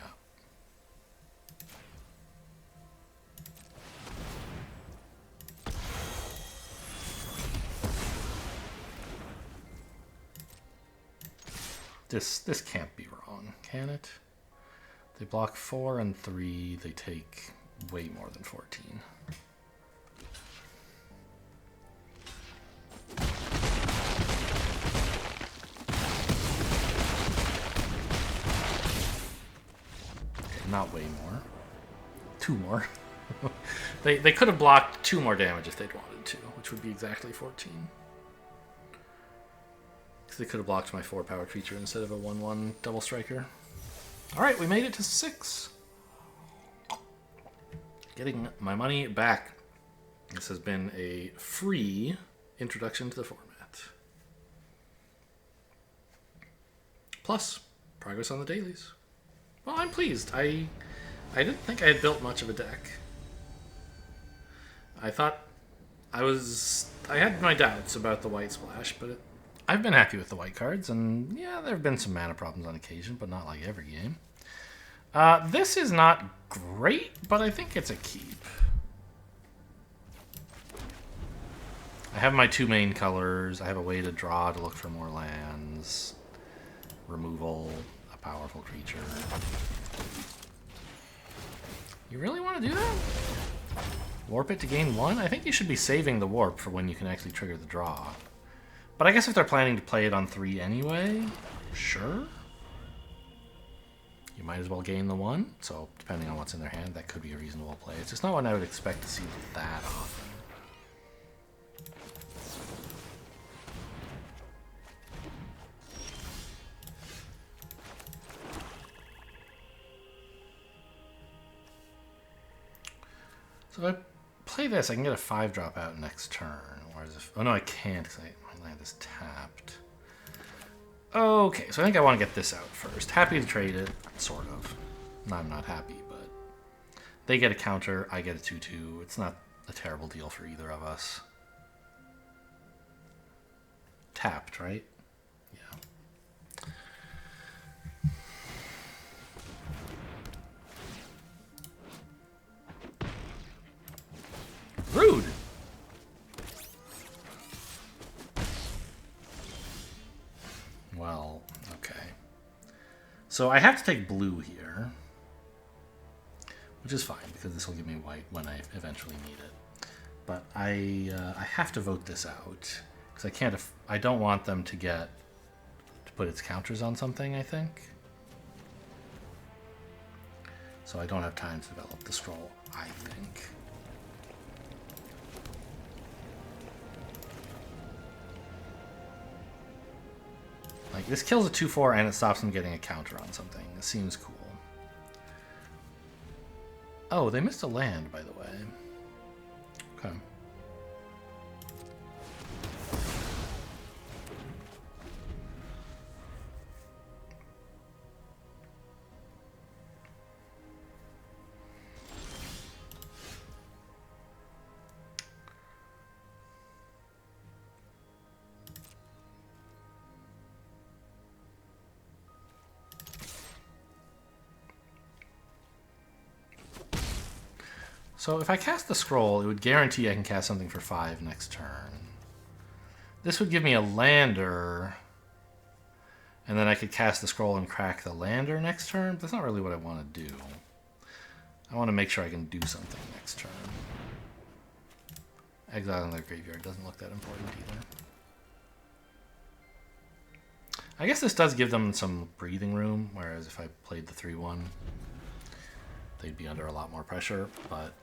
This can't be wrong, can it? They block 4 and 3. They take way more than 14. Okay, not way more. 2 more. They could have blocked 2 more damage if they'd wanted to, which would be exactly 14. They could have blocked my 4-power creature instead of a 1/1 double striker. Alright, we made it to 6. Getting my money back. This has been a free introduction to the format. Plus, progress on the dailies. Well, I'm pleased. I didn't think I had built much of a deck. I thought I had my doubts about the white splash, but I've been happy with the white cards, and yeah, there have been some mana problems on occasion, but not like every game. This is not great, but I think it's a keep. I have my 2 main colors. I have a way to draw to look for more lands. Removal, a powerful creature. You really want to do that? Warp it to gain 1? I think you should be saving the warp for when you can actually trigger the draw. But I guess if they're planning to play it on 3 anyway, sure. You might as well gain the 1. So depending on what's in their hand, that could be a reasonable play. It's just not one I would expect to see that often. So if I play this, I can get a 5-drop out next turn. Whereas if, oh no, I can't because my land is tapped. Okay, so I think I want to get this out first. Happy to trade it, sort of. I'm not happy, but they get a counter, I get a 2/2. It's not a terrible deal for either of us. Tapped, right? Yeah. Rude! So I have to take blue here, which is fine because this will give me white when I eventually need it. But I have to vote this out because I can't. I don't want them to put its counters on something. I think. So I don't have time to develop the scroll. I think. Like, this kills a 2/4 and it stops them getting a counter on something. It seems cool. Oh, they missed a land, by the way. Okay. So if I cast the scroll, it would guarantee I can cast something for 5 next turn. This would give me a lander, and then I could cast the scroll and crack the lander next turn. That's not really what I want to do. I want to make sure I can do something next turn. Exiling their graveyard doesn't look that important either. I guess this does give them some breathing room, whereas if I played the 3/1, they'd be under a lot more pressure, but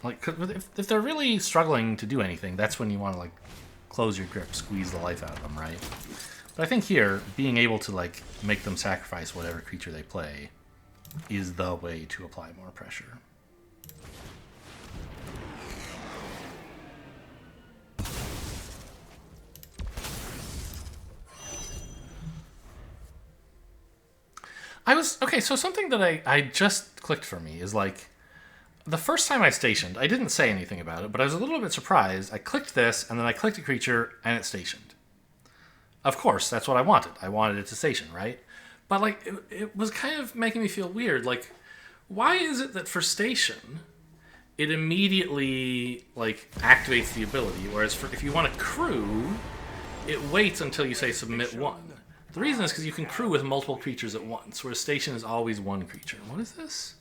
like, if they're really struggling to do anything, that's when you want to, like, close your grip, squeeze the life out of them, right? But I think here, being able to, like, make them sacrifice whatever creature they play is the way to apply more pressure. Okay, so something that I just clicked for me is, like, the first time I stationed, I didn't say anything about it, but I was a little bit surprised. I clicked this, and then I clicked a creature, and it stationed. Of course, that's what I wanted. I wanted it to station, right? But, like, it was kind of making me feel weird. Like, why is it that for station, it immediately, like, activates the ability, whereas if you want to crew, it waits until you say submit 1. The reason is because you can crew with multiple creatures at once, whereas station is always one creature. What is this?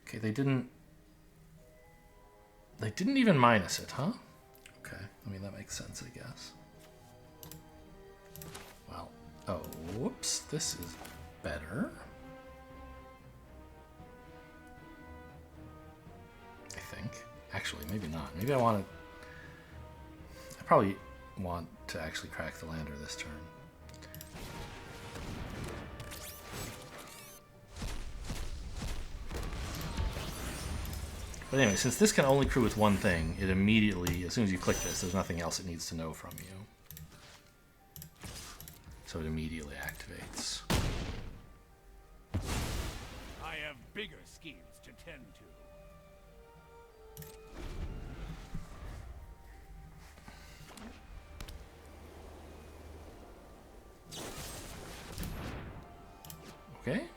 Okay, they didn't even minus it, huh? Okay, I mean, that makes sense, I guess. Well, oh, whoops, this is better. I think. Actually, maybe not. Maybe I probably want to actually crack the lander this turn. But anyway, since this can only crew with one thing, it immediately, as soon as you click this, there's nothing else it needs to know from you. So it immediately activates. I have bigger schemes to tend to. Okay.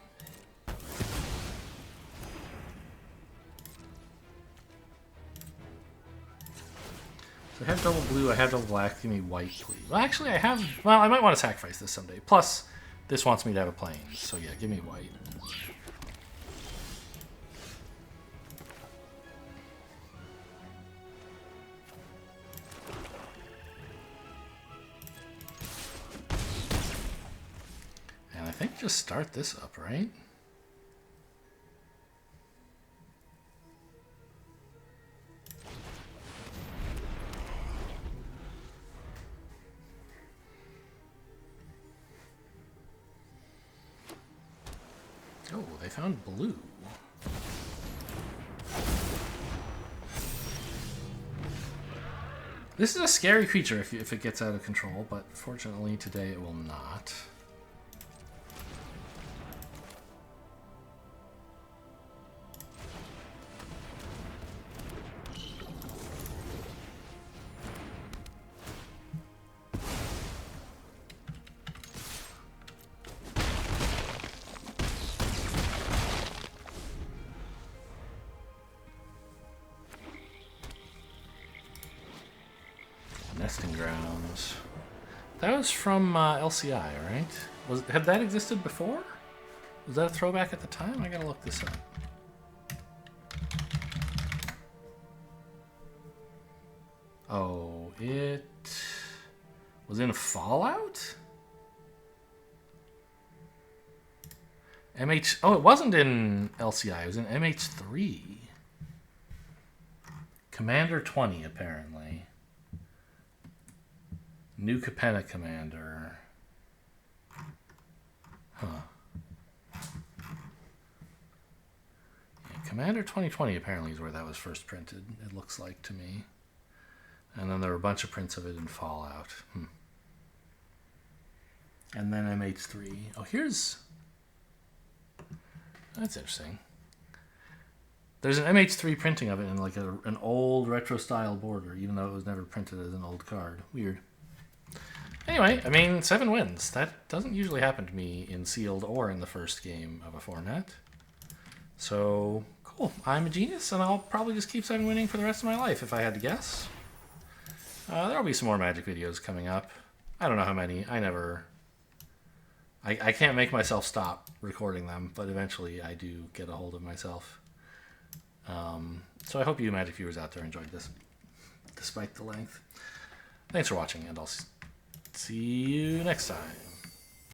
I have double blue, I have double black, give me white, please. Well, actually, I might want to sacrifice this someday. Plus, this wants me to have a plane, so yeah, give me white. And I think just start this up, right? Oh, they found blue. This is a scary creature if it gets out of control, but fortunately today it will not. Nesting Grounds. That was from LCI, right? Had that existed before? Was that a throwback at the time? I gotta look this up. Oh, it was in Fallout? MH... Oh, it wasn't in LCI. It was in MH3. Commander 20, apparently. New Capenna Commander. Huh. Yeah, Commander 2020 apparently is where that was first printed, it looks like to me. And then there were a bunch of prints of it in Fallout. And then MH3. Oh, here's... That's interesting. There's an MH3 printing of it in like an old retro-style border, even though it was never printed as an old card. Weird. Anyway, I mean, 7 wins. That doesn't usually happen to me in Sealed or in the first game of a format. So, cool. I'm a genius, and I'll probably just keep 7 winning for the rest of my life, if I had to guess. There'll be some more Magic videos coming up. I don't know how many. I can't make myself stop recording them, but eventually I do get a hold of myself. So I hope you Magic viewers out there enjoyed this, despite the length. Thanks for watching, and I'll see you next time.